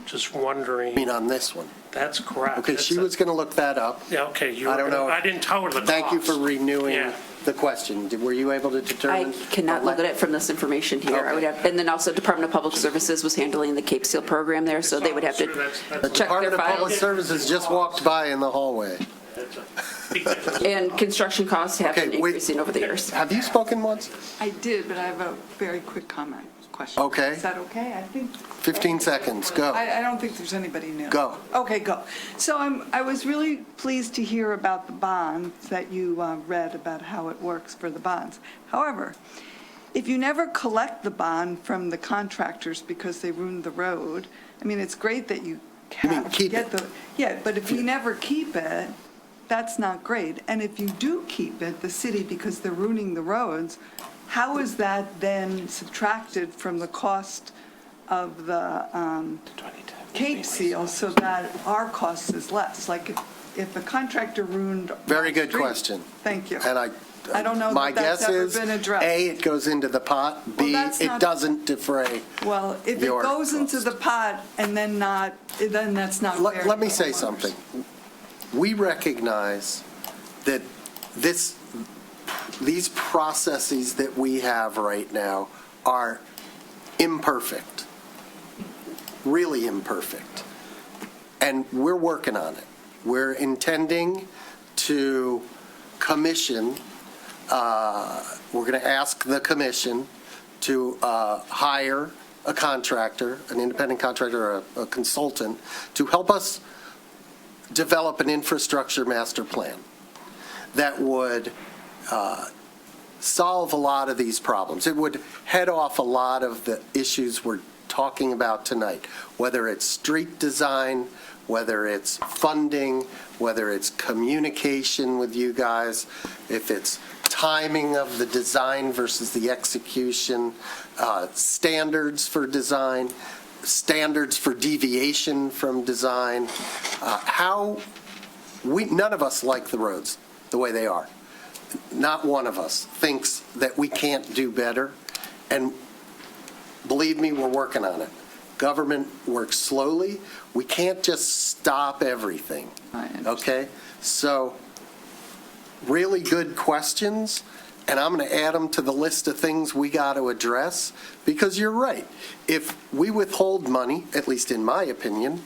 Speaker 23: Just wondering.
Speaker 1: I mean, on this one.
Speaker 23: That's correct.
Speaker 1: Okay, she was going to look that up.
Speaker 23: Yeah, okay.
Speaker 1: I don't know.
Speaker 23: I didn't tell her the cost.
Speaker 1: Thank you for renewing
Speaker 23: Yeah.
Speaker 1: the question. Were you able to determine?
Speaker 11: I cannot look at it from this information here. I would have, and then also Department of Public Services was handling the Cape Seal program there, so they would have to
Speaker 1: The
Speaker 11: check their
Speaker 1: Department of Public
Speaker 11: files.
Speaker 1: Services just walked by in the hallway.
Speaker 11: And construction costs have been increasing over the years.
Speaker 1: Have you spoken once?
Speaker 16: I did, but I have a very quick question.
Speaker 1: Okay.
Speaker 16: Is that okay? I think.
Speaker 1: 15 seconds, go.
Speaker 16: I don't think there's anybody new.
Speaker 1: Go.
Speaker 16: Okay, go. So I was really pleased to hear about the bonds that you read about how it works for the bonds. However, if you never collect the bond from the contractors because they ruined the road, I mean, it's great that you have to get the, yeah, but if you never keep it, that's not great. And if you do keep it, the city, because they're ruining the roads, how is that then subtracted from the cost of the Cape Seal so that our cost is less? Like if a contractor ruined.
Speaker 1: Very good
Speaker 16: street-
Speaker 1: question.
Speaker 16: Thank you.
Speaker 1: And
Speaker 16: I don't know
Speaker 1: my
Speaker 16: that that's
Speaker 1: guess
Speaker 16: ever
Speaker 1: is,
Speaker 16: been addressed.
Speaker 1: A, it goes into the pot, B,
Speaker 16: that's
Speaker 1: it
Speaker 16: not-
Speaker 1: doesn't defray.
Speaker 16: Well, if it
Speaker 1: your
Speaker 16: goes into the pot and then not, then that's not fair.
Speaker 1: Let me
Speaker 16: to
Speaker 1: say
Speaker 16: homeowners.
Speaker 1: something. We recognize that these processes that we have right now are imperfect, really imperfect. And we're working on it. We're intending to commission, we're going to ask the commission to hire a contractor, an independent contractor, or a consultant, to help us develop an infrastructure master plan that would solve a lot of these problems. It would head off a lot of the issues we're talking about tonight, whether it's street design, whether it's funding, whether it's communication with you guys, if it's timing of the design versus the execution, standards for design, standards for deviation from design, none of us like the roads the way they are. Not one of us thinks that we can't do better, and believe me, we're working on it. Government works slowly. We can't just stop everything, okay? So, really good questions, and I'm going to add them to the list of things we got to address, because you're right. If we withhold money, at least in my opinion,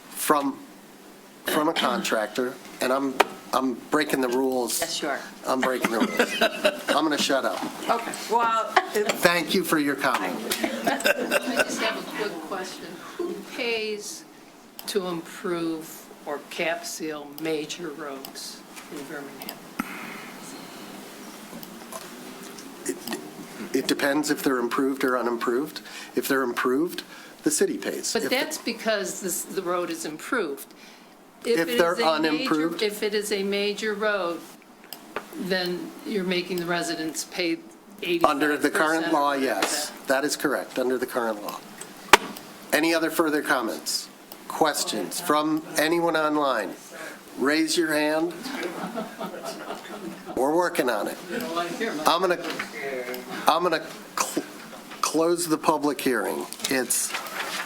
Speaker 1: from a contractor, and I'm breaking the rules.
Speaker 2: Yes, you are.
Speaker 1: I'm breaking the rules. I'm going to shut up.
Speaker 16: Okay, well,
Speaker 1: Thank you for your comment.
Speaker 17: I just have a quick question. Who pays to improve or cap seal major roads in Birmingham?
Speaker 1: It depends if they're improved or unimproved. If they're improved, the city pays.
Speaker 17: But that's because the road is improved.
Speaker 1: If
Speaker 17: it
Speaker 1: they're
Speaker 17: is a major-
Speaker 1: unimproved?
Speaker 17: If it is a major road, then you're making the residents pay 85%.
Speaker 1: Under the current
Speaker 17: or
Speaker 1: law,
Speaker 17: whatever
Speaker 1: yes. That is correct, under the current law. Any other further comments? Questions from anyone online? Raise your hand. We're working on it. I'm going to close the public hearing. It's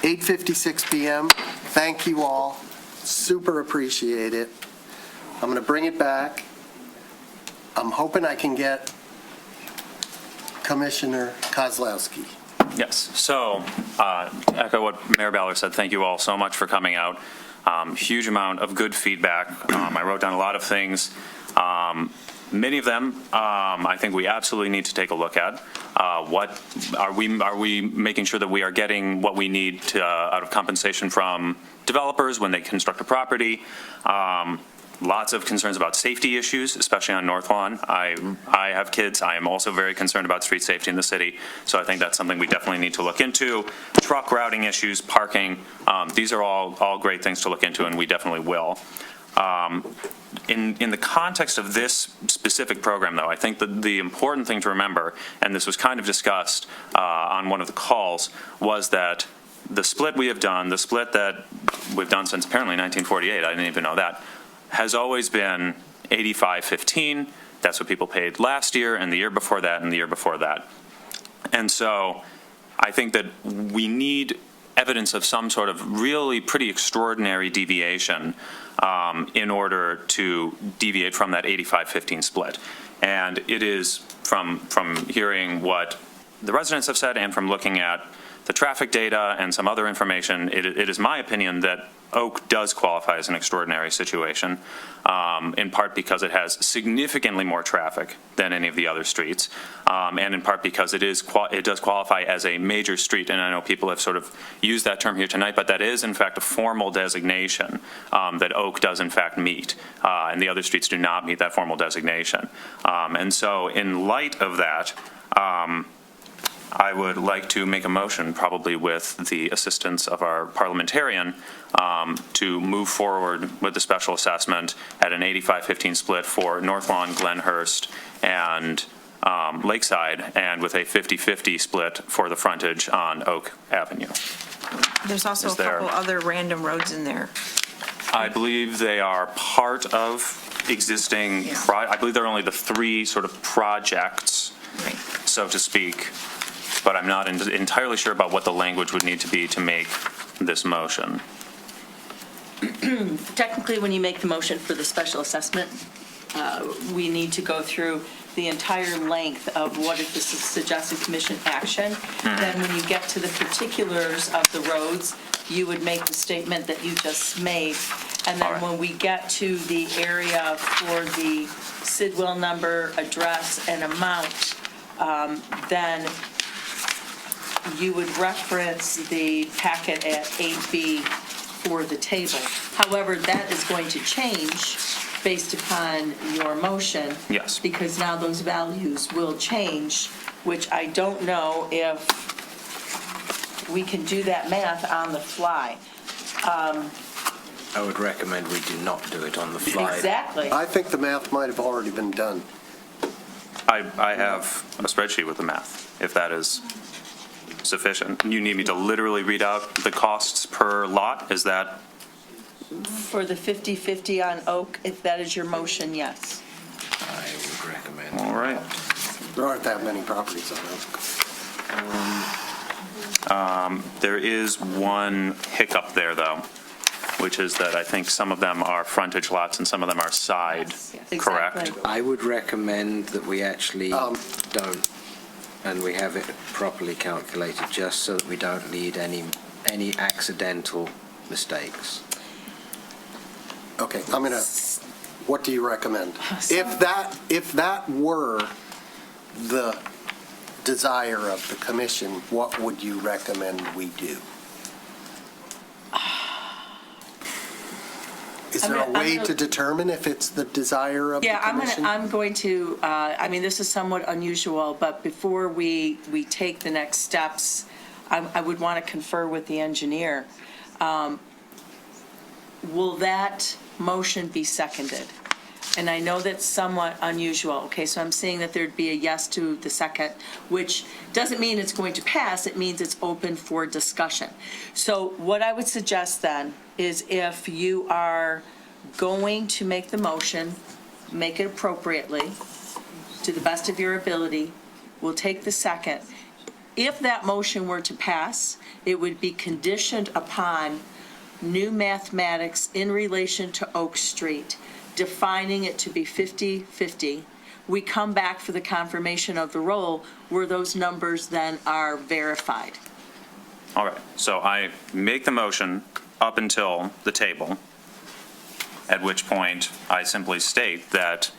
Speaker 1: 8:56 p.m. Thank you all. Super appreciate it. I'm going to bring it back. I'm hoping I can get Commissioner Kozlowski.
Speaker 19: Yes, so to echo what Mayor Ballard said, thank you all so much for coming out. Huge amount of good feedback. I wrote down a lot of things. Many of them, I think we absolutely need to take a look at. What are we making sure that we are getting what we need out of compensation from developers when they construct a property? Lots of concerns about safety issues, especially on North Lawn. I have kids. I am also very concerned about street safety in the city, so I think that's something we definitely need to look into. Truck routing issues, parking, these are all great things to look into, and we definitely will. In the context of this specific program, though, I think that the important thing to remember, and this was kind of discussed on one of the calls, was that the split we have done, the split that we've done since apparently 1948, I didn't even know that, has always been 85-15. That's what people paid last year and the year before that and the year before that. And so I think that we need evidence of some sort of really pretty extraordinary deviation in order to deviate from that 85-15 split. And it is from hearing what the residents have said and from looking at the traffic data and some other information, it is my opinion that Oak does qualify as an extraordinary situation, in part because it has significantly more traffic than any of the other streets, and in part because it does qualify as a major street. And I know people have sort of used that term here tonight, but that is in fact a formal designation that Oak does in fact meet, and the other streets do not meet that formal designation. And so in light of that, I would like to make a motion, probably with the assistance of our parliamentarian, to move forward with the special assessment at an 85-15 split for North Lawn, Glenhurst, and Lakeside, and with a 50-50 split for the frontage on Oak Avenue.
Speaker 7: There's also
Speaker 19: Is
Speaker 7: a
Speaker 19: there-
Speaker 7: couple other random roads in there.
Speaker 19: I believe they are part of existing, I believe they're only the three sort of projects, so to speak, but I'm not entirely sure about what the language would need to be to make this motion.
Speaker 2: Technically, when you make the motion for the special assessment, we need to go through the entire length of what is the suggested commission action. Then when you get to the particulars of the roads, you would make the statement that you just made. And then when we get to the area for the Sidwell number, address, and amount, then you would reference the packet at 8B for the table. However, that is going to change based upon your motion.
Speaker 19: Yes.
Speaker 2: Because now those values will change, which I don't know if we can do that math on the fly.
Speaker 13: I would recommend we do not do it on the fly.
Speaker 2: Exactly.
Speaker 1: I think the math might have already been done.
Speaker 19: I have a spreadsheet with the math, if that is sufficient. You need me to literally read out the costs per lot? Is that?
Speaker 2: For the 50-50 on Oak, if that is your motion, yes.
Speaker 13: I would recommend.
Speaker 19: All right.
Speaker 1: There aren't that many properties on Oak.
Speaker 19: There is one hiccup there, though, which is that I think some of them are frontage lots and some of them are side, correct?
Speaker 2: Exactly.
Speaker 13: I would recommend that we actually don't, and we have it properly calculated, just so that we don't need any accidental mistakes.
Speaker 1: Okay, what do you recommend? If that were the desire of the commission, what would you recommend we do? Is there a way to determine if it's the desire of the commission?
Speaker 2: I'm going to, this is somewhat unusual, but before we take the next steps, I would want to confer with the engineer. Will that motion be seconded? And I know that's somewhat unusual. Okay, so I'm seeing that thered be a yes to the second, which doesn't mean it's going to pass. It means it's open for discussion. So what I would suggest then is if you are going to make the motion, make it appropriately, to the best of your ability. We'll take the second. If that motion were to pass, it would be conditioned upon new mathematics in relation to Oak Street, defining it to be 50-50. We come back for the confirmation of the roll where those numbers then are verified.
Speaker 19: All right, so I make the motion up until the table, at which point I simply state that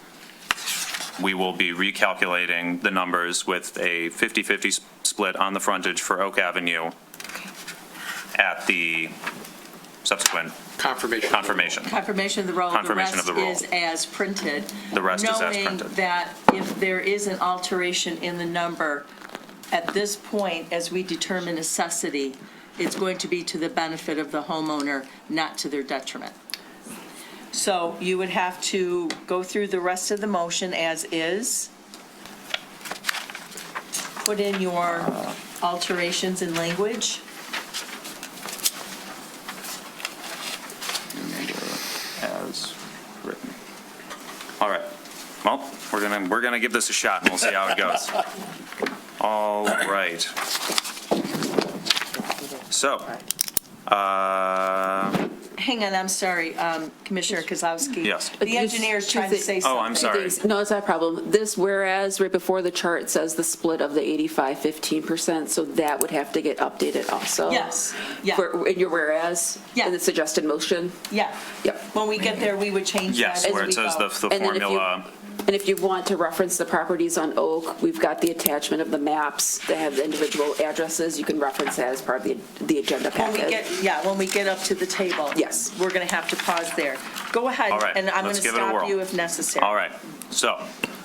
Speaker 19: we will be recalculating the numbers with a 50-50 split on the frontage for Oak Avenue at the subsequent confirmation.
Speaker 2: Confirmation of the roll.
Speaker 19: Confirmation of the roll.
Speaker 2: The rest is as printed.
Speaker 19: The rest is as printed.
Speaker 2: Knowing that if there is an alteration in the number, at this point, as we determine necessity, it's going to be to the benefit of the homeowner, not to their detriment. So you would have to go through the rest of the motion as is, put in your alterations in language.
Speaker 19: As written. All right. Well, we're gonna give this a shot, and we'll see how it goes. All right. So,
Speaker 2: Hang on, I'm sorry, Commissioner Kozlowski.
Speaker 19: Yes.
Speaker 2: The engineer's trying to say something.
Speaker 19: Oh, I'm sorry.
Speaker 11: No, it's not a problem. This whereas right before the chart says the split of the 85-15%, so that would have to get updated also.
Speaker 2: Yes, yeah.
Speaker 11: In your whereas?
Speaker 2: Yeah.
Speaker 11: In the suggested motion?
Speaker 2: Yeah.
Speaker 11: Yep.
Speaker 2: When we get there, we would change that
Speaker 19: yes,
Speaker 2: as
Speaker 19: where
Speaker 2: we
Speaker 19: it says
Speaker 2: go.
Speaker 19: the
Speaker 11: And then if you-
Speaker 19: formula.
Speaker 11: And if you want to reference the properties on Oak, we've got the attachment of the maps that have the individual addresses. You can reference that as part of the agenda packet.
Speaker 2: When we get up to the table.
Speaker 11: Yes.
Speaker 2: We're going to have to pause there. Go ahead,
Speaker 19: All right,
Speaker 2: and I'm going
Speaker 19: let's
Speaker 2: to
Speaker 19: give it a
Speaker 2: stop
Speaker 19: whirl.
Speaker 2: you if necessary.
Speaker 19: All right. So,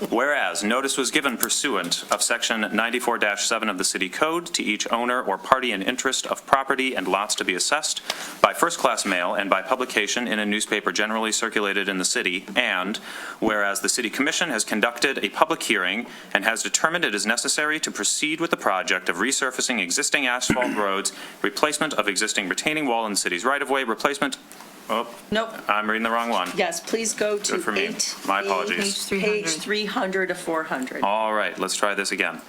Speaker 19: Whereas notice was given pursuant of Section 94-7 of the City Code to each owner or party in interest of property and lots to be assessed by first-class mail and by publication in a newspaper generally circulated in the city, and whereas the City Commission has conducted a public hearing and has determined it is necessary to proceed with the project of resurfacing existing asphalt roads, replacement of existing retaining wall in the city's right-of-way, replacement. Oh,
Speaker 2: Nope.
Speaker 19: I'm reading the wrong one.
Speaker 2: Yes, please go to
Speaker 19: Good for me. My apologies.
Speaker 2: Page 300 of 400.
Speaker 19: All right, let's try this again.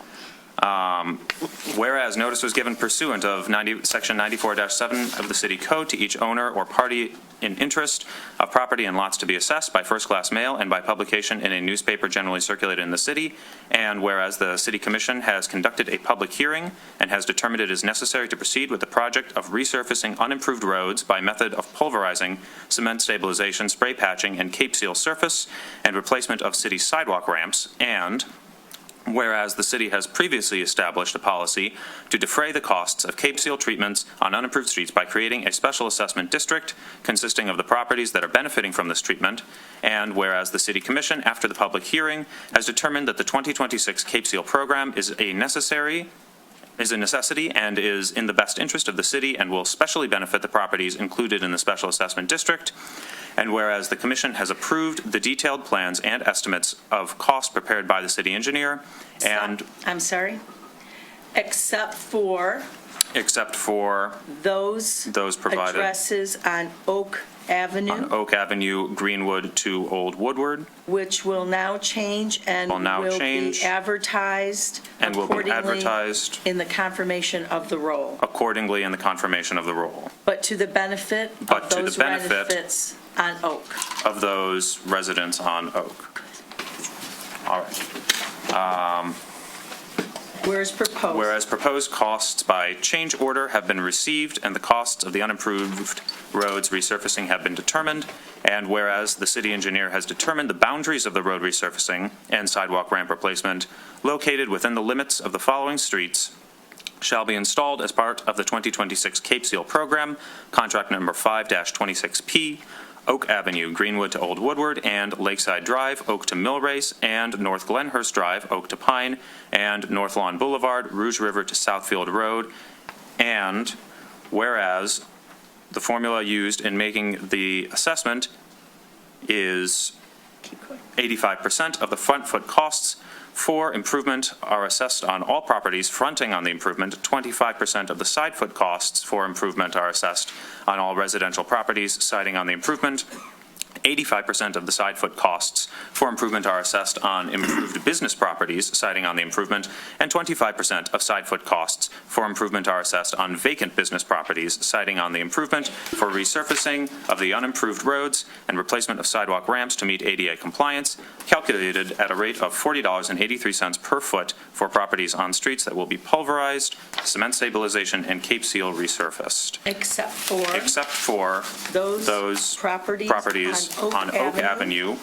Speaker 19: Whereas notice was given pursuant of Section 94-7 of the City Code to each owner or party in interest of property and lots to be assessed by first-class mail and by publication in a newspaper generally circulated in the city, and whereas the City Commission has conducted a public hearing and has determined it is necessary to proceed with the project of resurfacing unimproved roads by method of pulverizing, cement stabilization, spray patching, and Cape Seal surface, and replacement of city sidewalk ramps, and whereas the city has previously established a policy to defray the costs of Cape Seal treatments on unimproved streets by creating a special assessment district consisting of the properties that are benefiting from this treatment, and whereas the City Commission, after the public hearing, has determined that the 2026 Cape Seal program is a necessity and is in the best interest of the city and will specially benefit the properties included in the special assessment district, and whereas the Commission has approved the detailed plans and estimates of cost prepared by the city engineer, and
Speaker 2: I'm sorry? Except for those
Speaker 19: provided
Speaker 2: addresses on Oak Avenue,
Speaker 19: on Oak Avenue, Greenwood to Old Woodward,
Speaker 2: which will now change and will be advertised accordingly in the confirmation of the roll.
Speaker 19: accordingly in the confirmation of the roll.
Speaker 2: But to the benefit of those benefits on Oak.
Speaker 19: Of those residents on Oak. All right.
Speaker 2: Whereas
Speaker 19: proposed costs by change order have been received and the costs of the unimproved roads resurfacing have been determined, and whereas the city engineer has determined the boundaries of the road resurfacing and sidewalk ramp replacement located within the limits of the following streets shall be installed as part of the 2026 Cape Seal program, contract number 5-26P, Oak Avenue, Greenwood to Old Woodward, and Lakeside Drive, Oak to Millrace, and North Glenhurst Drive, Oak to Pine, and North Lawn Boulevard, Rouge River to Southfield Road, and whereas the formula used in making the assessment is 85% of the front foot costs for improvement are assessed on all properties fronting on the improvement. 25% of the side foot costs for improvement are assessed on all residential properties siding on the improvement. 85% of the side foot costs for improvement are assessed on improved business properties siding on the improvement, and 25% of side foot costs for improvement are assessed on vacant business properties siding on the improvement for resurfacing of the unimproved roads and replacement of sidewalk ramps to meet ADA compliance, calculated at a rate of $40.83 per foot for properties on streets that will be pulverized, cement stabilization, and Cape Seal resurfaced.
Speaker 2: Except for
Speaker 19: those properties on Oak Avenue,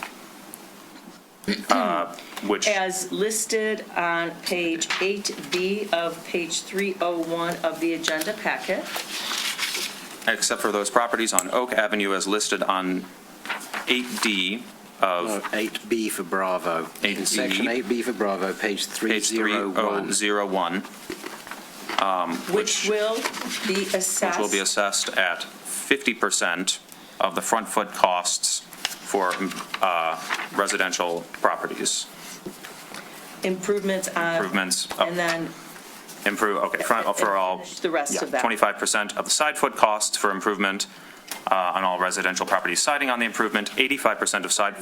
Speaker 19: which,
Speaker 2: as listed on page 8B of page 301 of the agenda packet.
Speaker 19: except for those properties on Oak Avenue as listed on 8D of
Speaker 13: 8B for Bravo. In section 8B for Bravo, page 301.
Speaker 2: Which will be assessed.
Speaker 19: Which will be assessed at 50% of the front foot costs for residential properties.
Speaker 2: Improvements. And then
Speaker 19: for all.
Speaker 2: The rest of that.
Speaker 19: 25% of the side foot costs for improvement on all residential properties siding on the improvement, 50% of side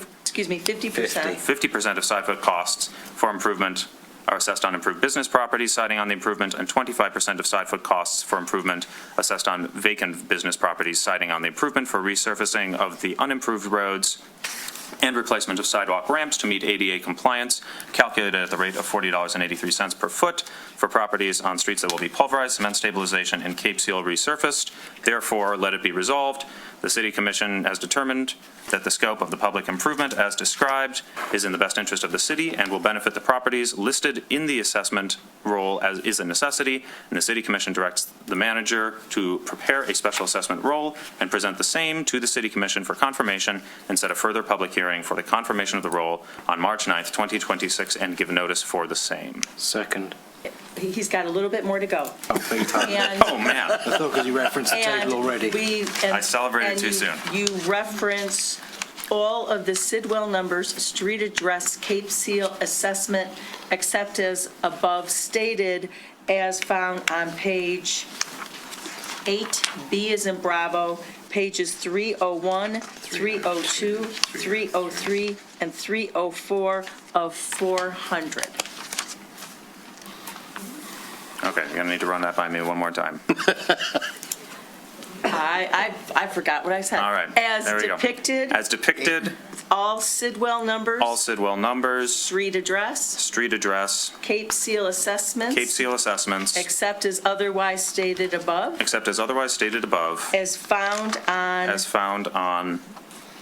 Speaker 19: foot costs for improvement are assessed on improved business properties siding on the improvement, and 25% of side foot costs for improvement assessed on vacant business properties siding on the improvement for resurfacing of the unimproved roads and replacement of sidewalk ramps to meet ADA compliance, calculated at the rate of $40.83 per foot for properties on streets that will be pulverized, cement stabilization, and Cape Seal resurfaced. Therefore, let it be resolved The City Commission has determined that the scope of the public improvement as described is in the best interest of the city and will benefit the properties listed in the assessment roll as is a necessity, and the City Commission directs the manager to prepare a special assessment roll and present the same to the City Commission for confirmation and set a further public hearing for the confirmation of the roll on March 9th, 2026, and give notice for the same.
Speaker 13: Second.
Speaker 2: He's got a little bit more to go.
Speaker 13: Oh, beg your pardon.
Speaker 2: And-
Speaker 19: Oh, man.
Speaker 13: I thought because you referenced the
Speaker 2: And
Speaker 13: table already.
Speaker 19: I celebrated too soon.
Speaker 2: You reference all of the Sidwell numbers, street address, Cape Seal assessment, except as above stated, as found on page 8B as in Bravo, pages 301, 302, 303, and 304 of 400.
Speaker 19: Okay, you're going to need to run that by me one more time.
Speaker 2: I forgot what I said.
Speaker 19: All right,
Speaker 2: As
Speaker 19: there we go.
Speaker 2: depicted,
Speaker 19: As depicted,
Speaker 2: all Sidwell numbers,
Speaker 19: all Sidwell numbers,
Speaker 2: street address,
Speaker 19: street address,
Speaker 2: Cape Seal assessments,
Speaker 19: Cape Seal assessments,
Speaker 2: except as otherwise stated above,
Speaker 19: except as otherwise stated above,
Speaker 2: as found on
Speaker 19: as found on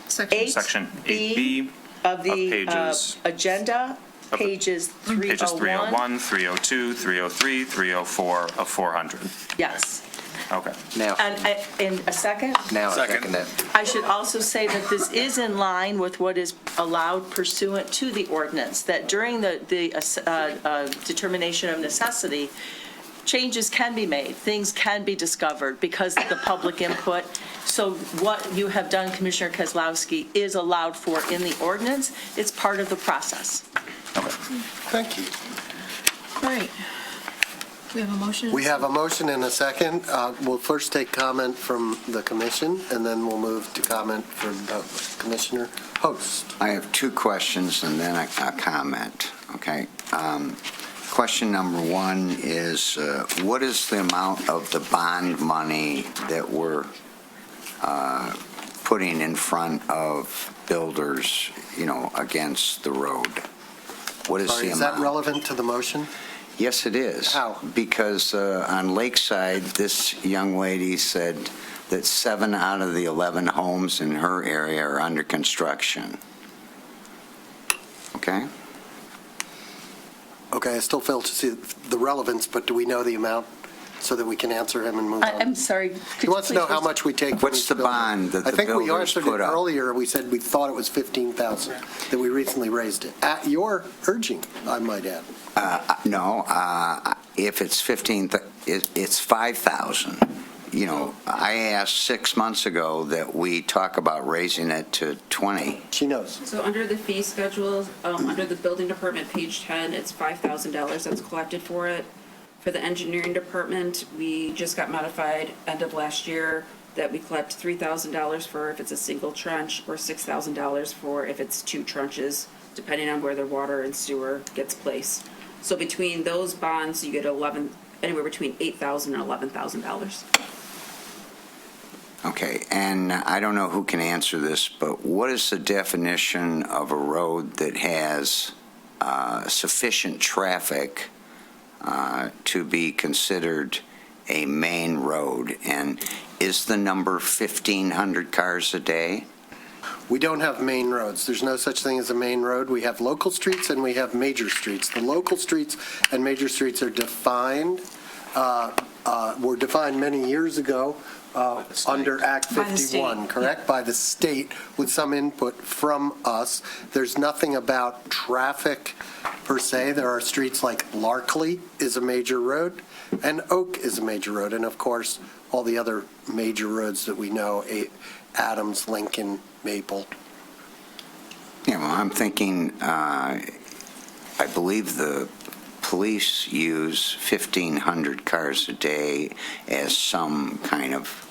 Speaker 19: section 8B
Speaker 2: of the
Speaker 19: pages
Speaker 2: agenda, pages 301.
Speaker 19: 302, 303, 304 of 400.
Speaker 2: Yes.
Speaker 19: Okay.
Speaker 13: Now,
Speaker 2: And in a second?
Speaker 13: now I second that.
Speaker 2: I should also say that this is in line with what is allowed pursuant to the ordinance, that during the determination of necessity, changes can be made, things can be discovered because of the public input. So what you have done, Commissioner Kozlowski, is allowed for in the ordinance. It's part of the process.
Speaker 1: Thank you.
Speaker 7: All right. We have a motion?
Speaker 1: We have a motion and a second. We'll first take comment from the commission, and then we'll move to comment from Commissioner Host.
Speaker 10: I have two questions and then a comment, okay? Question number one is, what is the amount of the bond money that we're putting in front of builders, against the road? What is the amount?
Speaker 1: Is that relevant to the motion?
Speaker 10: Yes, it is.
Speaker 1: How?
Speaker 10: Because on Lakeside, this young lady said that 7 out of the 11 homes in her area are under construction. Okay?
Speaker 1: Okay, I still fail to see the relevance, but do we know the amount so that we can answer him and move on?
Speaker 2: I'm sorry.
Speaker 1: He wants to know how much we take.
Speaker 10: What's the bond that the
Speaker 1: I think we
Speaker 10: builders
Speaker 1: answered it
Speaker 10: put up?
Speaker 1: earlier. We said we thought it was $15,000, that we recently raised it. At your urging, I might add.
Speaker 10: No, if it's 15, it's 5,000. I asked 6 months ago that we talk about raising it to 20.
Speaker 1: She knows.
Speaker 11: So under the fee schedule, under the building department, page 10, it's $5,000 that's collected for it. For the engineering department, we just got modified end of last year that we collect $3,000 for if it's a single trench or $6,000 for if it's 2 trenches, depending on where the water and sewer gets placed. So between those bonds, you get anywhere between $8,000 and $11,000.
Speaker 10: Okay, and I don't know who can answer this, but what is the definition of a road that has sufficient traffic to be considered a main road? And is the number 1,500 cars a day?
Speaker 1: We don't have main roads. There's no such thing as a main road. We have local streets and we have major streets. The local streets and major streets are defined, were defined many years ago under Act
Speaker 7: By the state,
Speaker 1: 51, correct? By the state with some input from us. There's nothing about traffic per se. There are streets like Larkley is a major road and Oak is a major road. And of course, all the other major roads that we know, Adams, Lincoln, Maple.
Speaker 10: Yeah, well, I'm thinking, I believe the police use 1,500 cars a day as some kind of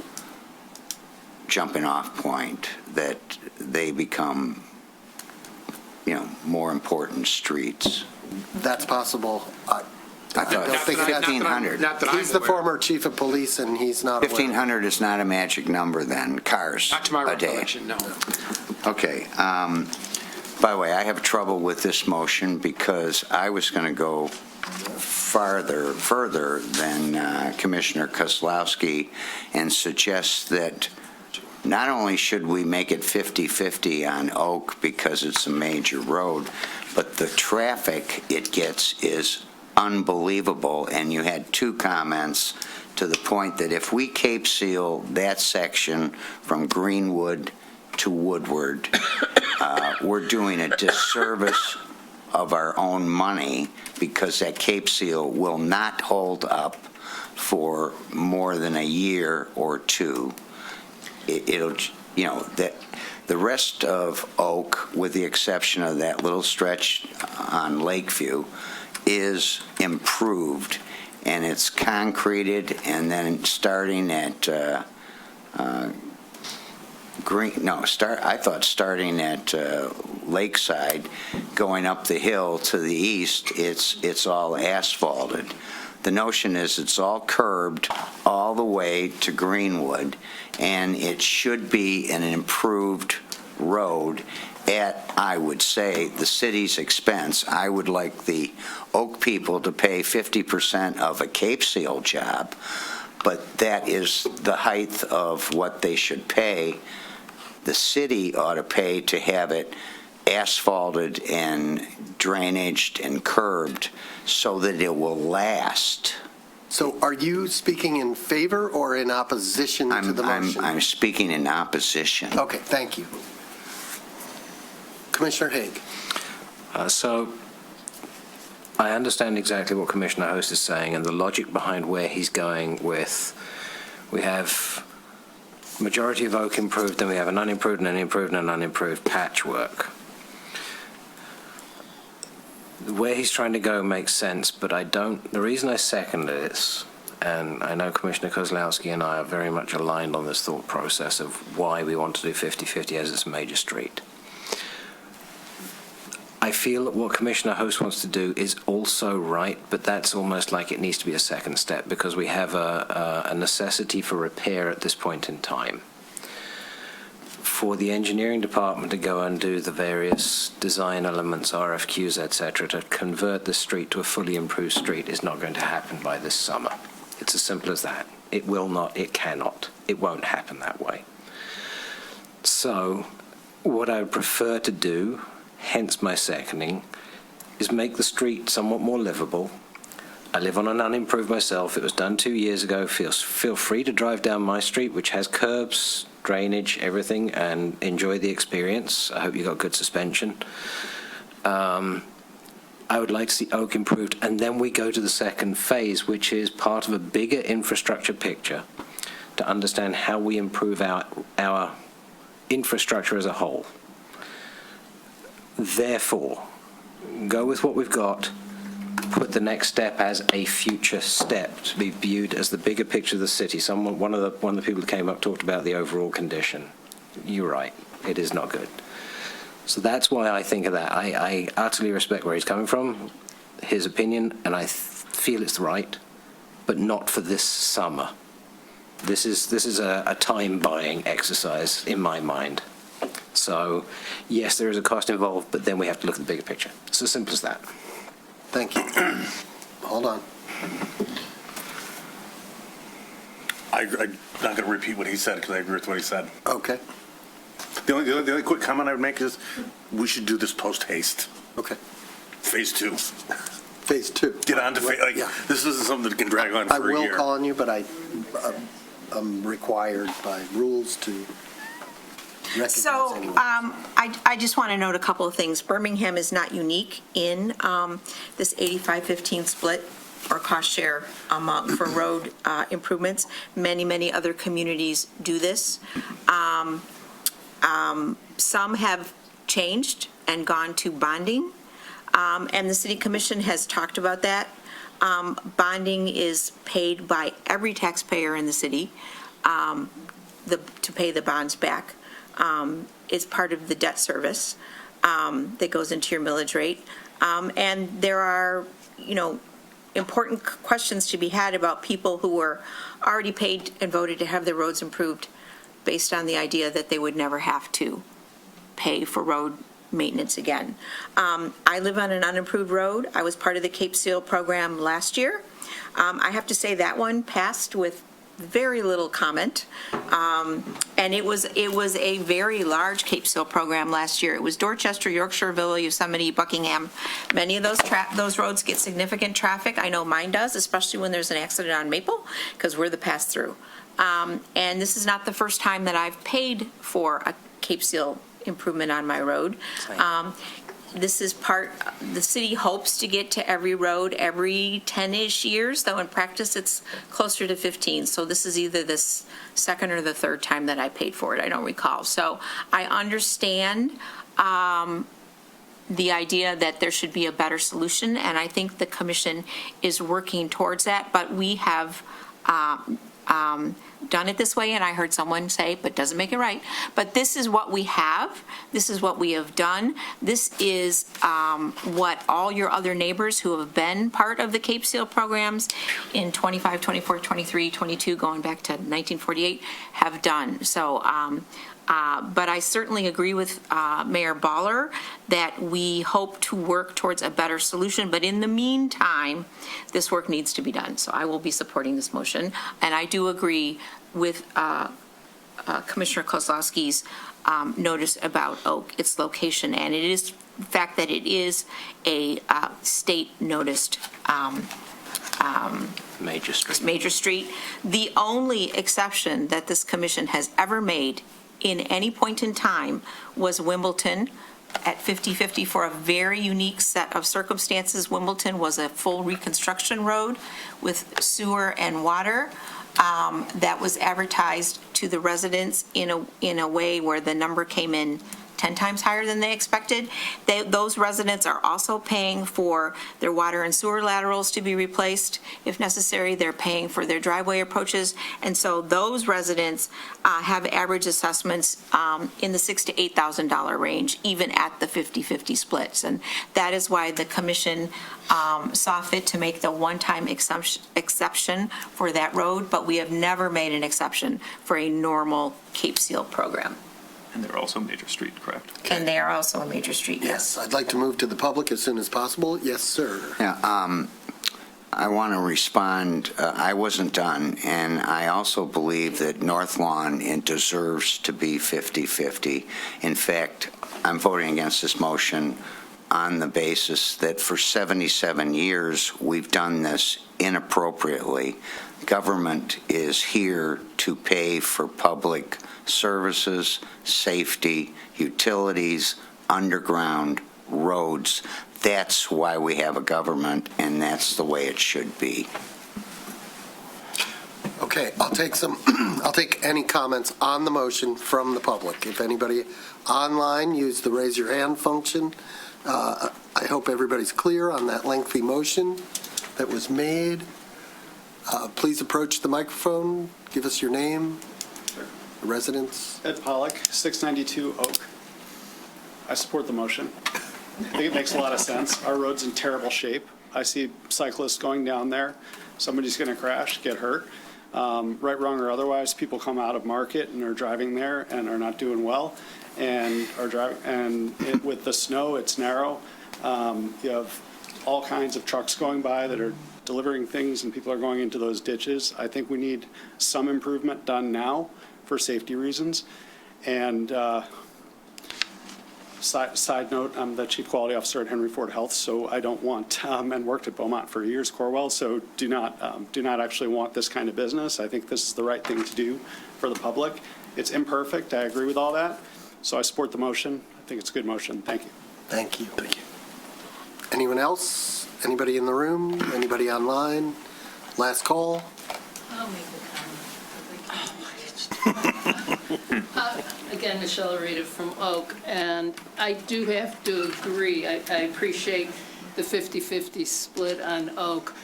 Speaker 10: jumping off point that they become, more important streets.
Speaker 1: That's possible. I
Speaker 10: thought
Speaker 1: don't think that's
Speaker 10: 1,500.
Speaker 1: He's the former chief of police, and he's not.
Speaker 10: 1,500 is not a magic number then, cars
Speaker 4: Not to my
Speaker 10: a day.
Speaker 4: recollection, no.
Speaker 10: Okay. By the way, I have trouble with this motion because I was going to go further than Commissioner Kozlowski and suggest that not only should we make it 50-50 on Oak because it's a major road, but the traffic it gets is unbelievable. And you had two comments to the point that if we Cape Seal that section from Greenwood to Woodward, we're doing a disservice of our own money, because that Cape Seal will not hold up for more than a year or two. It'll, you know, that the rest of Oak, with the exception of that little stretch on Lakeview, is improved, and it's concreted, and then starting at starting at Lakeside, going up the hill to the east, it's all asphalted. The notion is it's all curbed all the way to Greenwood, and it should be an improved road at, I would say, the city's expense. I would like the Oak people to pay 50% of a Cape Seal job, but that is the height of what they should pay. The city ought to pay to have it asphalted and drainaged and curbed so that it will last.
Speaker 1: So are you speaking in favor or in opposition to the motion?
Speaker 10: I'm speaking in opposition.
Speaker 1: Okay, thank you. Commissioner Haig.
Speaker 13: So I understand exactly what Commissioner Host is saying and the logic behind where he's going with, we have majority of Oak improved, then we have an unimproved and an improved and an unimproved patchwork. Where he's trying to go makes sense, but the reason I second this, and I know Commissioner Kozlowski and I are very much aligned on this thought process of why we want to do 50-50 as it's a major street. I feel that what Commissioner Host wants to do is also right, but that's almost like it needs to be a second step because we have a necessity for repair at this point in time. For the engineering department to go and do the various design elements, RFQs, etc., to convert the street to a fully improved street is not going to happen by this summer. It's as simple as that. It will not, it cannot, it won't happen that way. So what I would prefer to do, hence my seconding, is make the street somewhat more livable. I live on an unimproved myself. It was done 2 years ago. Feel free to drive down my street, which has curbs, drainage, everything, and enjoy the experience. I hope you got good suspension. I would like to see Oak improved, and then we go to the second phase, which is part of a bigger infrastructure picture to understand how we improve our infrastructure as a whole. Therefore, go with what we've got, put the next step as a future step to be viewed as the bigger picture of the city. One of the people that came up talked about the overall condition. You're right, it is not good. So that's why I think of that. I utterly respect where he's coming from, his opinion, and I feel it's right, but not for this summer. This is a time-buying exercise in my mind. So, yes, there is a cost involved, but then we have to look at the bigger picture. It's as simple as that.
Speaker 1: Thank you. Hold on.
Speaker 6: I'm not going to repeat what he said because I agree with what he said.
Speaker 1: Okay.
Speaker 6: The only quick comment I would make is we should do this post haste.
Speaker 1: Okay.
Speaker 6: Phase 2.
Speaker 1: Phase 2.
Speaker 6: Get on to this isn't something that can drag on for a year.
Speaker 1: I will call on you, but I'm required by rules to recognize anyone.
Speaker 7: I just want to note a couple of things. Birmingham is not unique in this 85-15 split or cost share amount for road improvements. Many other communities do this. Some have changed and gone to bonding, and the City Commission has talked about that. Bonding is paid by every taxpayer in the city to pay the bonds back. Is part of the debt service that goes into your millage rate. And there are, important questions to be had about people who were already paid and voted to have their roads improved based on the idea that they would never have to pay for road maintenance again. I live on an unimproved road. I was part of the Cape Seal program last year. I have to say that one passed with very little comment. And it was a very large Cape Seal program last year. It was Dorchester, Yorkshireville, Yosemite, Buckingham. Many of those roads get significant traffic. I know mine does, especially when there's an accident on Maple, because we're the pass-through. And this is not the first time that I've paid for a Cape Seal improvement on my road. This is the city hopes to get to every road every 10-ish years, though in practice it's closer to 15. So this is either this second or the third time that I paid for it. I don't recall. So I understand the idea that there should be a better solution, and I think the commission is working towards that, but we have done it this way, and I heard someone say, but doesn't make it right. But this is what we have. This is what we have done. This is what all your other neighbors who have been part of the Cape Seal programs in 25, 24, 23, 22, going back to 1948, have done. So, but I certainly agree with Mayor Baller that we hope to work towards a better solution. But in the meantime, this work needs to be done. So I will be supporting this motion. And I do agree with Commissioner Kozlowski's notice about Oak, its location. And it is the fact that it is a state noticed major street. The only exception that this commission has ever made in any point in time was Wimbledon at 50/50 for a very unique set of circumstances. Wimbledon was a full reconstruction road with sewer and water that was advertised to the residents in a way where the number came in 10 times higher than they expected. Those residents are also paying for their water and sewer laterals to be replaced if necessary. They're paying for their driveway approaches. And so those residents have average assessments in the $6,000 to $8,000 range, even at the 50/50 splits. And that is why the commission saw fit to make the one-time exception for that road, but we have never made an exception for a normal Cape Seal program.
Speaker 9: And they're also a major street, correct?
Speaker 7: And they are also a major street, yes.
Speaker 1: I'd like to move to the public as soon as possible. Yes, sir.
Speaker 10: Yeah, I want to respond. I wasn't done, and I also believe that North Lawn deserves to be 50/50. In fact, I'm voting against this motion on the basis that for 77 years we've done this inappropriately. Government is here to pay for public services, safety, utilities, underground, roads. That's why we have a government, and that's the way it should be.
Speaker 1: Okay, I'll take any comments on the motion from the public. If anybody online, use the raise your hand function. I hope everybody's clear on that lengthy motion that was made. Please approach the microphone. Give us your name. Residents.
Speaker 21: Ed Pollack, 692 Oak. I support the motion. I think it makes a lot of sense. Our road's in terrible shape. I see cyclists going down there. Somebody's going to crash, get hurt. Right, wrong, or otherwise, people come out of Market and are driving there and are not doing well. And with the snow, it's narrow. You have all kinds of trucks going by that are delivering things, and people are going into those ditches. I think we need some improvement done now for safety reasons. And side note, I'm the Chief Quality Officer at Henry Ford Health, so I don't want, and worked at Beaumont for years, Corwell, so do not actually want this kind of business. I think this is the right thing to do for the public. It's imperfect, I agree with all that, so I support the motion. I think it's a good motion. Thank you.
Speaker 1: Thank you. Thank you. Anyone else? Anybody in the room? Anybody online? Last call?
Speaker 17: I'll make a comment. Again, Michelle Arita from Oak, and I do have to agree. I appreciate the 50/50 split on Oak,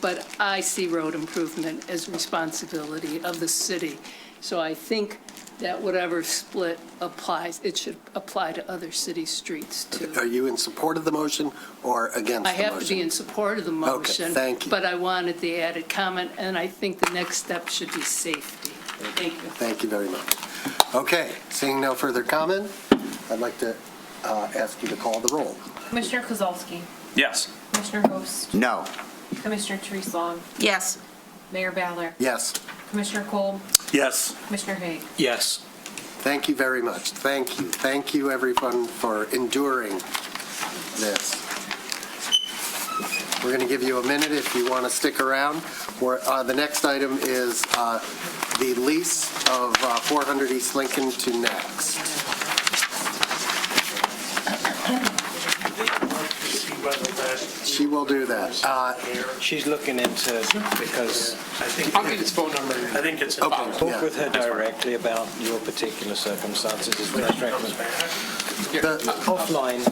Speaker 17: but I see road improvement as responsibility of the city. So I think that whatever split applies, it should apply to other city streets too.
Speaker 1: Are you in support of the motion or against the motion?
Speaker 17: I have to be in support of the motion.
Speaker 1: Okay, thank you.
Speaker 17: But I wanted the added comment, and I think the next step should be safety. Thank you.
Speaker 1: Thank you very much. Okay, seeing no further comment, I'd like to ask you to call the roll.
Speaker 22: Commissioner Kozlowski.
Speaker 19: Yes.
Speaker 22: Commissioner Host.
Speaker 10: No.
Speaker 22: Commissioner Therese Long.
Speaker 7: Yes.
Speaker 22: Mayor Ballard.
Speaker 1: Yes.
Speaker 7: Commissioner Kolb,
Speaker 6: Yes.
Speaker 7: Commissioner Haig.
Speaker 13: Yes.
Speaker 1: Thank you very much. Thank you. Thank you, everyone, for enduring this. We're going to give you a minute if you want to stick around. The next item is the lease of 400 East Lincoln to Next. She will do that.
Speaker 13: She's looking into, because
Speaker 4: I'll get his phone number.
Speaker 23: I think it's
Speaker 1: Okay.
Speaker 23: about.
Speaker 13: talk with her directly about your particular circumstances is what I recommend. Offline.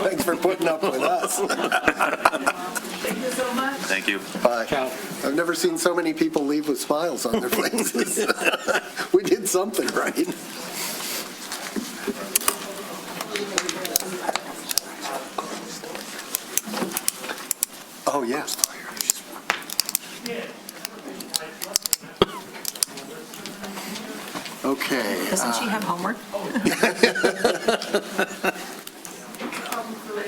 Speaker 1: Thanks for putting up with us.
Speaker 20: Thank you so much.
Speaker 19: Thank you.
Speaker 1: Bye. I've never seen so many people leave with smiles on their faces. We did something right. Oh, yeah. Okay.
Speaker 7: Doesn't she have homework?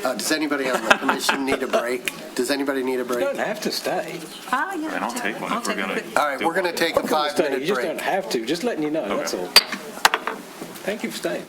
Speaker 1: Does anybody on the commission need a break? Does anybody need a
Speaker 13: You
Speaker 1: break?
Speaker 13: don't have to stay.
Speaker 7: Yeah.
Speaker 19: And I'll take one if we're going to.
Speaker 1: All right, we're going to take a
Speaker 13: Stay.
Speaker 1: 5-minute
Speaker 13: You just
Speaker 1: break.
Speaker 13: don't have to. Just letting you know, that's all. Thank you for staying.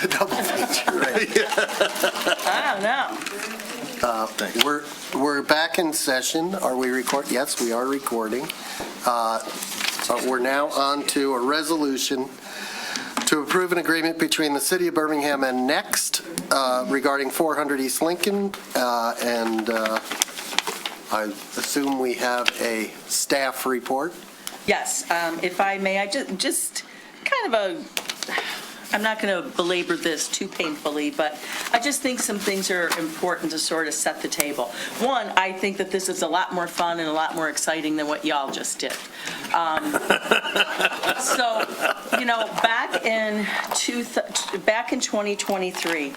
Speaker 1: a double feature, right?
Speaker 2: I don't know.
Speaker 1: We're back in session. Are we record? Yes, we are recording. So we're now on to a resolution to approve an agreement between the City of Birmingham and Next regarding 400 East Lincoln. And I assume we have a staff report.
Speaker 2: Yes, if I may, I just kind of I'm not going to belabor this too painfully, but I just think some things are important to sort of set the table. One, I think that this is a lot more fun and a lot more exciting than what y'all just did. So, back in 2023,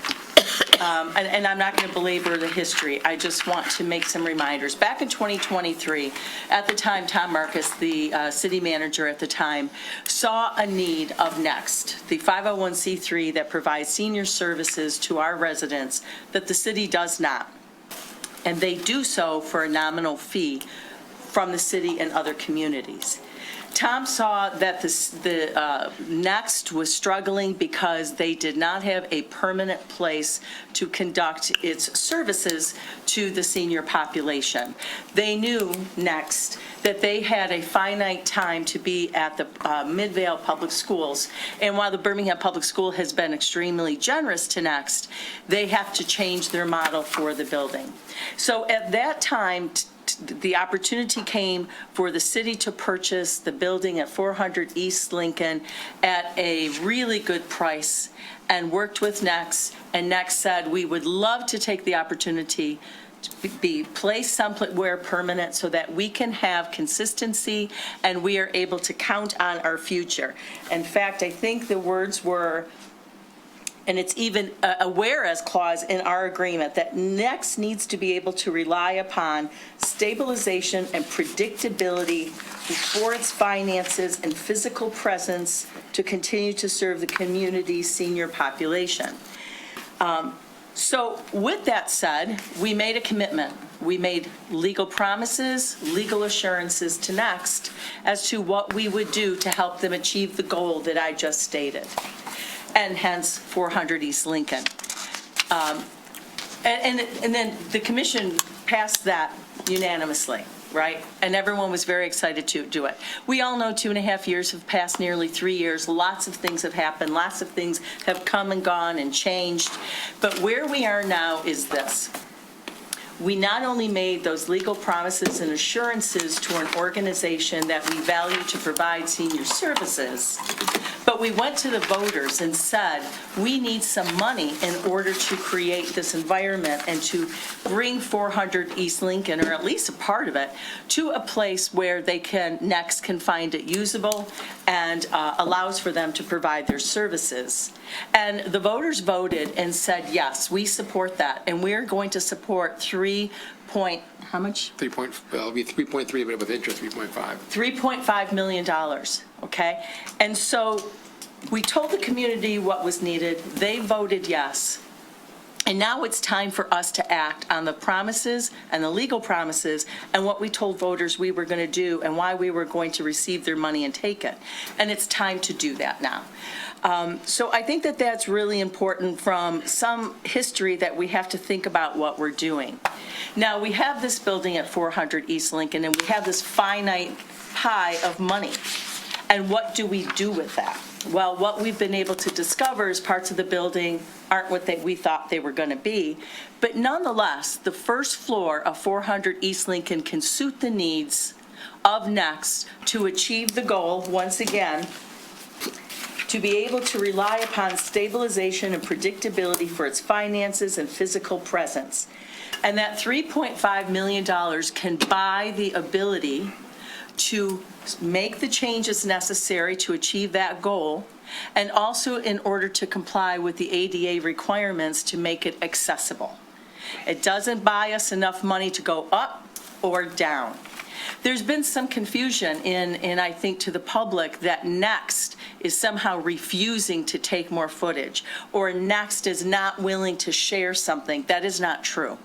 Speaker 2: and I'm not going to belabor the history, I just want to make some reminders. Back in 2023, at the time, Tom Marcus, the city manager at the time, saw a need of Next, the 501c3 that provides senior services to our residents that the city does not. And they do so for a nominal fee from the city and other communities. Tom saw that the Next was struggling because they did not have a permanent place to conduct its services to the senior population. They knew, Next, that they had a finite time to be at the Midvale Public Schools, and while the Birmingham Public School has been extremely generous to Next, they have to change their model for the building. So at that time, the opportunity came for the city to purchase the building at 400 East Lincoln at a really good price, and worked with Next, and Next said, we would love to take the opportunity to be placed somewhere permanent so that we can have consistency and we are able to count on our future. In fact, I think the words were, and it's even a whereas clause in our agreement, that Next needs to be able to rely upon stabilization and predictability for its finances and physical presence to continue to serve the community's senior population. So with that said, we made a commitment. We made legal promises, legal assurances to Next as to what we would do to help them achieve the goal that I just stated, and hence 400 East Lincoln. And then the commission passed that unanimously, right? And everyone was very excited to do it. We all know 2.5 years have passed, nearly 3 years. Lots of things have happened. Lots of things have come and gone and changed. But where we are now is this. We not only made those legal promises and assurances to an organization that we value to provide senior services, but we went to the voters and said, we need some money in order to create this environment and to bring 400 East Lincoln, or at least a part of it, to a place where they Next can find it usable and allows for them to provide their services. And the voters voted and said, yes, we support that, and we're going to support how much?
Speaker 4: It'll be 3.3, but with interest, 3.5.
Speaker 2: $3.5 million, okay? And so we told the community what was needed. They voted yes. And now it's time for us to act on the promises and the legal promises and what we told voters we were going to do and why we were going to receive their money and take it. And it's time to do that now. So I think that that's really important from some history that we have to think about what we're doing. Now, we have this building at 400 East Lincoln, and we have this finite pie of money. And what do we do with that? Well, what we've been able to discover is parts of the building aren't what we thought they were going to be. But nonetheless, the first floor of 400 East Lincoln can suit the needs of Next to achieve the goal, once again, to be able to rely upon stabilization and predictability for its finances and physical presence. And that $3.5 million can buy the ability to make the changes necessary to achieve that goal, and also in order to comply with the ADA requirements to make it accessible. It doesn't buy us enough money to go up or down. There's been some confusion in I think, to the public that Next is somehow refusing to take more footage, or Next is not willing to share something. That is not true.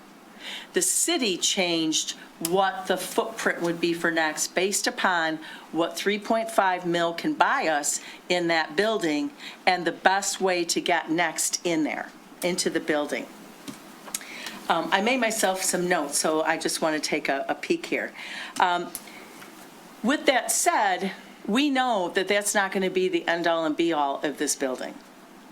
Speaker 2: The city changed what the footprint would be for Next based upon what 3.5 mil can buy us in that building and the best way to get Next in there, into the building. I made myself some notes, so I just want to take a peek here. With that said, we know that that's not going to be the end-all and be-all of this building,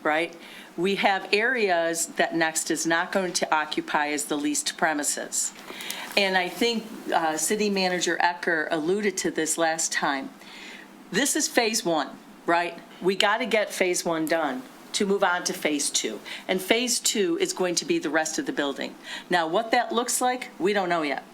Speaker 2: right? We have areas that Next is not going to occupy as the leased premises. And I think City Manager Ecker alluded to this last time. This is phase one, right? We got to get phase one done to move on to phase two. And phase two is going to be the rest of the building. Now, what that looks like, we don't know yet.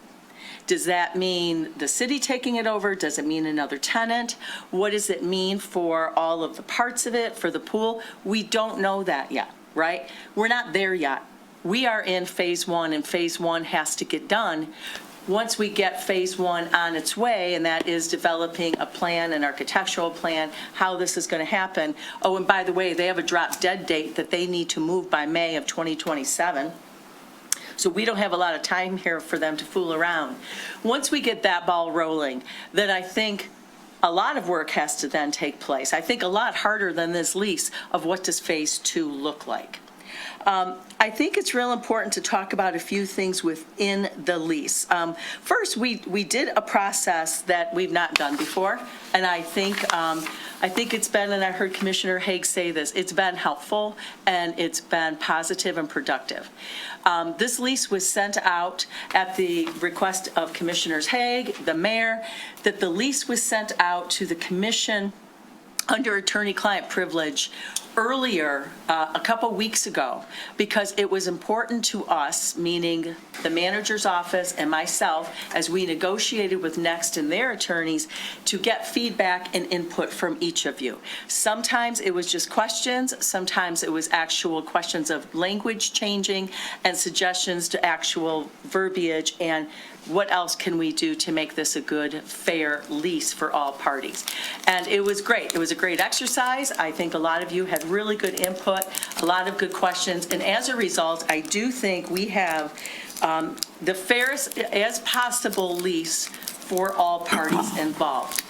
Speaker 2: Does that mean the city taking it over? Does it mean another tenant? What does it mean for all of the parts of it, for the pool? We don't know that yet, right? We're not there yet. We are in phase one, and phase one has to get done. Once we get phase one on its way, and that is developing a plan, an architectural plan, how this is going to happen. Oh, and by the way, they have a drop dead date that they need to move by May of 2027. So we don't have a lot of time here for them to fool around. Once we get that ball rolling, then I think a lot of work has to then take place. I think a lot harder than this lease of what does phase two look like. I think it's real important to talk about a few things within the lease. First, we did a process that we've not done before, and I think it's been, and I heard Commissioner Haig say this, it's been helpful and it's been positive and productive. This lease was sent out at the request of Commissioners Haig, the mayor, that the lease was sent out to the commission under attorney-client privilege earlier, a couple weeks ago, because it was important to us, meaning the manager's office and myself, as we negotiated with Next and their attorneys, to get feedback and input from each of you. Sometimes it was just questions, sometimes it was actual questions of language changing and suggestions to actual verbiage and what else can we do to make this a good, fair lease for all parties. And it was great. It was a great exercise. I think a lot of you had really good input, a lot of good questions, and as a result, I do think we have the fairest as possible lease for all parties involved.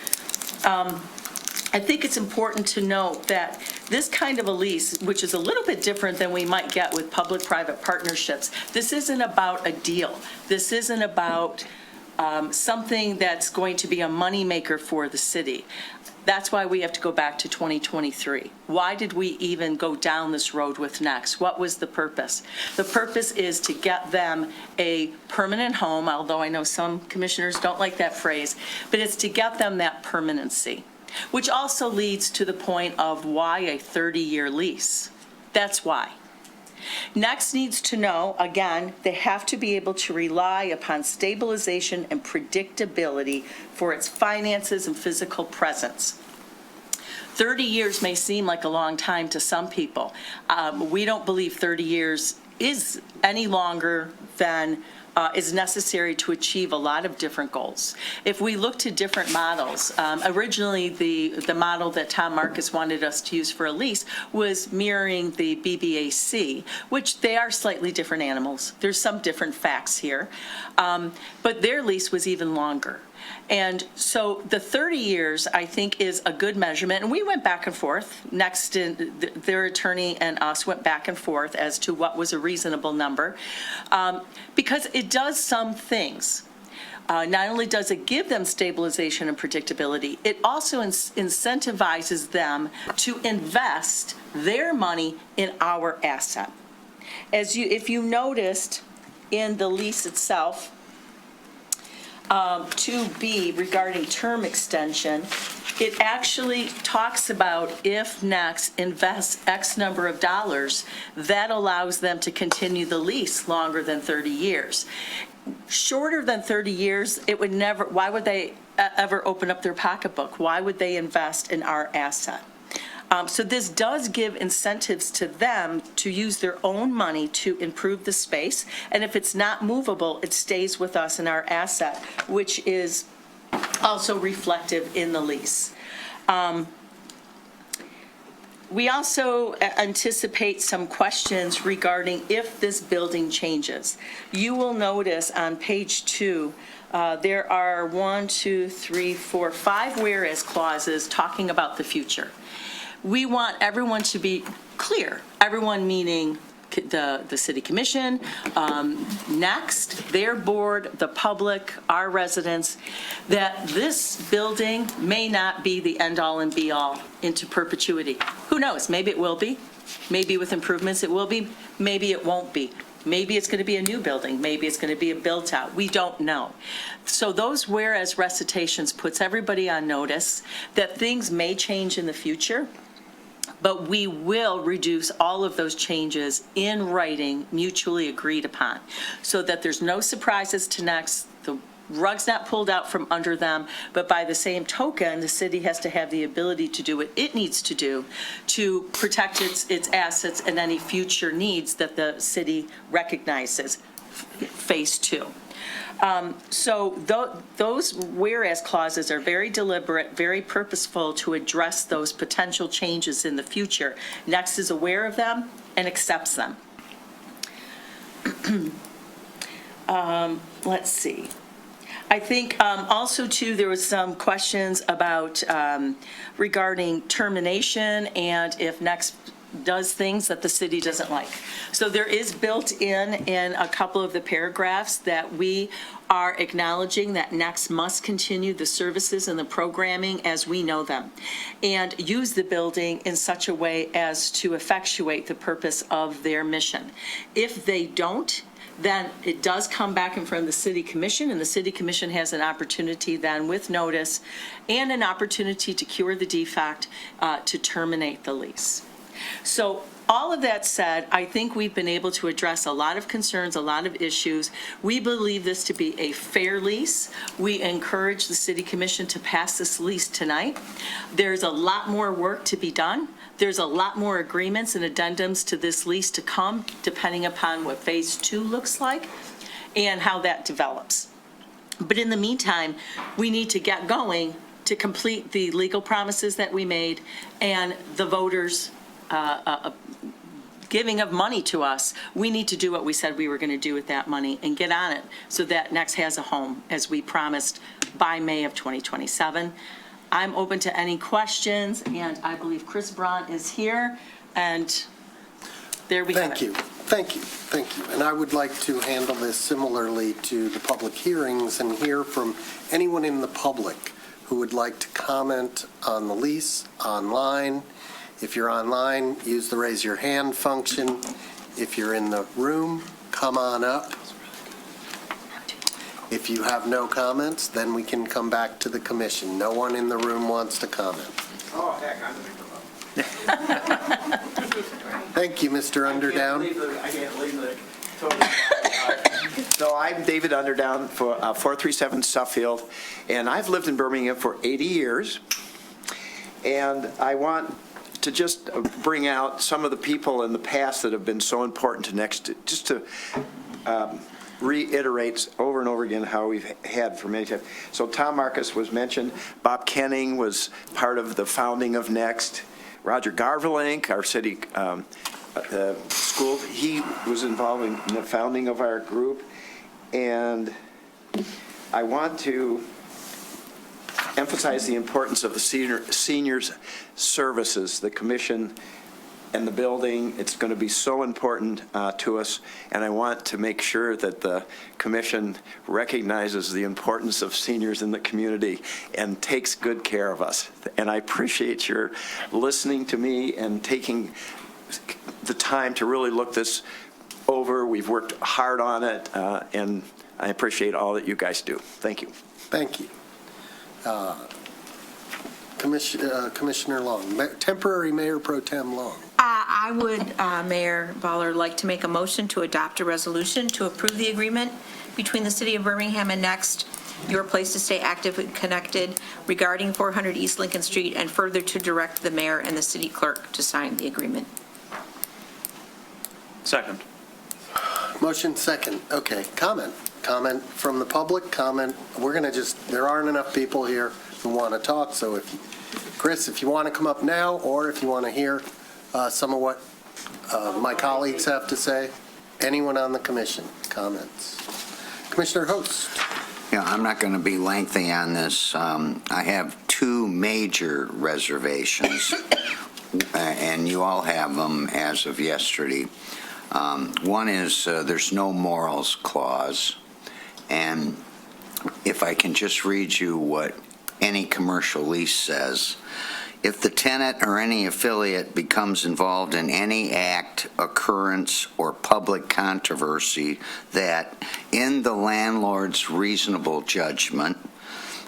Speaker 2: I think it's important to note that this kind of a lease, which is a little bit different than we might get with public-private partnerships, this isn't about a deal. This isn't about something that's going to be a moneymaker for the city. That's why we have to go back to 2023. Why did we even go down this road with Next? What was the purpose? The purpose is to get them a permanent home, although I know some commissioners don't like that phrase, but it's to get them that permanency, which also leads to the point of why a 30-year lease. That's why. Next needs to know, again, they have to be able to rely upon stabilization and predictability for its finances and physical presence. 30 years may seem like a long time to some people. We don't believe 30 years is any longer than is necessary to achieve a lot of different goals. If we look to different models, originally the model that Tom Marcus wanted us to use for a lease was mirroring the BBAC, which they are slightly different animals. There's some different facts here, but their lease was even longer. And so the 30 years, I think, is a good measurement. And we went back and forth. Next, their attorney and us went back and forth as to what was a reasonable number, because it does some things. Not only does it give them stabilization and predictability, it also incentivizes them to invest their money in our asset. If you noticed in the lease itself, 2B regarding term extension, it actually talks about if Next invests X number of dollars, that allows them to continue the lease longer than 30 years. Shorter than 30 years, it would never, why would they ever open up their pocketbook? Why would they invest in our asset? So this does give incentives to them to use their own money to improve the space. And if it's not movable, it stays with us in our asset, which is also reflective in the lease. We also anticipate some questions regarding if this building changes. You will notice on page 2, there are 5 whereas clauses talking about the future. We want everyone to be clear, everyone meaning the city commission, next, their board, the public, our residents, that this building may not be the end-all and be-all into perpetuity. Who knows? Maybe it will be. Maybe with improvements it will be. Maybe it won't be. Maybe it's going to be a new building. Maybe it's going to be a built-out. We don't know. So those whereas recitations puts everybody on notice that things may change in the future, but we will reduce all of those changes in writing, mutually agreed upon, so that there's no surprises to next, the rug's not pulled out from under them, but by the same token, the city has to have the ability to do what it needs to do to protect its assets and any future needs that the city recognizes. Phase 2. So those whereas clauses are very deliberate, very purposeful to address those potential changes in the future. Next is aware of them and accepts them. Let's see. I think also, too, there was some questions about regarding termination and if Next does things that the city doesn't like. So there is built in a couple of the paragraphs that we are acknowledging that Next must continue the services and the programming as we know them and use the building in such a way as to effectuate the purpose of their mission. If they don't, then it does come back in front of the city commission, and the city commission has an opportunity then with notice and an opportunity to cure the defect to terminate the lease. So all of that said, I think we've been able to address a lot of concerns, a lot of issues. We believe this to be a fair lease. We encourage the city commission to pass this lease tonight. There's a lot more work to be done. There's a lot more agreements and addendums to this lease to come, depending upon what phase 2 looks like and how that develops. But in the meantime, we need to get going to complete the legal promises that we made and the voters' giving of money to us. We need to do what we said we were going to do with that money and get on it so that Next has a home, as we promised, by May of 2027. I'm open to any questions, and I believe Chris Braun is here, and there we have it.
Speaker 1: Thank you. And I would like to handle this similarly to the public hearings and hear from anyone in the public who would like to comment on the lease online. If you're online, use the raise your hand function. If you're in the room, come on up. If you have no comments, then we can come back to the commission. No one in the room wants to comment.
Speaker 3: Oh, heck, I'm going to come up.
Speaker 1: Thank you, Mr. Underdown.
Speaker 3: I can't believe the total. So I'm David Underdown for 437 Suffield, and I've lived in Birmingham for 80 years. And I want to just bring out some of the people in the past that have been so important to Next, just to reiterate over and over again how we've had for many times. So Tom Marcus was mentioned. Bob Kenning was part of the founding of Next. Roger Garvelink, our city school, he was involved in the founding of our group. And I want to emphasize the importance of the seniors services, the commission and the building. It's going to be so important to us, and I want to make sure that the commission recognizes the importance of seniors in the community and takes good care of us. And I appreciate your listening to me and taking the time to really look this over. We've worked hard on it, and I appreciate all that you guys do. Thank you.
Speaker 1: Thank you. Commissioner Long, temporary Mayor Pro Tem Long.
Speaker 7: I would, Mayor Baller, like to make a motion to adopt a resolution to approve the agreement between the City of Birmingham and Next, Your Place to Stay Active and Connected, regarding 400 East Lincoln Street, and further to direct the mayor and the city clerk to sign the agreement.
Speaker 9: Second.
Speaker 1: Motion second. Okay, comment from the public, comment. We're going to there aren't enough people here who want to talk, so if Chris, if you want to come up now, or if you want to hear some of what my colleagues have to say. Anyone on the commission, comments? Commissioner Host.
Speaker 10: Yeah, I'm not going to be lengthy on this. I have two major reservations, and you all have them as of yesterday. One is there's no morals clause, and if I can just read you what any commercial lease says. If the tenant or any affiliate becomes involved in any act, occurrence, or public controversy that, in the landlord's reasonable judgment,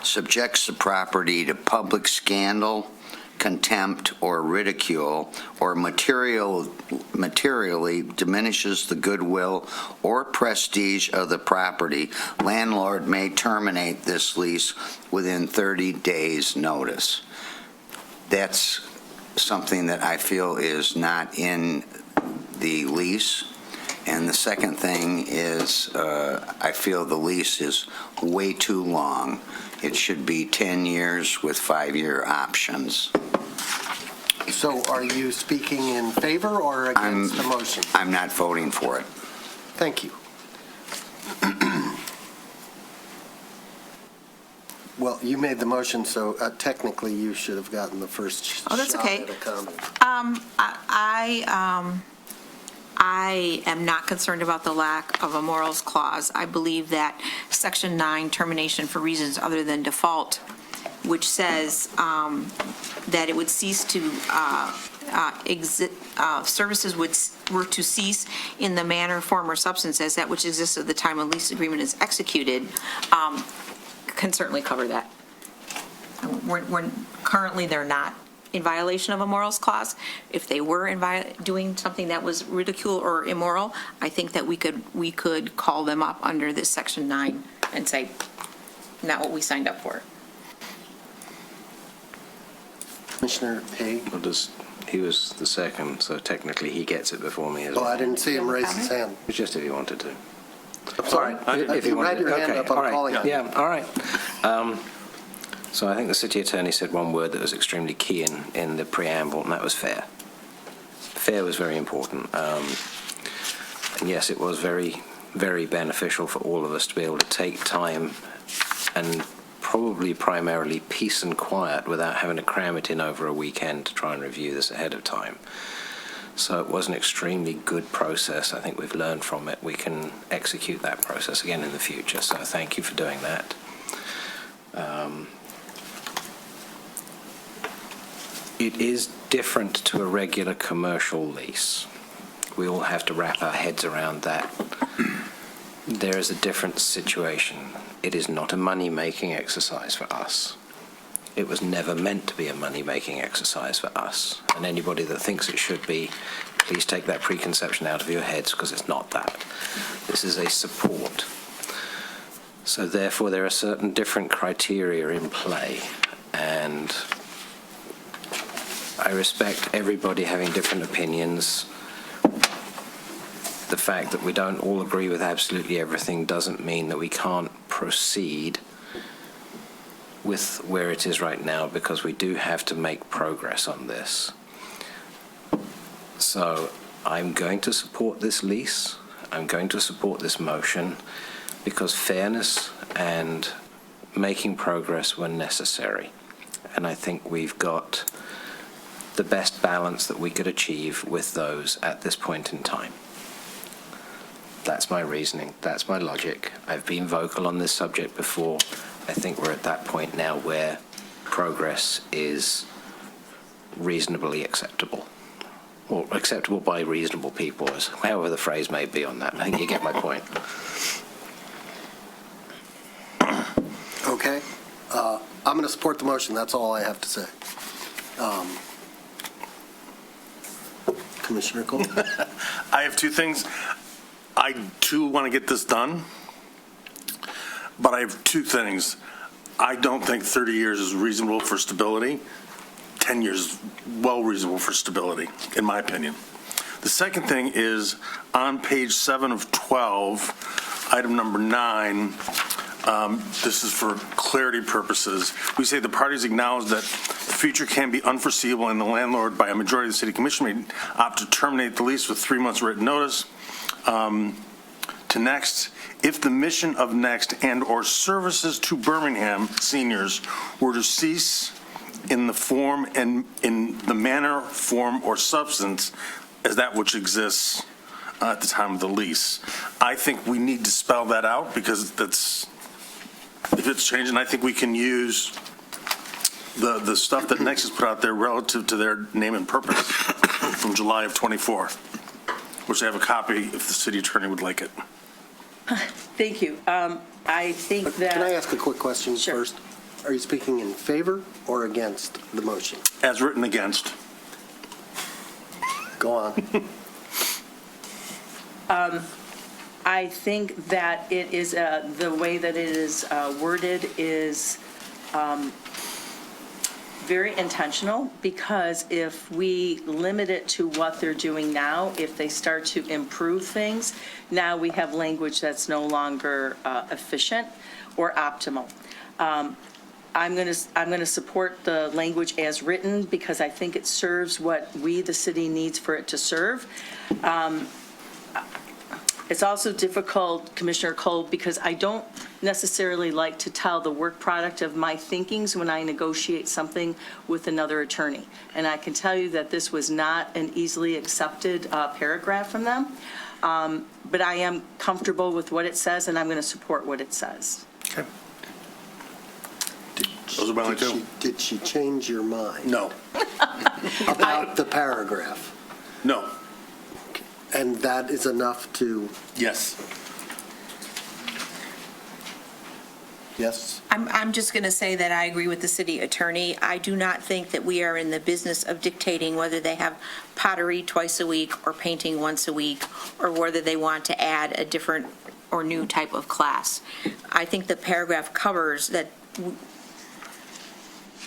Speaker 10: subjects the property to public scandal, contempt, or ridicule, or materially diminishes the goodwill or prestige of the property, landlord may terminate this lease within 30 days' notice. That's something that I feel is not in the lease. And the second thing is I feel the lease is way too long. It should be 10 years with 5-year options.
Speaker 1: So are you speaking in favor or against the motion?
Speaker 10: I'm not voting for it.
Speaker 1: Thank you. Well, you made the motion, so technically you should have gotten the first shot
Speaker 7: that's okay.
Speaker 1: at a comment.
Speaker 7: I am not concerned about the lack of a morals clause. I believe that Section 9, termination for reasons other than default, which says that it would cease to services were to cease in the manner, form, or substance as that which exists at the time a lease agreement is executed, can certainly cover that. Currently, they're not in violation of a morals clause. If they were doing something that was ridicule or immoral, I think that we could call them up under this Section 9 and say, not what we signed up for.
Speaker 1: Commissioner Haig?
Speaker 13: He was the second, so technically he gets it before me as well.
Speaker 1: Oh, I didn't see him raise his hand.
Speaker 13: It's just if he wanted to.
Speaker 1: I'm sorry. If you had your hand up, I'm calling on you.
Speaker 13: Yeah, all right. So I think the city attorney said one word that was extremely key in the preamble, and that was fair. Fair was very important. And yes, it was very, very beneficial for all of us to be able to take time and probably primarily peace and quiet without having to cram it in over a weekend to try and review this ahead of time. So it was an extremely good process. I think we've learned from it. We can execute that process again in the future. So thank you for doing that. It is different to a regular commercial lease. We all have to wrap our heads around that. There is a different situation. It is not a money-making exercise for us. It was never meant to be a money-making exercise for us. And anybody that thinks it should be, please take that preconception out of your heads, because it's not that. This is a support. So therefore, there are certain different criteria in play. And I respect everybody having different opinions. The fact that we don't all agree with absolutely everything doesn't mean that we can't proceed with where it is right now, because we do have to make progress on this. So I'm going to support this lease. I'm going to support this motion because fairness and making progress were necessary. And I think we've got the best balance that we could achieve with those at this point in time. That's my reasoning. That's my logic. I've been vocal on this subject before. I think we're at that point now where progress is reasonably acceptable. Or acceptable by reasonable people, however the phrase may be on that. I think you get my point.
Speaker 1: Okay. I'm going to support the motion. That's all I have to say. Commissioner Cole?
Speaker 6: I have two things. I, too, want to get this done, but I have two things. I don't think 30 years is reasonable for stability. 10 years is well reasonable for stability, in my opinion. The second thing is on page 7 of 12, item number 9, This is for clarity purposes. We say the parties acknowledge that the future can be unforeseeable and the landlord, by a majority of the city commission, may opt to terminate the lease with 3 months written notice. To Next, if the mission of Next and/or services to Birmingham seniors were to cease in the form and in the manner, form, or substance as that which exists at the time of the lease. I think we need to spell that out because that's, if it's changing, I think we can use the stuff that Next has put out there relative to their name and purpose from July of '24, which I have a copy if the city attorney would like it.
Speaker 2: Thank you. I think that...
Speaker 1: Can I ask a quick question
Speaker 2: Sure.
Speaker 1: first? Are you speaking in favor or against the motion?
Speaker 6: As written against.
Speaker 1: Go on.
Speaker 2: I think that it is, the way that it is worded is very intentional, because if we limit it to what they're doing now, if they start to improve things, now we have language that's no longer efficient or optimal. I'm going to support the language as written because I think it serves what we, the city, needs for it to serve. It's also difficult, Commissioner Cole, because I don't necessarily like to tell the work product of my thinkings when I negotiate something with another attorney. And I can tell you that this was not an easily accepted paragraph from them. But I am comfortable with what it says, and I'm going to support what it says.
Speaker 6: Okay. Those are my only two.
Speaker 1: Did she change your mind?
Speaker 6: No.
Speaker 1: About the paragraph?
Speaker 6: No.
Speaker 1: And that is enough to?
Speaker 6: Yes.
Speaker 1: Yes?
Speaker 7: I'm just going to say that I agree with the city attorney. I do not think that we are in the business of dictating whether they have pottery twice a week or painting once a week, or whether they want to add a different or new type of class. I think the paragraph covers that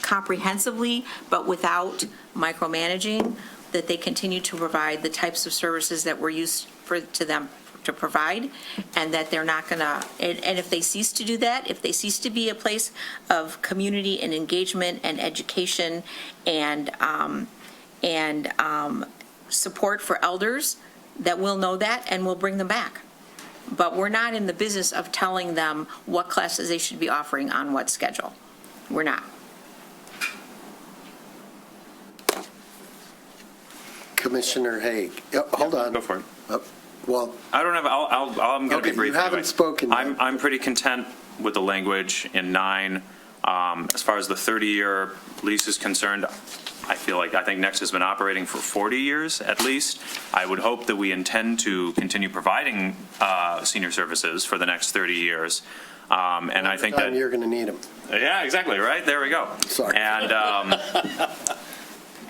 Speaker 7: comprehensively, but without micromanaging, that they continue to provide the types of services that we're used to them to provide, and that they're not going to, and if they cease to do that, if they cease to be a place of community and engagement and education and support for elders, that we'll know that and we'll bring them back. But we're not in the business of telling them what classes they should be offering on what schedule. We're not.
Speaker 1: Commissioner Haig. Hold on.
Speaker 19: Go for it.
Speaker 1: Well,
Speaker 19: I don't have, I'm going to be brief.
Speaker 1: You haven't
Speaker 19: anyway.
Speaker 1: spoken yet.
Speaker 19: I'm pretty content with the language in 9. As far as the 30-year lease is concerned, I think Next has been operating for 40 years at least. I would hope that we intend to continue providing senior services for the next 30 years. And I think that
Speaker 1: you're going to need them.
Speaker 19: Yeah, exactly, right? There we go.
Speaker 1: Sorry.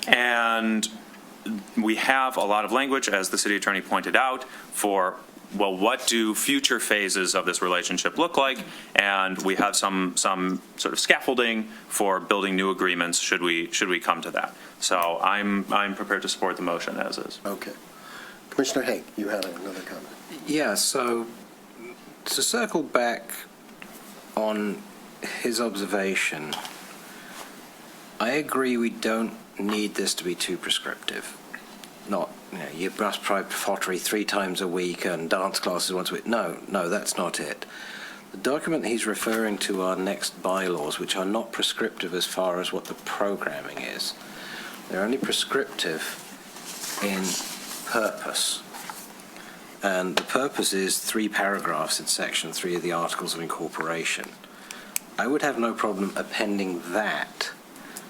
Speaker 19: And we have a lot of language, as the city attorney pointed out, for, well, what do future phases of this relationship look like? And we have some sort of scaffolding for building new agreements should we come to that. So I'm prepared to support the motion as is.
Speaker 1: Okay. Commissioner Haig, you had another comment.
Speaker 13: Yeah, so to circle back on his observation, I agree we don't need this to be too prescriptive. Not, you must provide pottery 3 times a week and dance classes once a week. No, that's not it. The document he's referring to are Next bylaws, which are not prescriptive as far as what the programming is. They're only prescriptive in purpose. And the purpose is 3 paragraphs in section 3 of the Articles of Incorporation. I would have no problem appending that,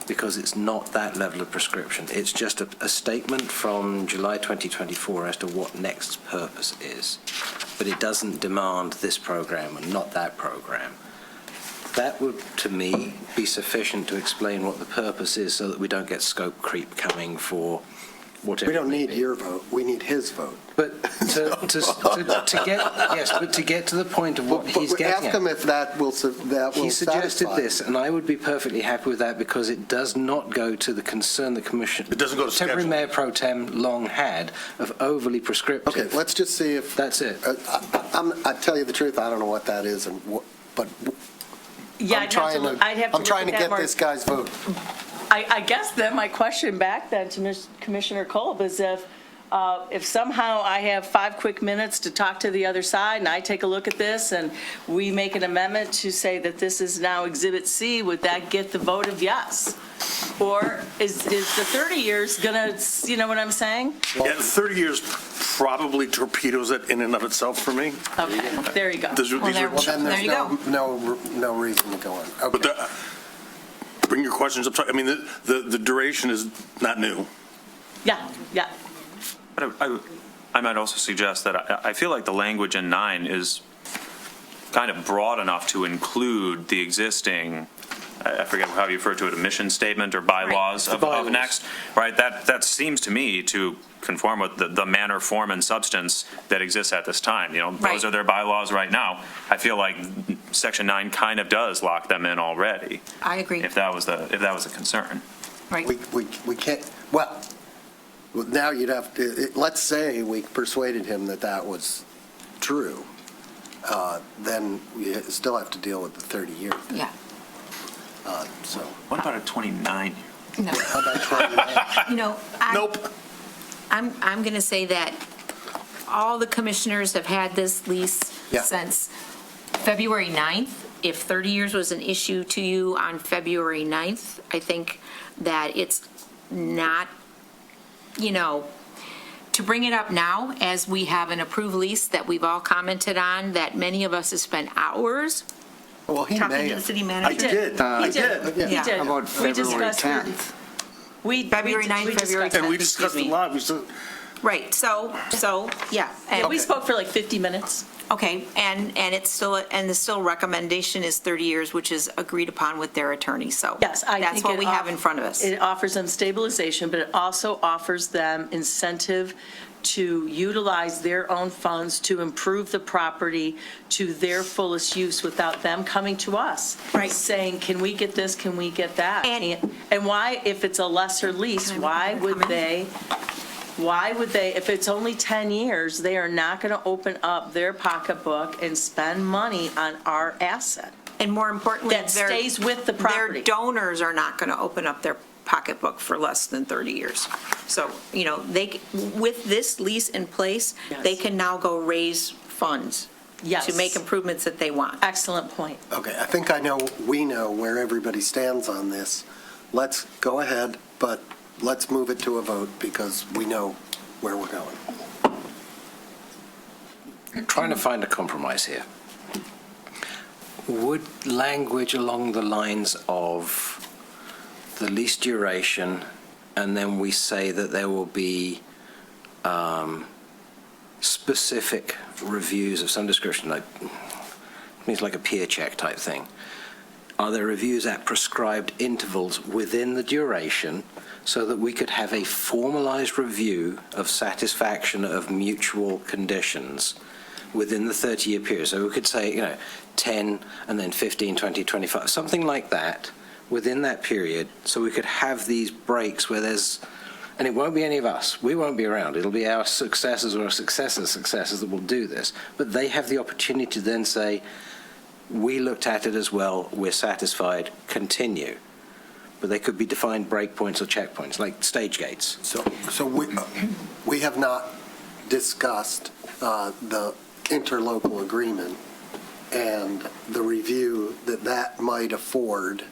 Speaker 13: because it's not that level of prescription. It's just a statement from July 2024 as to what Next's purpose is. But it doesn't demand this program and not that program. That would, to me, be sufficient to explain what the purpose is so that we don't get scope creep coming for whatever.
Speaker 1: We don't need your vote. We need his vote.
Speaker 13: But to get to the point of what he's getting
Speaker 1: ask him if that will
Speaker 13: he suggested
Speaker 1: satisfy
Speaker 13: this, and I would be perfectly happy with that because it does not go to the concern the Commission,
Speaker 6: it doesn't go to
Speaker 13: Temporary
Speaker 6: schedule.
Speaker 13: Mayor Pro Tem long had of overly prescriptive.
Speaker 1: Okay, let's just see if
Speaker 13: that's it.
Speaker 1: I tell you the truth, I don't know what that is, but but
Speaker 2: Yeah,
Speaker 1: I'm trying
Speaker 2: I'd
Speaker 1: to
Speaker 2: look at
Speaker 1: get
Speaker 2: more.
Speaker 1: this guy's vote.
Speaker 2: I guess then my question back then to Commissioner Kolb is if somehow I have 5 quick minutes to talk to the other side and I take a look at this and we make an amendment to say that this is now Exhibit C, would that get the vote of yes? Or is the 30 years gonna, you know what I'm saying?
Speaker 6: Yeah, 30 years probably torpedoes it in and of itself for me.
Speaker 2: Okay, there you go.
Speaker 1: Then there's no reason to go on. Okay.
Speaker 6: But bring your questions up. I mean, the duration is not new.
Speaker 2: Yeah.
Speaker 19: But I might also suggest that I feel like the language in 9 is kind of broad enough to include the existing, I forget how you refer to it, a mission statement or bylaws of Next, right? That seems to me to conform with the manner, form, and substance that exists at this time. Those are their bylaws right now. I feel like Section 9 kind of does lock them in already.
Speaker 7: I agree.
Speaker 19: If that was a concern.
Speaker 7: Right.
Speaker 1: We can't, well, now you'd have to, let's say we persuaded him that was true, then we still have to deal with the 30-year.
Speaker 7: Yeah.
Speaker 1: So.
Speaker 19: What about a 29?
Speaker 7: No.
Speaker 1: How about 29?
Speaker 6: Nope.
Speaker 7: I'm going to say that all the commissioners have had this lease since February 9th. If 30 years was an issue to you on February 9th, I think that it's not, to bring it up now as we have an approved lease that we've all commented on, that many of us have spent hours
Speaker 1: talking
Speaker 7: to the city manager.
Speaker 1: I did.
Speaker 2: He did.
Speaker 10: How about
Speaker 2: We
Speaker 10: February
Speaker 2: discussed
Speaker 10: 10th?
Speaker 7: February 9th, February 10th.
Speaker 6: And we discussed a lot.
Speaker 7: Right, so, yeah.
Speaker 2: And we spoke for like 50 minutes.
Speaker 7: Okay, and it's still, and the still recommendation is 30 years, which is agreed upon with their attorney, so.
Speaker 2: Yes, I think
Speaker 7: that's what we have in front of us.
Speaker 2: It offers them stabilization, but it also offers them incentive to utilize their own funds to improve the property to their fullest use without them coming to us.
Speaker 7: Right.
Speaker 2: Saying, can we get this, can we get that? And why, if it's a lesser lease, why would they, if it's only 10 years, they are not going to open up their pocketbook and spend money on our asset?
Speaker 7: And more importantly,
Speaker 2: That stays with the property.
Speaker 7: Their donors are not going to open up their pocketbook for less than 30 years. So, with this lease in place, they can now go raise funds to make improvements that they want.
Speaker 2: Excellent point.
Speaker 1: Okay, I think we know where everybody stands on this. Let's go ahead, but let's move it to a vote because we know where we're going.
Speaker 13: Trying to find a compromise here. Would language along the lines of the lease duration, and then we say that there will be specific reviews of some description, like a peer check type thing. Are there reviews at prescribed intervals within the duration so that we could have a formalized review of satisfaction of mutual conditions within the 30-year period? So we could say, 10 and then 15, 20, 25, something like that within that period, so we could have these breaks where and it won't be any of us. We won't be around. It'll be our successors or our successors' that will do this. But they have the opportunity to then say, we looked at it as well, we're satisfied, continue. But they could be defined breakpoints or checkpoints, like stage gates.
Speaker 1: So we have not discussed the interlocal agreement and the review that might afford,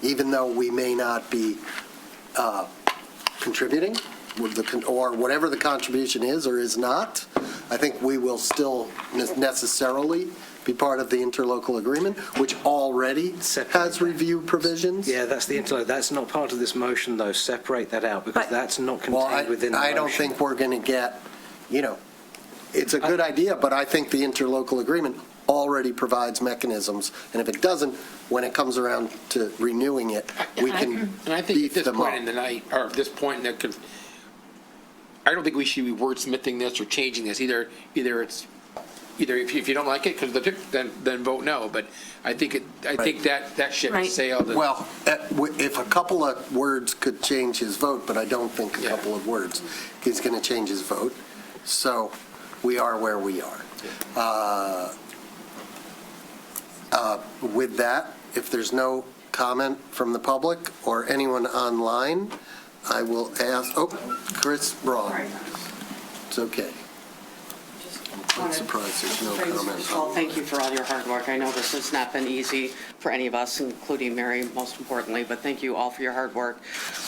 Speaker 1: even though we may not be contributing, or whatever the contribution is or is not. I think we will still necessarily be part of the interlocal agreement, which already has review provisions.
Speaker 13: Yeah, that's the interlocal. That's not part of this motion, though. Separate that out, because that's not contained within the motion.
Speaker 1: I don't think we're going to get, it's a good idea, but I think the interlocal agreement already provides mechanisms, and if it doesn't, when it comes around to renewing it, we can
Speaker 4: And I think
Speaker 1: beef
Speaker 4: at this
Speaker 1: them
Speaker 4: point
Speaker 1: up.
Speaker 4: in the night, or at this point, I don't think we should be wordsmithing this or changing this. Either if you don't like it, then vote no. But I think that ship has sailed.
Speaker 1: Well, if a couple of words could change his vote, but I don't think a couple of words is going to change his vote. So we are where we are. With that, if there's no comment from the public or anyone online, I will ask, Chris Braun. It's okay. I'm surprised there's no comment.
Speaker 12: Well, thank you for all your hard work. I know this has not been easy for any of us, including Mary, most importantly, but thank you all for your hard work.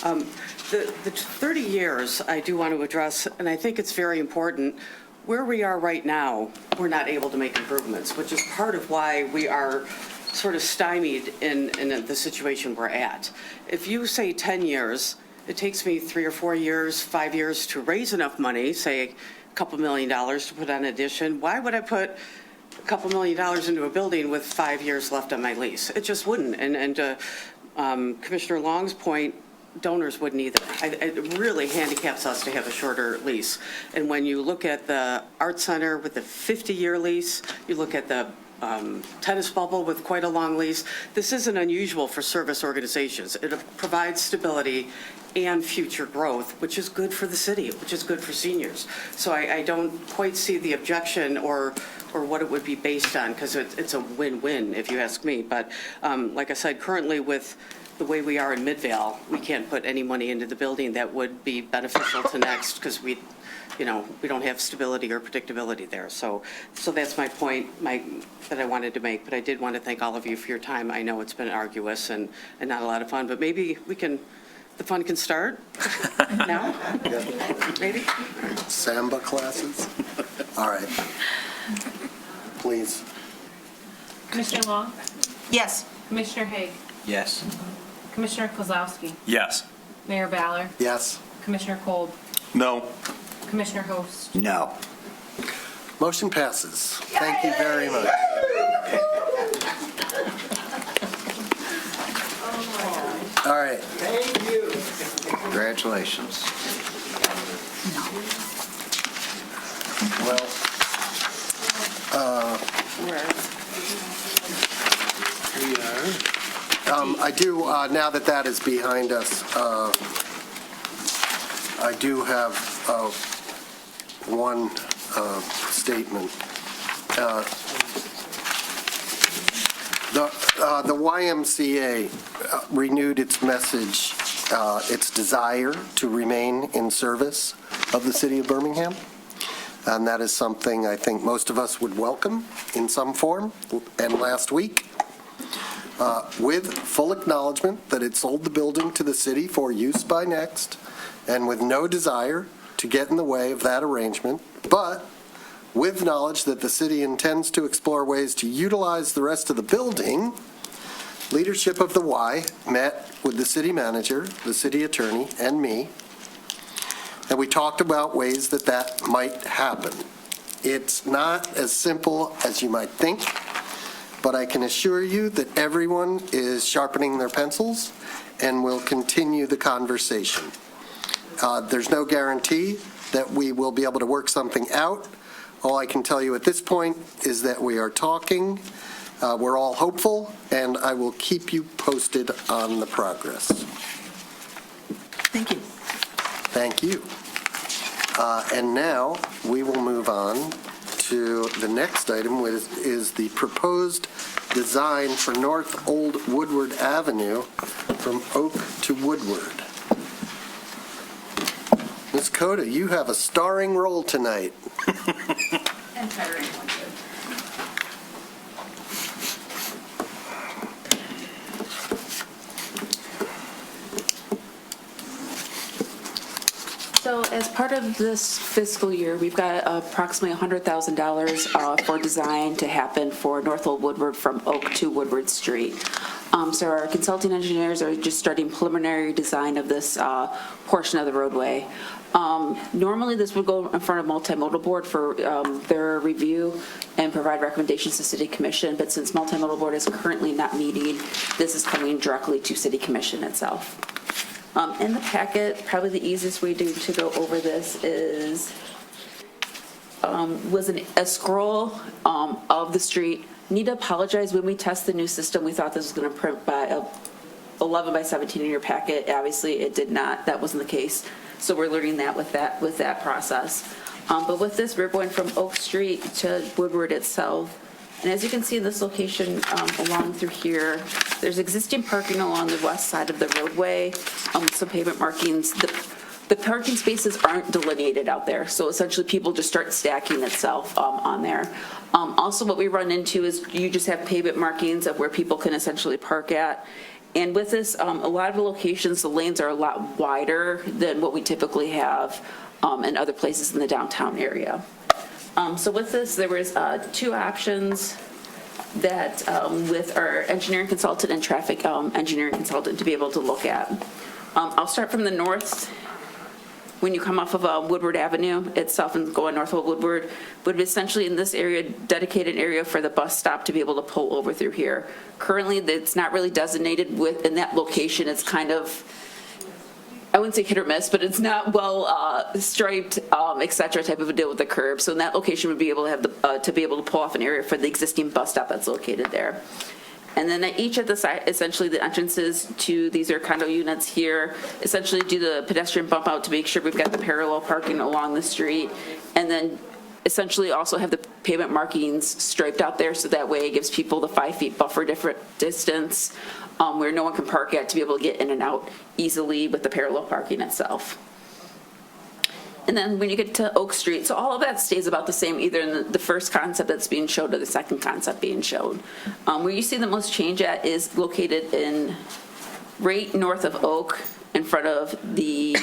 Speaker 12: The 30 years I do want to address, and I think it's very important, where we are right now, we're not able to make improvements, which is part of why we are sort of stymied in the situation we're at. If you say 10 years, it takes me 3 or 4 years, 5 years to raise enough money, say $2 million to put on addition. Why would I put $2 million into a building with 5 years left on my lease? It just wouldn't. And Commissioner Long's point, donors wouldn't either. It really handicaps us to have a shorter lease. And when you look at the Art Center with the 50-year lease, you look at the tennis bubble with quite a long lease, this isn't unusual for service organizations. It provides stability and future growth, which is good for the city, which is good for seniors. So I don't quite see the objection or what it would be based on, because it's a win-win, if you ask me. But like I said, currently with the way we are in Midvale, we can't put any money into the building that would be beneficial to Next, because we don't have stability or predictability there. So that's my point that I wanted to make. But I did want to thank all of you for your time. I know it's been arduous and not a lot of fun, but maybe the fun can start now? Maybe?
Speaker 1: Samba classes? All right. Please.
Speaker 15: Commissioner Long?
Speaker 7: Yes.
Speaker 15: Commissioner Haig?
Speaker 13: Yes.
Speaker 15: Commissioner Kozlowski?
Speaker 19: Yes.
Speaker 15: Mayor Ballard?
Speaker 1: Yes.
Speaker 15: Commissioner Kolb?
Speaker 6: No.
Speaker 15: Commissioner Host?
Speaker 10: No.
Speaker 1: Motion passes. Thank you very much. All right.
Speaker 10: Thank you. Congratulations.
Speaker 1: Well, I do, now that that is behind us, I do have one statement. The YMCA renewed its message, its desire to remain in service of the city of Birmingham. And that is something I think most of us would welcome in some form. And last week, with full acknowledgement that it sold the building to the city for use by Next, and with no desire to get in the way of that arrangement, but with knowledge that the city intends to explore ways to utilize the rest of the building, leadership of the Y met with the city manager, the city attorney, and me, and we talked about ways that that might happen. It's not as simple as you might think, but I can assure you that everyone is sharpening their pencils and will continue the conversation. There's no guarantee that we will be able to work something out. All I can tell you at this point is that we are talking, we're all hopeful, and I will keep you posted on the progress.
Speaker 7: Thank you.
Speaker 1: Thank you. And now we will move on to the next item, which is the proposed design for North Old Woodward Avenue from Oak to Woodward. Ms. Coda, you have a starring role tonight.
Speaker 15: And tiring one, too.
Speaker 11: So as part of this fiscal year, we've got approximately $100,000 for design to happen for North Old Woodward from Oak to Woodward Street. So our consulting engineers are just starting preliminary design of this portion of the roadway. Normally, this would go in front of multimodal board for their review and provide recommendations to City Commission, but since multimodal board is currently not meeting, this is coming directly to City Commission itself. In the packet, probably the easiest way to go over this is was a scroll of the street. Need to apologize, when we test the new system, we thought this was going to print by 11 by 17 in your packet. Obviously, it did not. That wasn't the case. So we're learning that with that process. But with this, we're going from Oak Street to Woodward itself. And as you can see in this location along through here, there's existing parking along the west side of the roadway, some pavement markings. The parking spaces aren't delineated out there, so essentially people just start stacking itself on there. Also, what we run into is you just have pavement markings of where people can essentially park at. And with this, a lot of the locations, the lanes are a lot wider than what we typically have in other places in the downtown area. So with this, there was two options that with our engineering consultant and traffic engineering consultant to be able to look at. I'll start from the north. When you come off of Woodward Avenue itself and go on Northwood Woodward, would be essentially in this area, dedicated area for the bus stop to be able to pull over through here. Currently, it's not really designated in that location. It's kind of, I wouldn't say hit or miss, but it's not well striped, et cetera, type of a deal with the curb. So in that location, would be able to have to be able to pull off an area for the existing bus stop that's located there. And then at each of the side, essentially the entrances to these are condo units here, essentially do the pedestrian bump out to make sure we've got the parallel parking along the street. And then essentially also have the pavement markings striped out there so that way it gives people the 5 feet buffer different distance where no one can park at to be able to get in and out easily with the parallel parking itself. And then when you get to Oak Street, so all of that stays about the same, either in the first concept that's being showed or the second concept being showed. Where you see the most change at is located in right north of Oak, in front of the,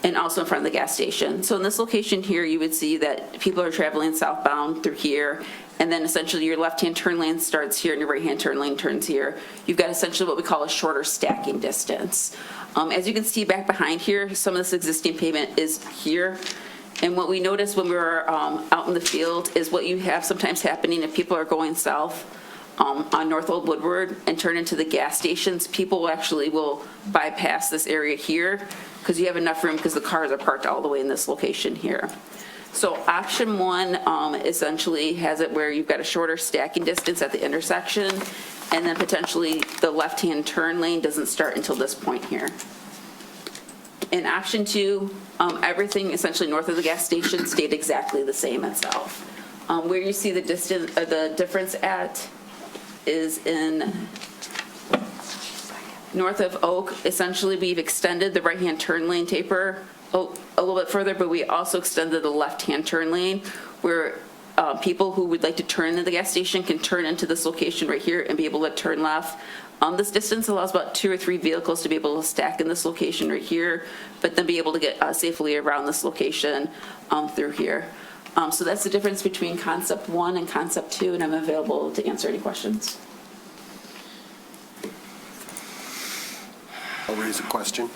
Speaker 11: and also in front of the gas station. So in this location here, you would see that people are traveling southbound through here, and then essentially your left-hand turn lane starts here and your right-hand turn lane turns here. You've got essentially what we call a shorter stacking distance. As you can see back behind here, some of this existing pavement is here. And what we noticed when we were out in the field is what you have sometimes happening if people are going south on North Old Woodward and turn into the gas stations, people actually will bypass this area here because you have enough room because the cars are parked all the way in this location here. So option one essentially has it where you've got a shorter stacking distance at the intersection, and then potentially the left-hand turn lane doesn't start until this point here. In option two, everything essentially north of the gas station stayed exactly the same itself. Where you see the distance, the difference at is in north of Oak. Essentially, we've extended the right-hand turn lane taper a little bit further, but we also extended the left-hand turn lane where people who would like to turn into the gas station can turn into this location right here and be able to turn left. This distance allows about 2 or 3 vehicles to be able to stack in this location right here, but then be able to get safely around this location through here. So that's the difference between concept 1 and concept 2, and I'm available to answer any questions.
Speaker 1: I'll raise a question.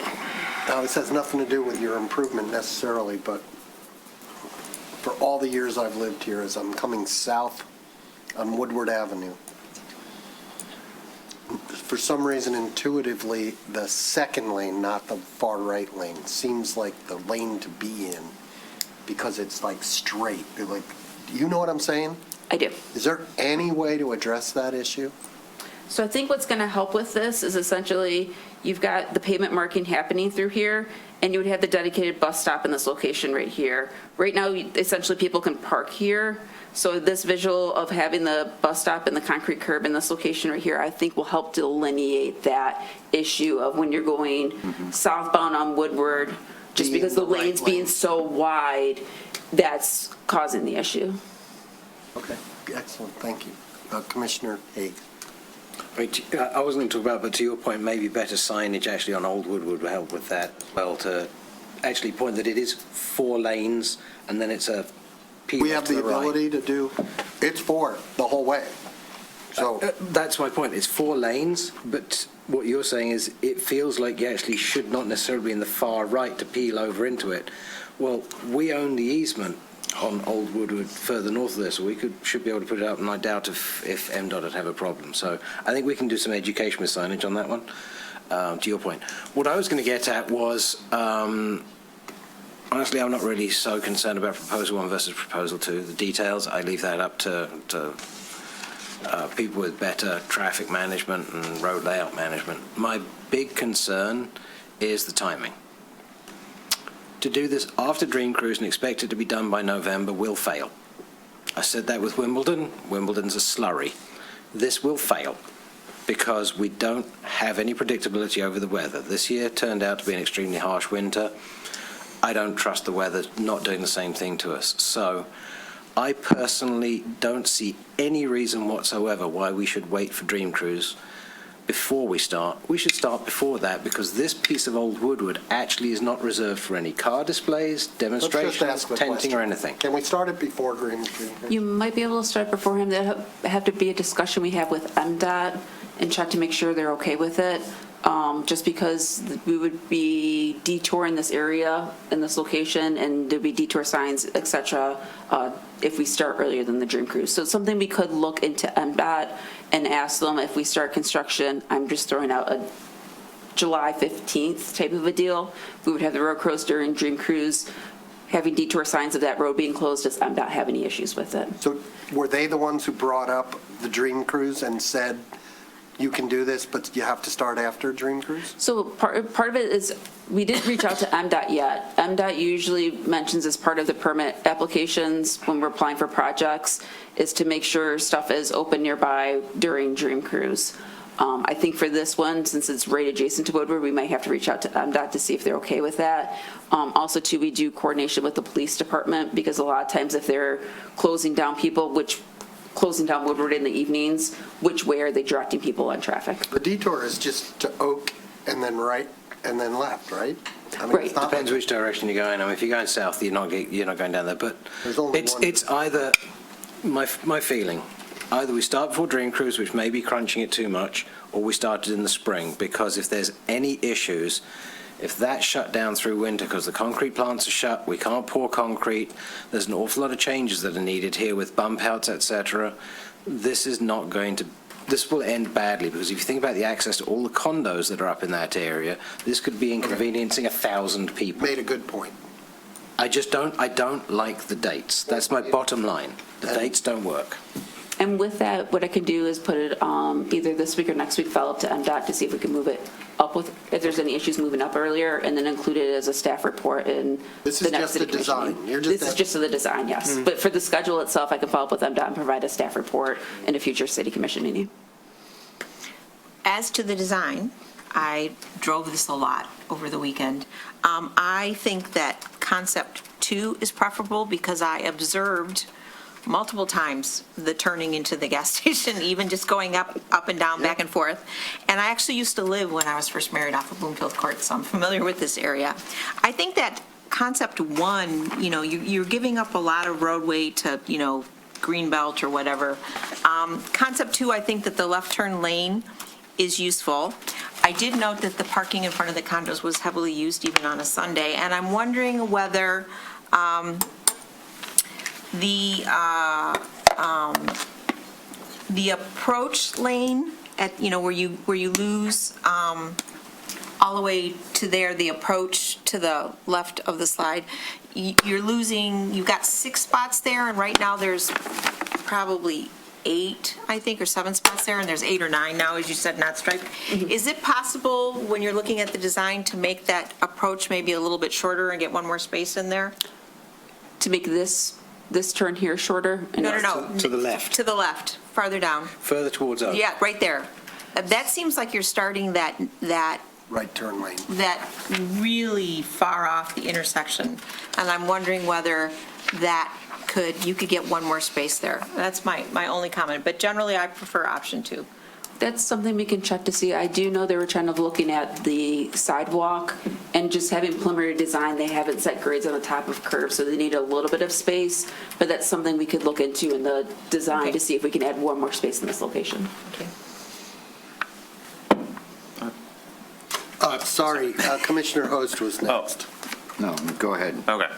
Speaker 1: Now, this has nothing to do with your improvement necessarily, but for all the years I've lived here, as I'm coming south on Woodward Avenue, for some reason intuitively, the second lane, not the far right lane, seems like the lane to be in because it's like straight. Like, do you know what I'm saying?
Speaker 11: I do.
Speaker 1: Is there any way to address that issue?
Speaker 11: So I think what's going to help with this is essentially you've got the pavement marking happening through here, and you would have the dedicated bus stop in this location right here. Right now, essentially people can park here. So this visual of having the bus stop and the concrete curb in this location right here, I think will help delineate that issue of when you're going southbound on Woodward, just because the lanes being so wide, that's causing the issue.
Speaker 1: Okay, excellent, thank you. Commissioner Haig.
Speaker 13: I wasn't going to talk about, but to your point, maybe better signage actually on Old Woodward would help with that. Well, to actually point that it is 4 lanes and then it's a P
Speaker 1: We have
Speaker 13: to
Speaker 1: the
Speaker 13: right.
Speaker 1: ability to do, it's 4 the whole way. So
Speaker 13: that's my point. It's 4 lanes, but what you're saying is it feels like you actually should not necessarily be in the far right to peel over into it. Well, we own the easement on Old Woodward further north of this, so we should be able to put it up, and I doubt if MDOT would have a problem. So I think we can do some education with signage on that one, to your point. What I was going to get at was, honestly, I'm not really so concerned about Proposal 1 versus Proposal 2. The details, I leave that up to people with better traffic management and road layout management. My big concern is the timing. To do this after Dream Cruise and expect it to be done by November will fail. I said that with Wimbledon. Wimbledon's a slurry. This will fail because we don't have any predictability over the weather. This year turned out to be an extremely harsh winter. I don't trust the weather not doing the same thing to us. So I personally don't see any reason whatsoever why we should wait for Dream Cruise before we start. We should start before that because this piece of old Woodward actually is not reserved for any car displays, demonstrations,
Speaker 1: ask the
Speaker 13: tenting,
Speaker 1: question.
Speaker 13: or anything.
Speaker 1: Can we start it before Dream Cruise?
Speaker 11: You might be able to start beforehand. That'll have to be a discussion we have with MDOT and check to make sure they're okay with it. Just because we would be detouring this area in this location and there'd be detour signs, et cetera, if we start earlier than the Dream Cruise. So it's something we could look into MDOT and ask them if we start construction. I'm just throwing out a July 15th type of a deal. We would have the road crews during Dream Cruise having detour signs of that road being closed. Does MDOT have any issues with it?
Speaker 1: So were they the ones who brought up the Dream Cruise and said, you can do this, but you have to start after Dream Cruise?
Speaker 11: So part of it is, we didn't reach out to MDOT yet. MDOT usually mentions as part of the permit applications when we're applying for projects is to make sure stuff is open nearby during Dream Cruise. I think for this one, since it's right adjacent to Woodward, we might have to reach out to MDOT to see if they're okay with that. Also, too, we do coordination with the police department because a lot of times if they're closing down closing down Woodward in the evenings, which way are they directing people on traffic?
Speaker 1: The detour is just to Oak and then right and then left, right? I mean,
Speaker 11: Right.
Speaker 1: it's not
Speaker 13: Depends
Speaker 1: like-
Speaker 13: which direction you're going. I mean, if you're going south, you're not going down there. But
Speaker 1: There's only one.
Speaker 13: it's either my feeling. Either we start before Dream Cruise, which may be crunching it too much, or we start it in the spring. Because if there's any issues, if that's shut down through winter because the concrete plants are shut, we can't pour concrete, there's an awful lot of changes that are needed here with bump outs, etc. This will end badly because if you think about the access to all the condos that are up in that area, this could be inconveniencing 1,000 people.
Speaker 1: Made a good point.
Speaker 13: I don't like the dates. That's my bottom line. The dates don't work.
Speaker 11: And with that, what I can do is put it either this week or next week, follow up to MDOT to see if we can move it up with, if there's any issues moving up earlier, and then include it as a staff report in
Speaker 1: This
Speaker 11: the
Speaker 1: is
Speaker 11: next
Speaker 1: just
Speaker 11: city
Speaker 1: the
Speaker 11: commission
Speaker 1: design.
Speaker 11: meeting.
Speaker 1: You're just
Speaker 11: This is just the design, yes. But for the schedule itself, I can follow up with MDOT and provide a staff report in a future city commission meeting.
Speaker 7: As to the design, I drove this a lot over the weekend. I think that concept 2 is preferable because I observed multiple times the turning into the gas station, even just going up and down, back and forth. And I actually used to live when I was first married off of Bloomfield Court, so I'm familiar with this area. I think that concept 1, you're giving up a lot of roadway to, Greenbelt or whatever. Concept 2, I think that the left turn lane is useful. I did note that the parking in front of the condos was heavily used even on a Sunday, and I'm wondering whether the approach lane at, where you lose all the way to there, the approach to the left of the slide, you've got 6 spots there, and right now there's probably 8, I think, or 7 spots there, and there's 8 or 9 now, as you said, not striped. Is it possible, when you're looking at the design, to make that approach maybe a little bit shorter and get one more space in there?
Speaker 11: To make this turn here shorter?
Speaker 7: No.
Speaker 13: To the left.
Speaker 7: To the left, farther down.
Speaker 13: Further towards Oak.
Speaker 7: Yeah, right there. That seems like you're starting that
Speaker 1: Right turn lane.
Speaker 7: that really far off the intersection. And I'm wondering whether you could get one more space there. That's my only comment. But generally, I prefer option 2.
Speaker 11: That's something we can check to see. I do know they were trying to looking at the sidewalk and just having preliminary design. They haven't set grades on the top of curves, so they need a little bit of space. But that's something we could look into in the design to see if we can add one more space in this location.
Speaker 7: Okay.
Speaker 1: Sorry, Commissioner Host was next.
Speaker 10: No, go ahead.
Speaker 19: Okay.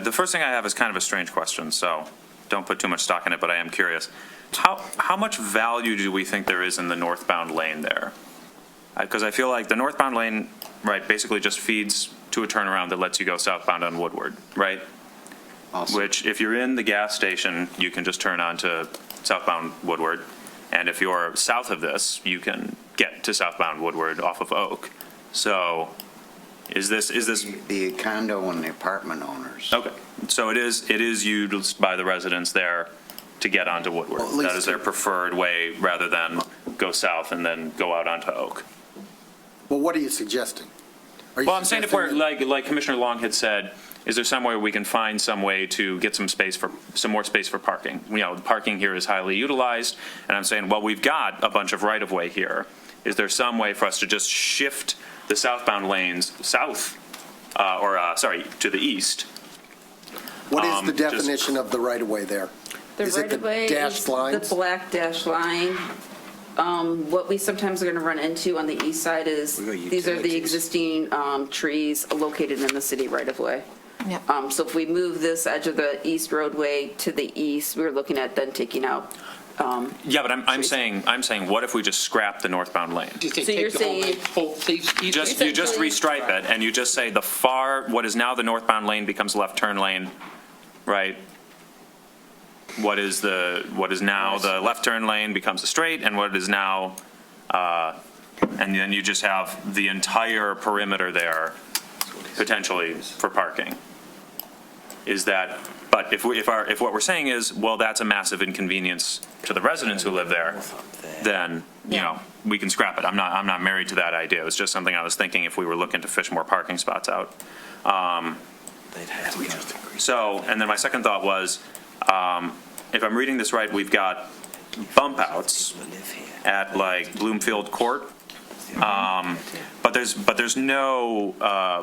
Speaker 19: The first thing I have is kind of a strange question, so don't put too much stock in it, but I am curious. How much value do we think there is in the northbound lane there? Because I feel like the northbound lane, right, basically just feeds to a turnaround that lets you go southbound on Woodward, right?
Speaker 10: Awesome.
Speaker 19: Which, if you're in the gas station, you can just turn on to southbound Woodward. And if you're south of this, you can get to southbound Woodward off of Oak. So Is this?
Speaker 10: The condo and the apartment owners.
Speaker 19: Okay, so it is used by the residents there to get onto Woodward.
Speaker 1: Well, at least
Speaker 19: That is their preferred way, rather than go south and then go out onto Oak.
Speaker 1: Well, what are you suggesting? Are you
Speaker 19: Well, I'm saying if we're,
Speaker 1: suggesting
Speaker 19: like Commissioner Long had said, is there some way we can find some way to get some more space for parking? You know, parking here is highly utilized, and I'm saying, well, we've got a bunch of right-of-way here. Is there some way for us to just shift the southbound lanes south, to the east?
Speaker 1: What is the
Speaker 19: just-
Speaker 1: definition of the right-of-way there?
Speaker 11: The
Speaker 1: Is it the
Speaker 11: right-of-way
Speaker 1: dashed
Speaker 11: is
Speaker 1: lines?
Speaker 11: the black dash line. What we sometimes are going to run into on the east side is, these are the existing trees located in the city right-of-way.
Speaker 7: Yep.
Speaker 11: So if we move this edge of the east roadway to the east, we're looking at then taking out.
Speaker 19: Yeah, but I'm saying, what if we just scrap the northbound lane?
Speaker 4: Do you think
Speaker 11: So you're
Speaker 4: take the whole,
Speaker 11: saying-
Speaker 4: whole,
Speaker 19: You just restripe it, and you just say what is now the northbound lane becomes left turn lane, right? What is now the left turn lane becomes a straight, and what is now, and then you just have the entire perimeter there potentially for parking. Is that, but if what we're saying is, well, that's a massive inconvenience to the residents who live there, then, we can scrap it. I'm not married to that idea. It was just something I was thinking if we were looking to fish more parking spots out. So, and then my second thought was, if I'm reading this right, we've got bump outs at like Bloomfield Court. But there's no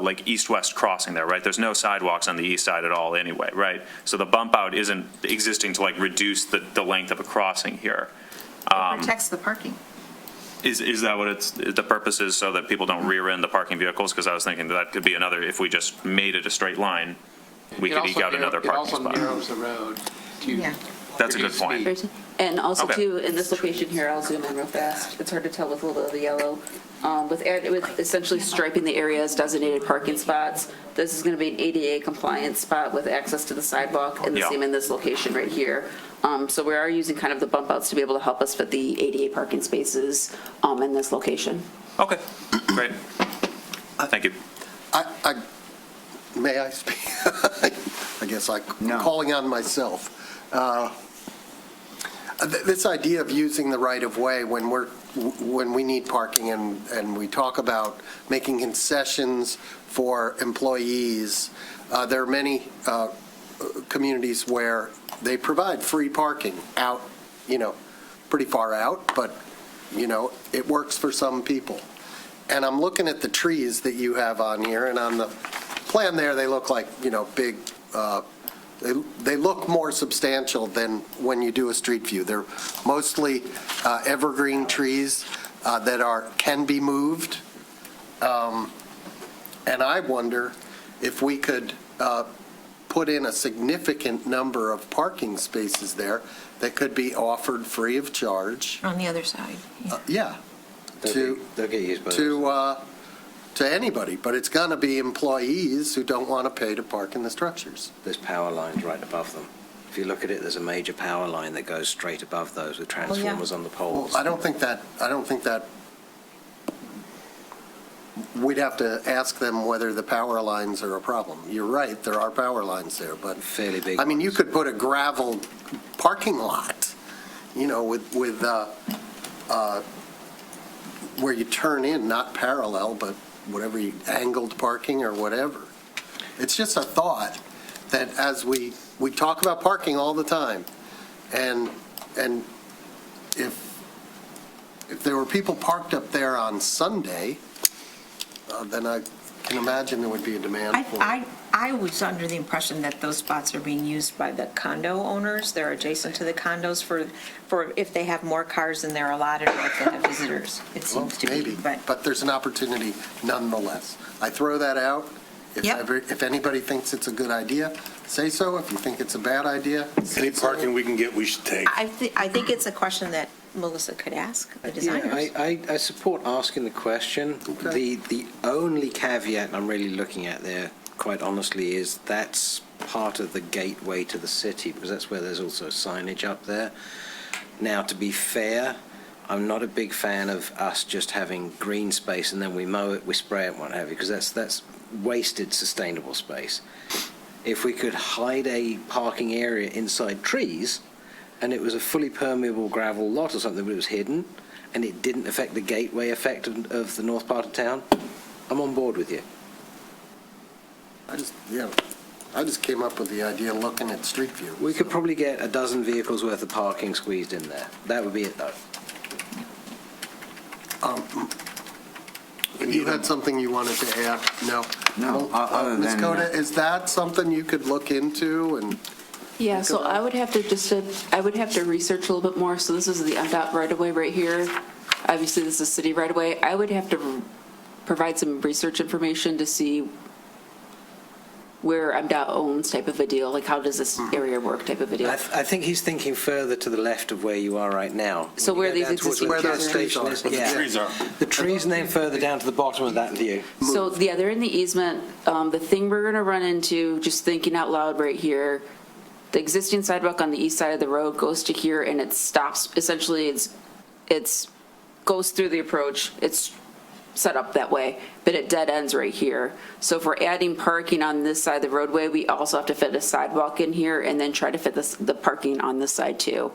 Speaker 19: like east-west crossing there, right? There's no sidewalks on the east side at all anyway, right? So the bump out isn't existing to like reduce the length of a crossing here.
Speaker 7: It protects the parking.
Speaker 19: Is that what the purpose is, so that people don't rear end the parking vehicles? Because I was thinking that could be another, if we just made it a straight line, we could eke out another parking spot.
Speaker 4: It also narrows the road to
Speaker 7: Yeah.
Speaker 19: That's a good point.
Speaker 11: And also
Speaker 19: Okay.
Speaker 11: too, in this location here, I'll zoom in real fast. It's hard to tell with a little of the yellow. With essentially striping the area as designated parking spots, this is going to be an ADA compliant spot with access to the sidewalk, and the
Speaker 19: Yeah.
Speaker 11: same in this location right here. So we are using kind of the bump outs to be able to help us fit the ADA parking spaces in this location.
Speaker 19: Okay, great. Thank you.
Speaker 1: May I speak? I guess I'm calling on myself. This idea of using the right-of-way when we need parking and we talk about making concessions for employees, there are many communities where they provide free parking out, pretty far out, but, it works for some people. And I'm looking at the trees that you have on here, and on the plan there, they look like, big, they look more substantial than when you do a street view. They're mostly evergreen trees that can be moved. And I wonder if we could put in a significant number of parking spaces there that could be offered free of charge.
Speaker 7: On the other side.
Speaker 1: Yeah.
Speaker 13: They'll get used by
Speaker 1: To anybody, but it's going to be employees who don't want to pay to park in the structures.
Speaker 13: There's power lines right above them. If you look at it, there's a major power line that goes straight above those with transformers on the poles.
Speaker 1: Well, I don't think that, we'd have to ask them whether the power lines are a problem. You're right, there are power lines there, but.
Speaker 13: Fairly big.
Speaker 1: I mean, you could put a gravel parking lot, with where you turn in, not parallel, but whatever, angled parking or whatever. It's just a thought that as we talk about parking all the time, and if there were people parked up there on Sunday, then I can imagine there would be a demand for it.
Speaker 7: I was under the impression that those spots are being used by the condo owners. They're adjacent to the condos for if they have more cars than they're allotted, or if they have visitors. It seems to be.
Speaker 1: Maybe, but there's an opportunity nonetheless. I throw that out. If anybody thinks it's a good idea, say so. If you think it's a bad idea,
Speaker 6: Any parking we can get, we should take.
Speaker 7: I think it's a question that Melissa could ask the
Speaker 13: Yeah,
Speaker 7: designers.
Speaker 13: I support asking the question.
Speaker 1: Okay.
Speaker 13: The only caveat I'm really looking at there, quite honestly, is that's part of the gateway to the city, because that's where there's also signage up there. Now, to be fair, I'm not a big fan of us just having green space and then we mow it, we spray it, what have you, because that's wasted sustainable space. If we could hide a parking area inside trees, and it was a fully permeable gravel lot or something, but it was hidden, and it didn't affect the gateway effect of the north part of town, I'm on board with you.
Speaker 1: I just came up with the idea looking at Street View.
Speaker 13: We could probably get a dozen vehicles worth of parking squeezed in there. That would be it, though.
Speaker 1: You had something you wanted to add? No?
Speaker 10: No, other
Speaker 1: Ms.
Speaker 10: than-
Speaker 1: Coda, is that something you could look into and?
Speaker 11: Yeah, so I would have to research a little bit more. So this is the MDOT right-of-way right here. Obviously, this is city right-of-way. I would have to provide some research information to see where MDOT owns type of a deal, like how does this area work type of a deal.
Speaker 13: I think he's thinking further to the left of where you are right now.
Speaker 11: So where these existing
Speaker 13: where the
Speaker 11: trees
Speaker 13: gas
Speaker 11: are.
Speaker 13: station is?
Speaker 6: Where the
Speaker 13: Yeah.
Speaker 6: trees are.
Speaker 13: The trees and then further down to the bottom of that view.
Speaker 11: So, yeah, they're in the easement. The thing we're gonna run into, just thinking out loud right here, the existing sidewalk on the east side of the road goes to here and it stops, essentially it's goes through the approach. It's set up that way, but it dead ends right here. So if we're adding parking on this side of the roadway, we also have to fit a sidewalk in here and then try to fit the parking on this side too.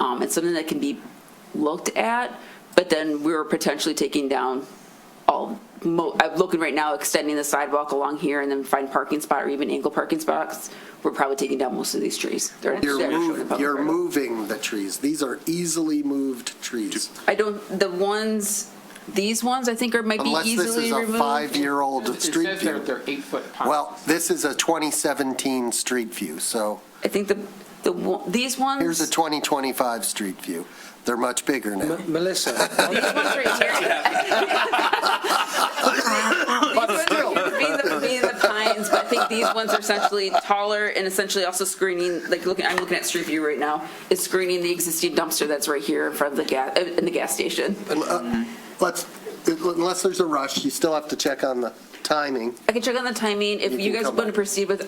Speaker 11: It's something that can be looked at, but then we're potentially taking down I'm looking right now, extending the sidewalk along here and then find parking spot or even angle parking spots. We're probably taking down most of these trees.
Speaker 1: You're moving the trees. These are easily moved trees.
Speaker 11: These ones I think might be easily removed.
Speaker 1: Unless this is a 5-year-old Street
Speaker 4: It says
Speaker 1: View.
Speaker 4: they're 8-foot pines.
Speaker 1: Well, this is a 2017 Street View, so
Speaker 11: I think these ones.
Speaker 1: here's a 2025 Street View. They're much bigger now.
Speaker 13: Melissa.
Speaker 11: These ones right here. Being the pines, but I think these ones are essentially taller and essentially also screening, I'm looking at Street View right now, is screening the existing dumpster that's right here in front of the gas station.
Speaker 1: Unless there's a rush, you still have to check on the timing.
Speaker 11: I can check on the timing. If you guys
Speaker 1: come
Speaker 11: want to
Speaker 1: back.
Speaker 11: proceed with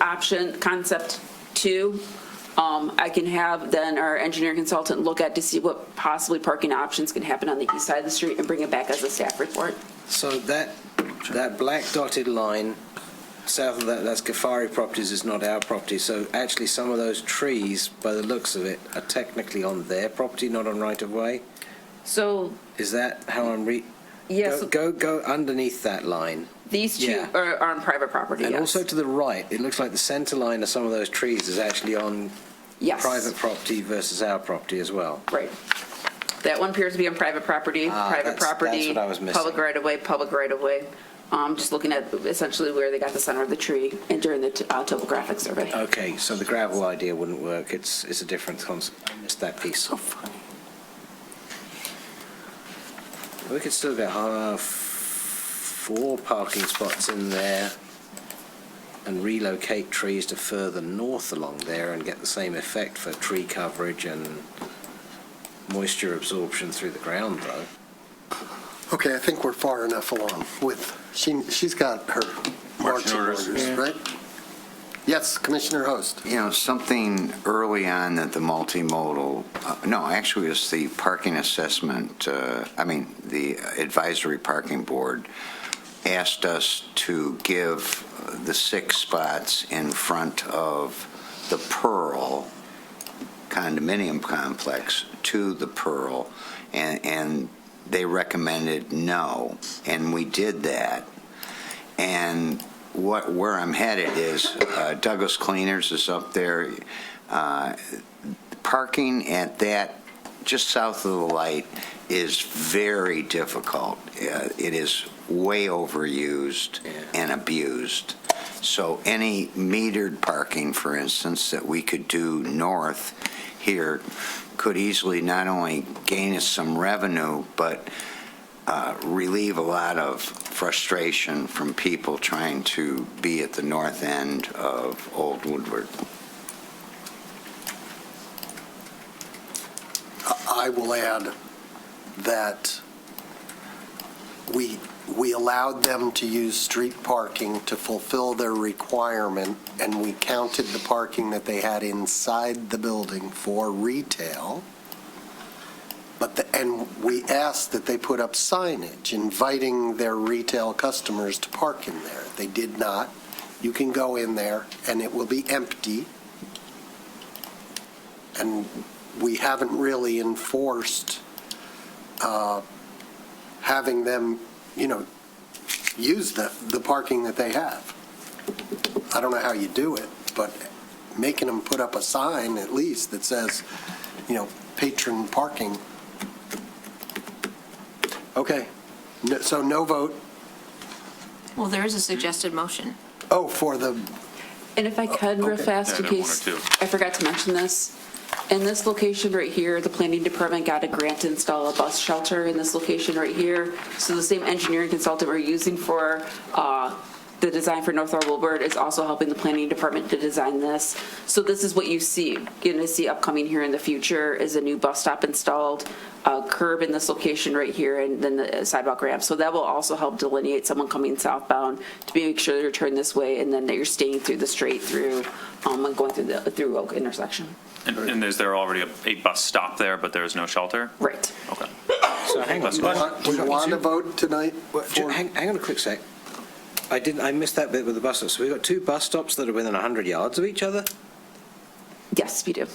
Speaker 11: concept 2, I can have then our engineering consultant look at to see what possibly parking options can happen on the east side of the street and bring it back as a staff report.
Speaker 13: So that black dotted line south of that's Ghaffari Properties, is not our property. So actually some of those trees, by the looks of it, are technically on their property, not on right of way.
Speaker 11: So
Speaker 13: is that how I'm
Speaker 11: yes,
Speaker 13: go underneath that line.
Speaker 11: These two are on private property.
Speaker 13: And
Speaker 11: yes.
Speaker 13: also to the right, it looks like the center line of some of those trees is actually on private property versus our property as well.
Speaker 11: Right. That one appears to be on private property,
Speaker 13: That's what I was missing.
Speaker 11: public right of way. Just looking at essentially where they got the center of the tree and during the topographic survey.
Speaker 13: Okay, so the gravel idea wouldn't work. It's a different concept. I missed that piece. So funny. We could still get 4 parking spots in there and relocate trees to further north along there and get the same effect for tree coverage and moisture absorption through the ground, though.
Speaker 1: Okay, I think we're far enough along with, she's got her marching orders, right? Yes, Commissioner Host.
Speaker 10: Something early on that the multimodal, no, actually it was the parking assessment, the advisory parking board asked us to give the 6 spots in front of the Pearl condominium complex to the Pearl, and they recommended no, and we did that. And where I'm headed is Douglas Cleaners is up there. Parking at that, just south of the light, is very difficult. It is way overused and abused. So any metered parking, for instance, that we could do north here could easily not only gain us some revenue, but relieve a lot of frustration from people trying to be at the north end of Old Woodward.
Speaker 1: I will add that we allowed them to use street parking to fulfill their requirement, and we counted the parking that they had inside the building for retail. But And we asked that they put up signage inviting their retail customers to park in there. They did not. You can go in there and it will be empty. And we haven't really enforced having them, use the parking that they have. I don't know how you do it, but making them put up a sign at least that says, patron parking. Okay, so no vote.
Speaker 7: Well, there is a suggested motion.
Speaker 1: Oh, for the,
Speaker 11: And if I could, real fast, in
Speaker 19: Yeah, there are one
Speaker 11: case
Speaker 19: or two.
Speaker 11: I forgot to mention this, in this location right here, the planning department got a grant to install a bus shelter in this location right here. So the same engineering consultant we're using for the design for North Orr Woodward is also helping the planning department to design this. So this is what you're going to see upcoming here in the future is a new bus stop installed, a curb in this location right here, and then the sidewalk ramp. So that will also help delineate someone coming southbound to make sure you're turning this way and then that you're staying through the straight through and going through Oak intersection.
Speaker 19: And is there already a bus stop there, but there is no shelter?
Speaker 11: Right.
Speaker 19: Okay.
Speaker 13: So hang on.
Speaker 1: do you want to vote tonight?
Speaker 13: Hang on a quick sec. I missed that bit with the bus stops. So we've got two bus stops that are within 100 yards of each other?
Speaker 11: Yes, we do.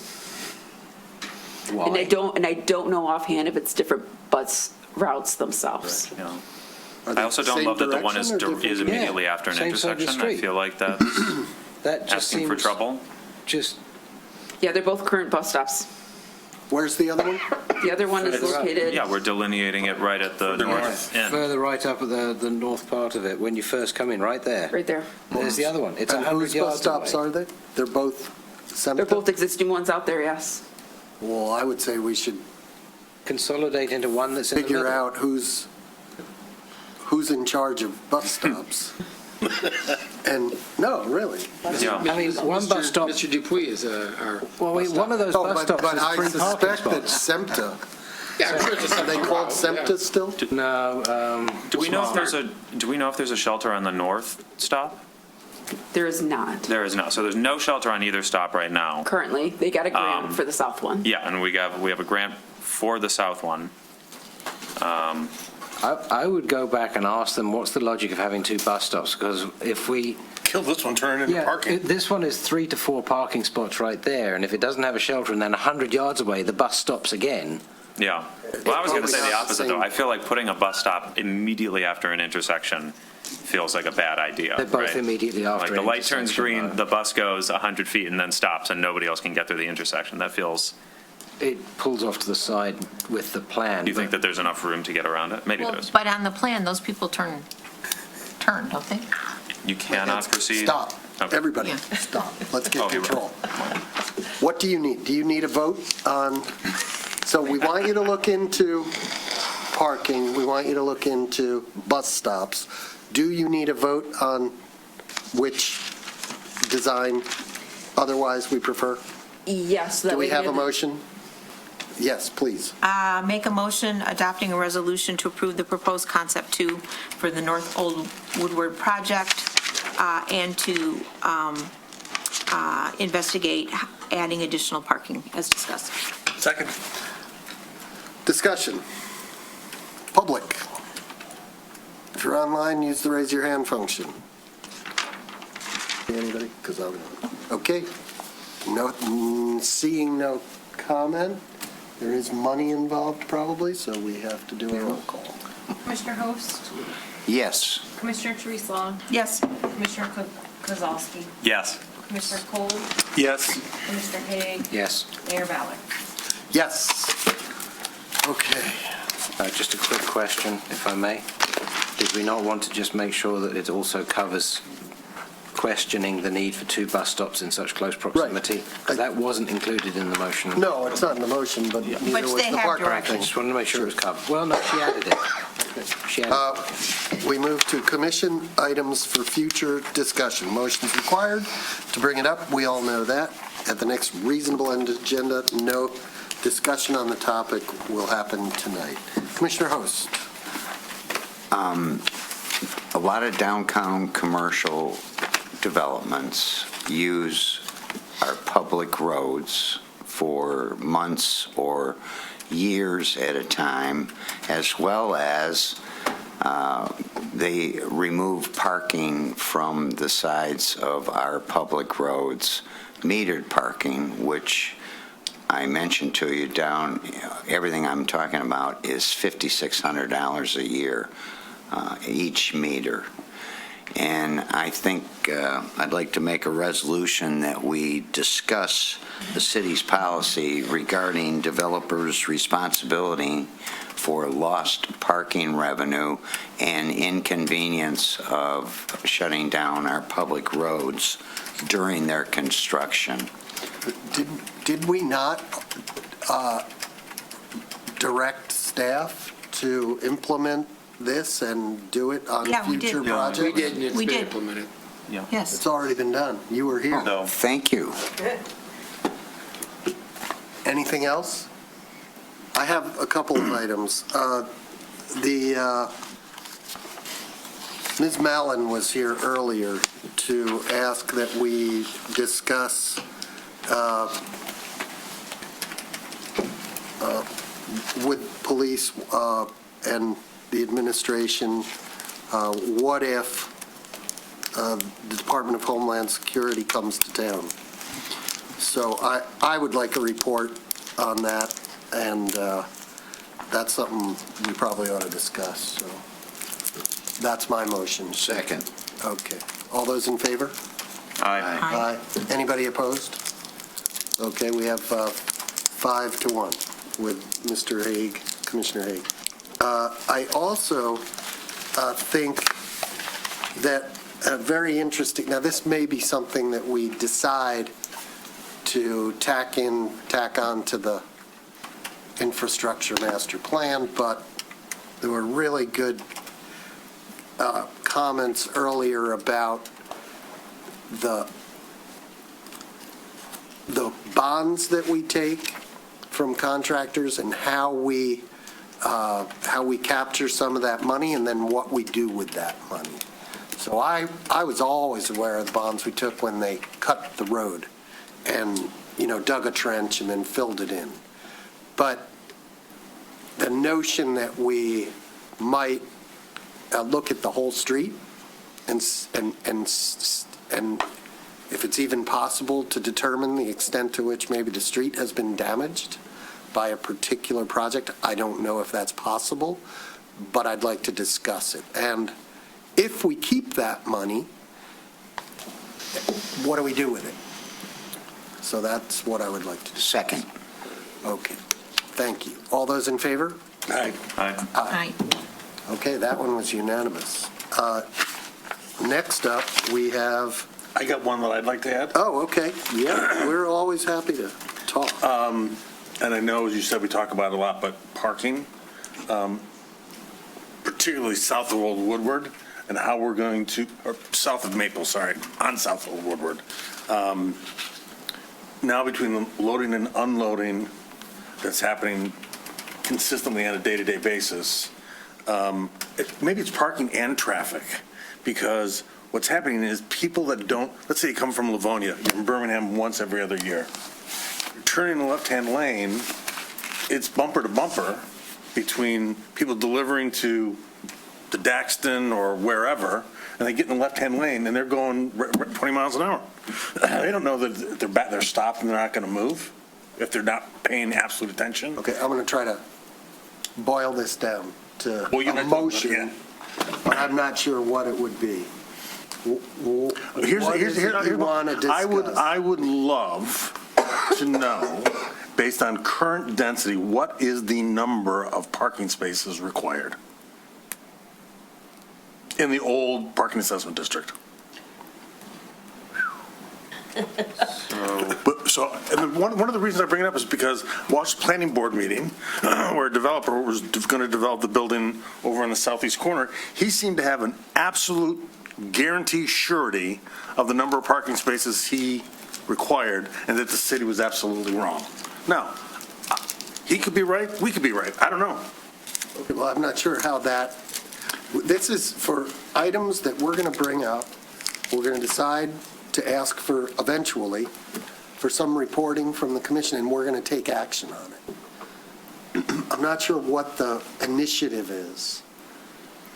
Speaker 13: Why?
Speaker 11: And I don't know offhand if it's different bus routes themselves.
Speaker 19: Yeah.
Speaker 1: Are they
Speaker 19: I also
Speaker 1: the
Speaker 19: don't
Speaker 1: same
Speaker 19: love that the one is
Speaker 1: direction or different?
Speaker 19: is immediately after an
Speaker 13: Same side of the
Speaker 19: intersection. I
Speaker 13: street.
Speaker 19: feel like that's
Speaker 13: That just
Speaker 19: asking
Speaker 13: seems
Speaker 19: for trouble.
Speaker 13: Just
Speaker 11: Yeah, they're both current bus stops.
Speaker 1: Where's the other one?
Speaker 11: The other one is
Speaker 13: Further up.
Speaker 11: located.
Speaker 19: Yeah, we're delineating it right at the north end.
Speaker 13: further right up at the north part of it when you first come in, right there.
Speaker 11: Right there.
Speaker 13: There's the other one. It's
Speaker 1: And
Speaker 13: 100
Speaker 1: whose
Speaker 13: yards
Speaker 1: bus stops
Speaker 13: away.
Speaker 1: are they? They're both SEMTA?
Speaker 11: They're both existing ones out there, yes.
Speaker 1: Well, I would say we should
Speaker 13: Consolidate into one that's in the
Speaker 1: figure
Speaker 13: middle.
Speaker 1: out who's in charge of bus stops. And, no, really.
Speaker 19: Yeah.
Speaker 13: I mean, one bus stop.
Speaker 4: Mr. Dupuy is our.
Speaker 13: Well, one of those
Speaker 1: Oh,
Speaker 13: bus stops
Speaker 1: but
Speaker 13: is
Speaker 1: I
Speaker 13: 3 parking
Speaker 1: suspect that
Speaker 13: spots.
Speaker 1: SEMTA,
Speaker 4: Yeah, I'm sure it's a
Speaker 1: are they called SEMTA still?
Speaker 13: No.
Speaker 19: Do we know if there's a shelter on the north stop?
Speaker 11: There is not.
Speaker 19: There is not. So there's no shelter on either stop right now.
Speaker 11: Currently, they got a grant for the south one.
Speaker 19: Yeah, and we have a grant for the south one.
Speaker 13: I would go back and ask them, what's the logic of having two bus stops? Because if we...
Speaker 6: Kill this one, turn it into parking.
Speaker 13: This one is 3 to 4 parking spots right there, and if it doesn't have a shelter and then 100 yards away, the bus stops again.
Speaker 19: Yeah. Well, I was going to say
Speaker 1: Probably
Speaker 19: the
Speaker 1: not the
Speaker 19: opposite,
Speaker 1: same.
Speaker 19: though. I feel like putting a bus stop immediately after an intersection feels like a bad idea.
Speaker 13: They're both
Speaker 19: right?
Speaker 13: immediately after
Speaker 19: Like the
Speaker 13: an
Speaker 19: light turns
Speaker 13: intersection,
Speaker 19: green,
Speaker 13: though.
Speaker 19: the bus goes 100 feet and then stops, and nobody else can get through the intersection. That feels.
Speaker 13: It pulls off to the side with the plan.
Speaker 19: Do you think that there's enough room to get around it? Maybe
Speaker 7: Well,
Speaker 19: there is.
Speaker 7: but on the plan, those people turn, don't they?
Speaker 19: You cannot proceed.
Speaker 1: Stop.
Speaker 19: Okay.
Speaker 1: Everybody,
Speaker 7: Yeah.
Speaker 1: stop. Let's get
Speaker 19: Oh, you're right.
Speaker 1: control. What do you need? Do you need a vote on, so we want you to look into parking, we want you to look into bus stops. Do you need a vote on which design otherwise we prefer?
Speaker 11: Yes. so that
Speaker 1: Do we
Speaker 11: way
Speaker 1: have a
Speaker 11: have-
Speaker 1: motion? Yes, please.
Speaker 7: Make a motion adopting a resolution to approve the proposed concept 2 for the North Old Woodward project and to investigate adding additional parking as discussed.
Speaker 6: Second.
Speaker 1: Discussion. Public. If you're online, use the raise your hand function. Anybody? Because okay. No, seeing no comment. There is money involved probably, so we have to do a roll call.
Speaker 15: Commissioner Host,
Speaker 10: Yes.
Speaker 15: Commissioner Therese Long,
Speaker 7: Yes.
Speaker 15: Commissioner Kozlowski,
Speaker 19: Yes.
Speaker 15: Commissioner Cole,
Speaker 6: Yes.
Speaker 15: Commissioner Haig,
Speaker 13: Yes.
Speaker 15: Mayor Ballard.
Speaker 1: Yes. Okay.
Speaker 13: Just a quick question, if I may. Did we not want to just make sure that it also covers questioning the need for two bus stops in such close proximity? Because that wasn't included in the motion.
Speaker 1: No, it's not in the motion, but neither
Speaker 7: But
Speaker 1: was
Speaker 7: they
Speaker 1: the
Speaker 7: have
Speaker 1: parking
Speaker 13: I
Speaker 7: direction.
Speaker 13: just wanted to make sure it was covered. Well, no, she added it. She added it.
Speaker 1: We move to commission items for future discussion. Motion's required to bring it up. We all know that. At the next reasonable end agenda, no discussion on the topic will happen tonight. Commissioner Host.
Speaker 10: A lot of downtown commercial developments use our public roads for months or years at a time, as well as they remove parking from the sides of our public roads, metered parking, which I mentioned to you down, everything I'm talking about is $5,600 a year, each meter. And I think I'd like to make a resolution that we discuss the city's policy regarding developers' responsibility for lost parking revenue and inconvenience of shutting down our public roads during their construction.
Speaker 1: Did we not direct staff to implement this and do it on
Speaker 7: Yeah, we did.
Speaker 1: future
Speaker 7: Yeah,
Speaker 1: projects?
Speaker 4: We did, and it's
Speaker 7: We
Speaker 4: been
Speaker 7: did.
Speaker 4: implemented.
Speaker 7: Yes.
Speaker 1: It's already been done. You were here.
Speaker 10: Thank you.
Speaker 1: Anything else? I have a couple of items. Ms. Mallon was here earlier to ask that we discuss with police and the administration, what if the Department of Homeland Security comes to town? So I would like a report on that, and that's something we probably ought to discuss. So that's my motion.
Speaker 10: Second.
Speaker 1: Okay. All those in favor?
Speaker 19: Aye.
Speaker 1: Anybody opposed? Okay, we have 5-1 with Mr. Hague, Commissioner Hague. I also think that very interesting, now this may be something that we decide to tack on to the infrastructure master plan, but there were really good comments earlier about the bonds that we take from contractors and how we capture some of that money and then what we do with that money. So I was always aware of the bonds we took when they cut the road and, dug a trench and then filled it in. But the notion that we might look at the whole street and if it's even possible to determine the extent to which maybe the street has been damaged by a particular project, I don't know if that's possible, but I'd like to discuss it. And if we keep that money, what do we do with it? So that's what I would like to do.
Speaker 10: Second.
Speaker 1: Okay. Thank you. All those in favor?
Speaker 6: Aye.
Speaker 7: Aye.
Speaker 1: Okay, that one was unanimous. Next up, we have...
Speaker 6: I got one that I'd like to add.
Speaker 1: Oh, okay. Yeah, we're always happy to talk.
Speaker 6: And I know, as you said, we talk about it a lot, but parking, particularly south of Old Woodward, and how we're going to, or south of Maple, sorry, on south of Old Woodward. Now between the loading and unloading that's happening consistently on a day-to-day basis, maybe it's parking and traffic, because what's happening is people that don't, let's say you come from Livonia, you're in Birmingham once every other year. You're turning the left-hand lane, it's bumper to bumper between people delivering to the Daxton or wherever, and they get in the left-hand lane and they're going 20 miles an hour. They don't know that they're stopped and they're not going to move if they're not paying absolute attention.
Speaker 1: Okay, I'm going to try to boil this down to
Speaker 6: a
Speaker 1: motion, but I'm not sure what it would be.
Speaker 6: Here's
Speaker 1: what is it you want to discuss?
Speaker 6: I would love to know, based on current density, what is the number of parking spaces required in the old parking assessment district? And one of the reasons I bring it up is because I watched a planning board meeting where a developer was going to develop the building over in the southeast corner. He seemed to have an absolute guarantee surety of the number of parking spaces he required, and that the city was absolutely wrong. Now, he could be right, we could be right, I don't know.
Speaker 1: Okay, well, I'm not sure how that, this is for items that we're going to bring up. We're going to decide to ask for, eventually, for some reporting from the commission, and we're going to take action on it. I'm not sure what the initiative is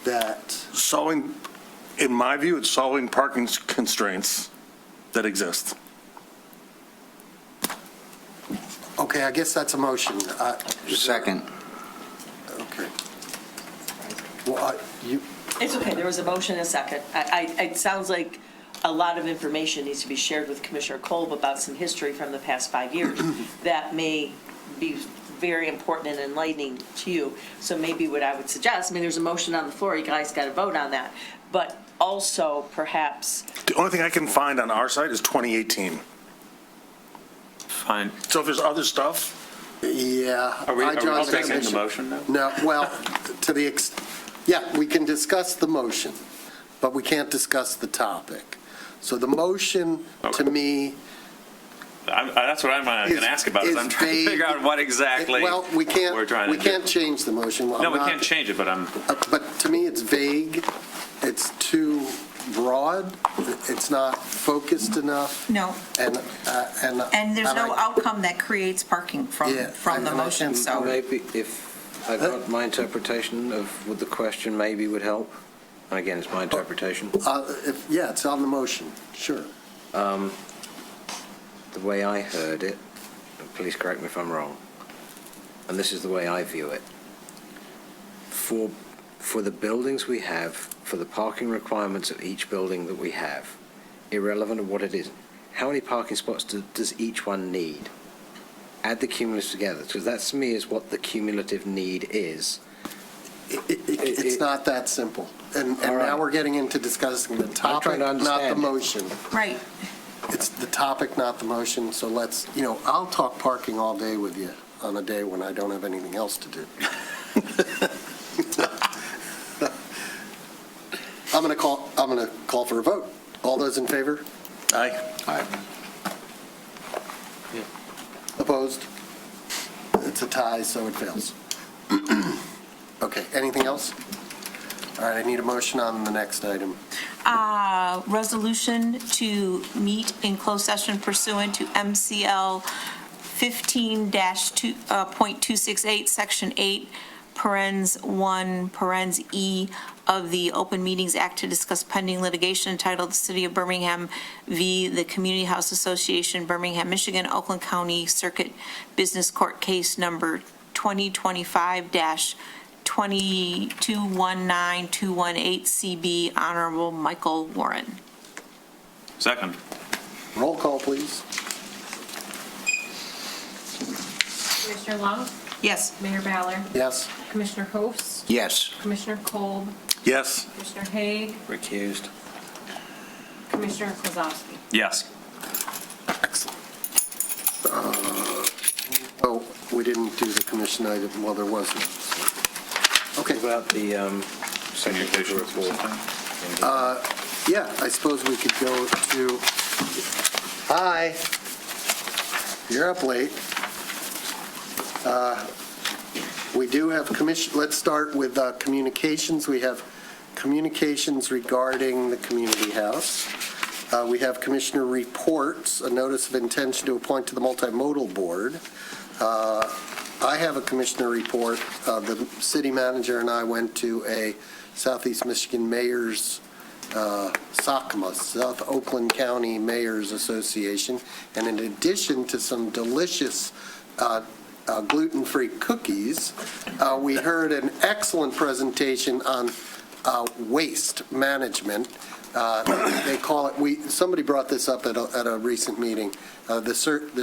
Speaker 1: that,
Speaker 6: Solving, in my view, it's solving parking constraints that exist.
Speaker 1: okay, I guess that's a motion.
Speaker 10: Second.
Speaker 1: Okay. Well,
Speaker 2: It's okay, there was a motion and a second. It sounds like a lot of information needs to be shared with Commissioner Kolb about some history from the past 5 years. That may be very important and enlightening to you. So maybe what I would suggest, I mean, there's a motion on the floor, you guys got to vote on that. But also perhaps,
Speaker 6: The only thing I can find on our site is 2018.
Speaker 19: Fine.
Speaker 6: So if there's other stuff,
Speaker 1: yeah.
Speaker 19: Are we
Speaker 1: I joined
Speaker 19: all
Speaker 1: the
Speaker 19: taking the
Speaker 1: commission.
Speaker 19: motion now?
Speaker 1: No, well, yeah, we can discuss the motion, but we can't discuss the topic. So the motion, to me,
Speaker 19: That's what I'm going to ask about, is I'm trying to figure out what exactly
Speaker 1: well, we
Speaker 19: we're trying to
Speaker 1: we
Speaker 19: do.
Speaker 1: can't change the motion.
Speaker 19: No, we can't change it, but I'm,
Speaker 1: But to me, it's vague. It's too broad. It's not focused enough.
Speaker 7: No.
Speaker 1: And
Speaker 7: And there's no outcome that creates parking from the motion, so.
Speaker 13: Maybe if I got my interpretation of what the question maybe would help. And again, it's my interpretation.
Speaker 1: Yeah, it's on the motion, sure.
Speaker 13: The way I heard it, and please correct me if I'm wrong, and this is the way I view it. For the buildings we have, for the parking requirements of each building that we have, irrelevant of what it is, how many parking spots does each one need? Add the cumulatives together, because that to me is what the cumulative need is.
Speaker 1: It's not that simple. And now we're getting into discussing the topic, not the motion.
Speaker 7: Right.
Speaker 1: It's the topic, not the motion, so let's, I'll talk parking all day with you on a day when I don't have anything else to do. I'm going to call for a vote. All those in favor?
Speaker 6: Aye.
Speaker 10: Aye.
Speaker 1: Opposed? It's a tie, so it fails. Okay, anything else? All right, I need a motion on the next item.
Speaker 7: Resolution to meet in closed session pursuant to MCL 15-2.268, Section 8, parens 1, parens E of the Open Meetings Act to discuss pending litigation entitled the City of Birmingham v. the Community House Association, Birmingham, Michigan, Oakland County Circuit Business Court Case Number 2025-2219218 CB, Honorable Michael Warren.
Speaker 19: second.
Speaker 1: Roll call, please.
Speaker 15: Commissioner Long?
Speaker 7: Yes.
Speaker 15: Mayor Ballard?
Speaker 1: Yes?
Speaker 15: Commissioner Host?
Speaker 10: Yes.
Speaker 15: Commissioner Kolb?
Speaker 6: Yes.
Speaker 15: Commissioner Haig?
Speaker 13: Recused.
Speaker 15: Commissioner Kozowski?
Speaker 19: Yes.
Speaker 1: Excellent. Oh, we didn't do the commission item. Well, there wasn't. Okay.
Speaker 13: What about the secretary report?
Speaker 1: Yeah, I suppose we could go to, hi, you're up late. We do have let's start with communications. We have communications regarding the community house. We have commissioner reports, a notice of intention to appoint to the multimodal board. I have a commissioner report. The city manager and I went to a Southeast Michigan Mayor's SOCMA, South Oakland County Mayors Association, and in addition to some delicious gluten-free cookies, we heard an excellent presentation on waste management. They call it, somebody brought this up at a recent meeting, the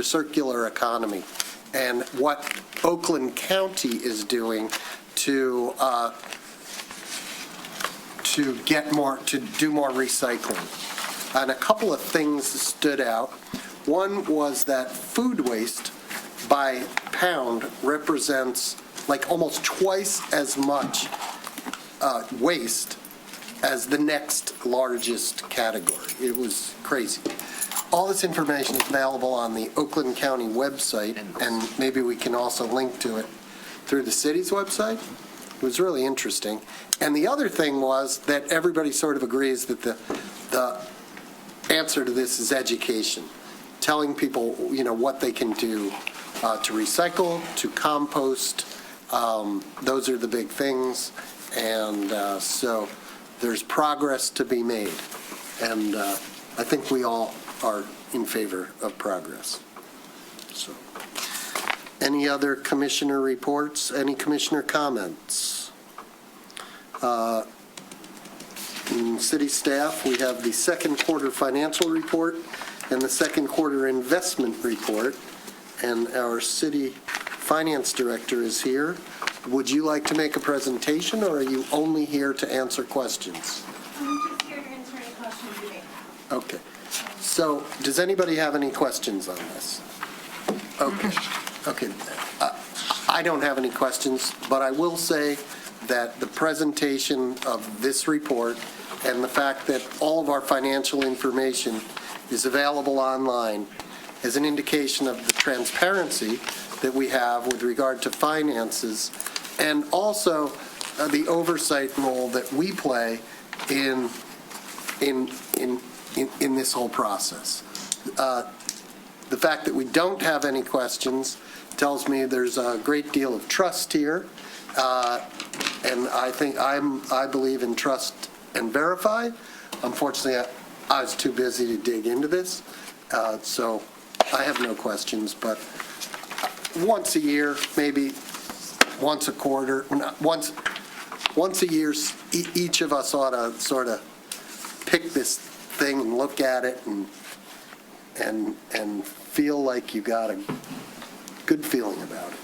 Speaker 1: circular economy, and what Oakland County is doing to do more recycling. And a couple of things stood out. One was that food waste by pound represents like almost twice as much waste as the next largest category. It was crazy. All this information is available on the Oakland County website, and maybe we can also link to it through the city's website. It was really interesting. And the other thing was that everybody sort of agrees that the answer to this is education, telling people, what they can do to recycle, to compost, Those are the big things, and so there's progress to be made, and I think we all are in favor of progress. So, any other commissioner reports? Any commissioner comments? In city staff, we have the second quarter financial report and the second quarter investment report, and our city finance director is here. Would you like to make a presentation, or are you only here to answer questions?
Speaker 15: I'm just here to answer any questions you may have.
Speaker 1: Okay. So, does anybody have any questions on this? Okay. Okay. I don't have any questions, but I will say that the presentation of this report and the fact that all of our financial information is available online is an indication of the transparency that we have with regard to finances, and also the oversight role that we play in this whole process. The fact that we don't have any questions tells me there's a great deal of trust here, and I believe in trust and verify. Unfortunately, I was too busy to dig into this, so I have no questions, but once a year, maybe once a quarter, once a year, each of us ought to sort of pick this thing and look at it and feel like you got a good feeling about it.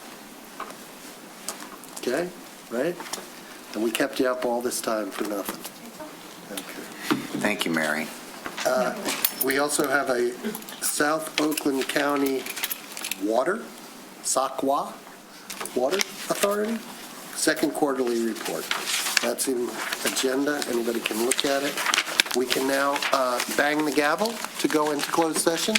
Speaker 1: Okay, right? And we kept you up all this time for nothing. Okay.
Speaker 10: Thank you, Mary.
Speaker 1: We also have a South Oakland County Water, SOCWA, Water Authority, second quarterly report. That's in agenda. Anybody can look at it. We can now bang the gavel to go into closed session.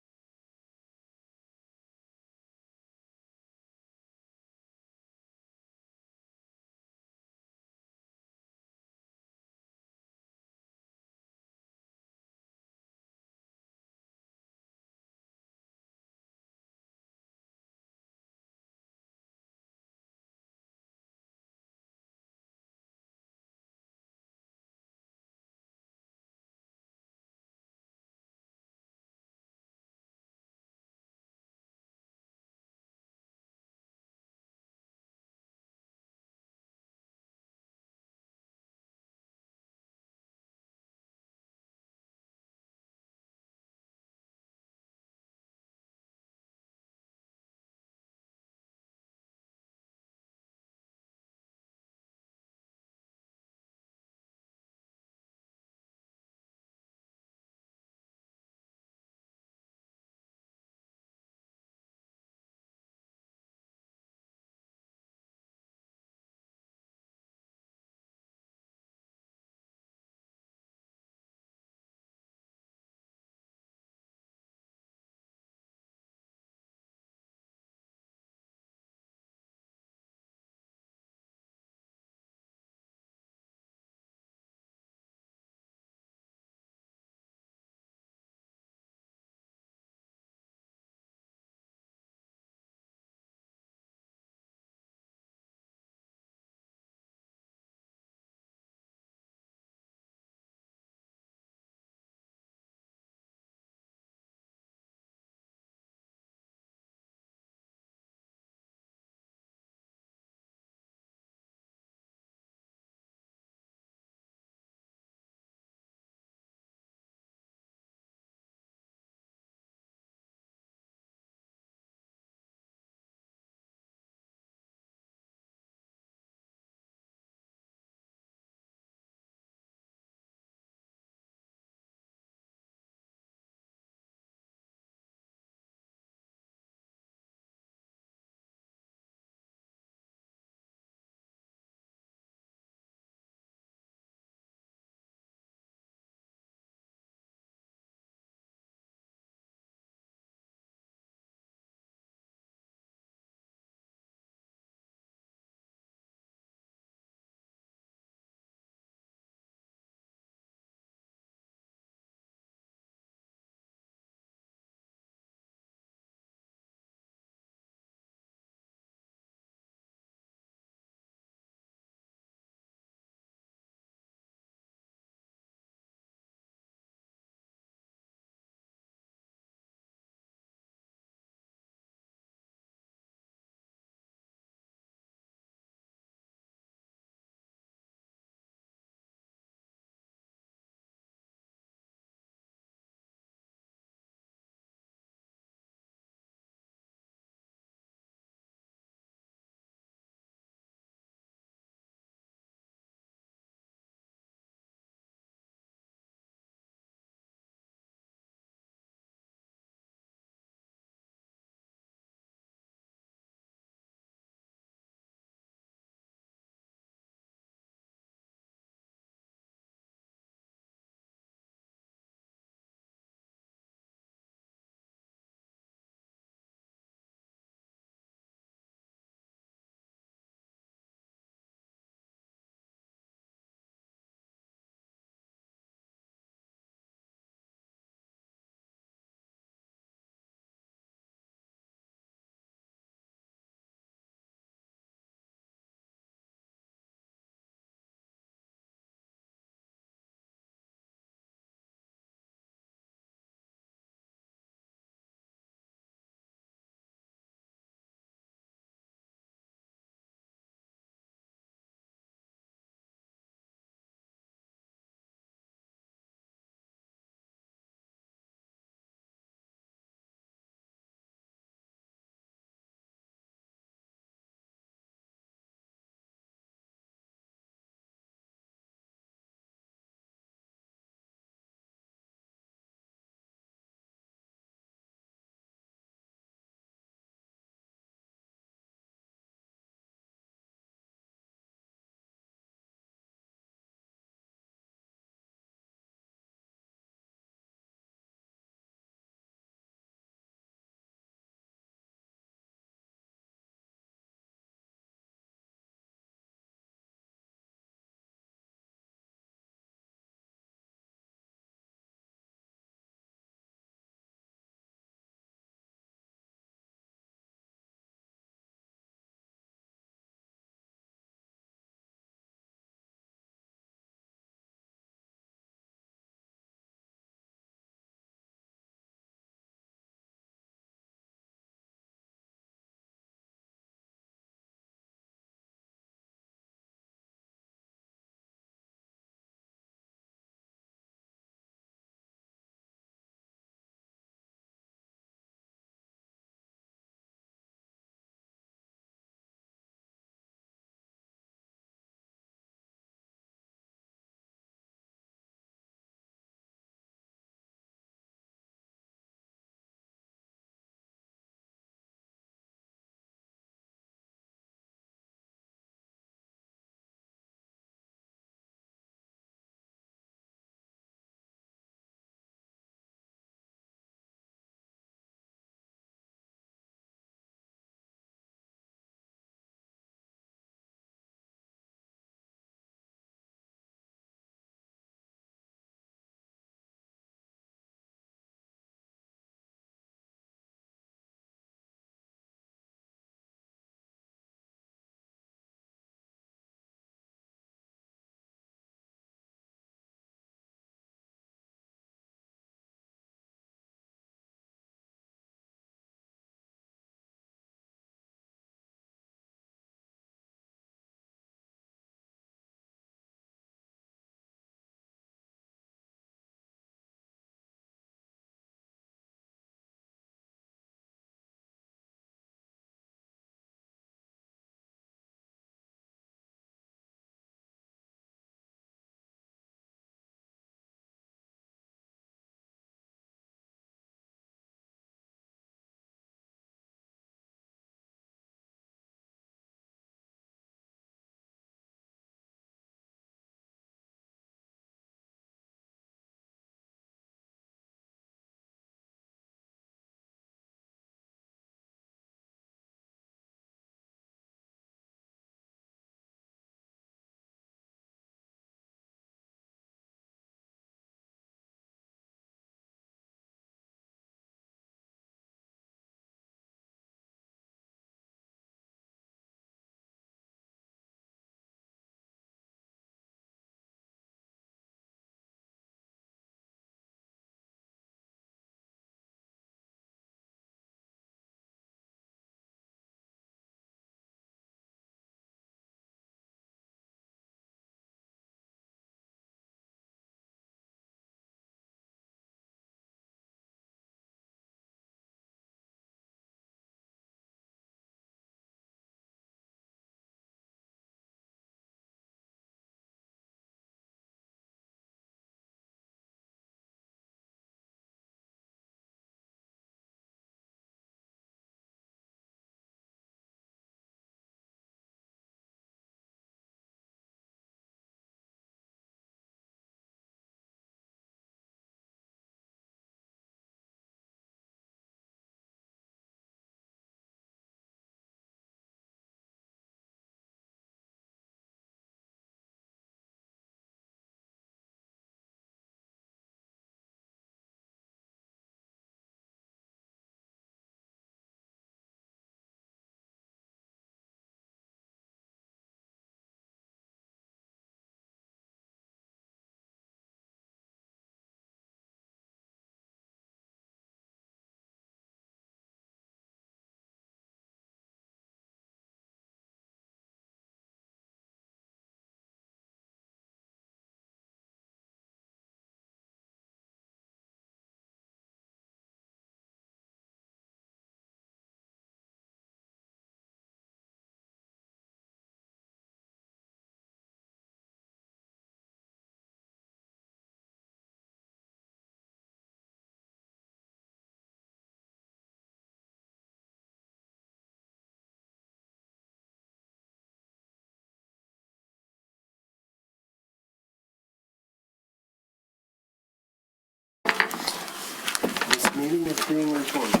Speaker 1: Meeting is being recorded.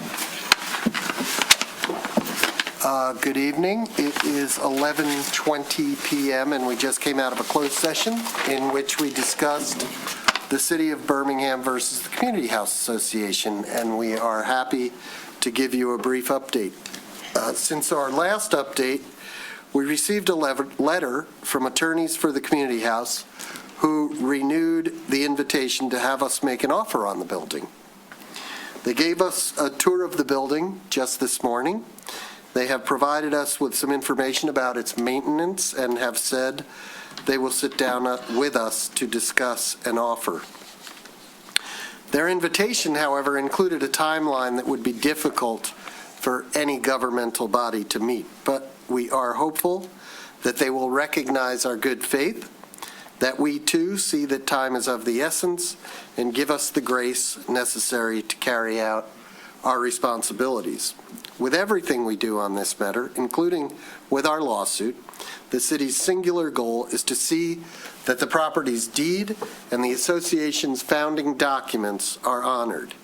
Speaker 1: Good evening. It is 11:20 PM, and we just came out of a closed session in which we discussed the City of Birmingham versus the Community House Association, and we are happy to give you a brief update. Since our last update, we received a letter from attorneys for the Community House who renewed the invitation to have us make an offer on the building. They gave us a tour of the building just this morning. They have provided us with some information about its maintenance and have said they will sit down with us to discuss an offer. Their invitation, however, included a timeline that would be difficult for any governmental body to meet, but we are hopeful that they will recognize our good faith, that we too see that time is of the essence, and give us the grace necessary to carry out our responsibilities. With everything we do on this matter, including with our lawsuit, the city's singular goal is to see that the property's deed and the association's founding documents are honored.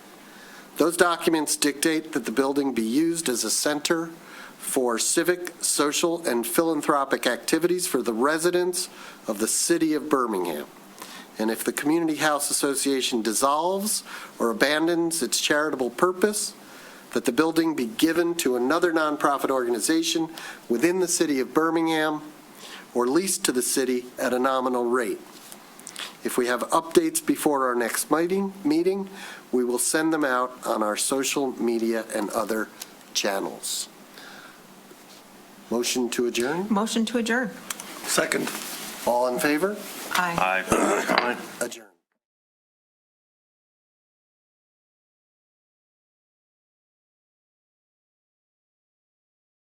Speaker 1: Those documents dictate that the building be used as a center for civic, social, and philanthropic activities for the residents of the city of Birmingham. And if the Community House Association dissolves or abandons its charitable purpose, that the building be given to another nonprofit organization within the city of Birmingham or leased to the city at a nominal rate. If we have updates before our next meeting, we will send them out on our social media and other channels. Motion to adjourn?
Speaker 7: Motion to adjourn.
Speaker 1: Second. All in favor?
Speaker 7: Aye.
Speaker 19: Aye.
Speaker 1: Adjourn.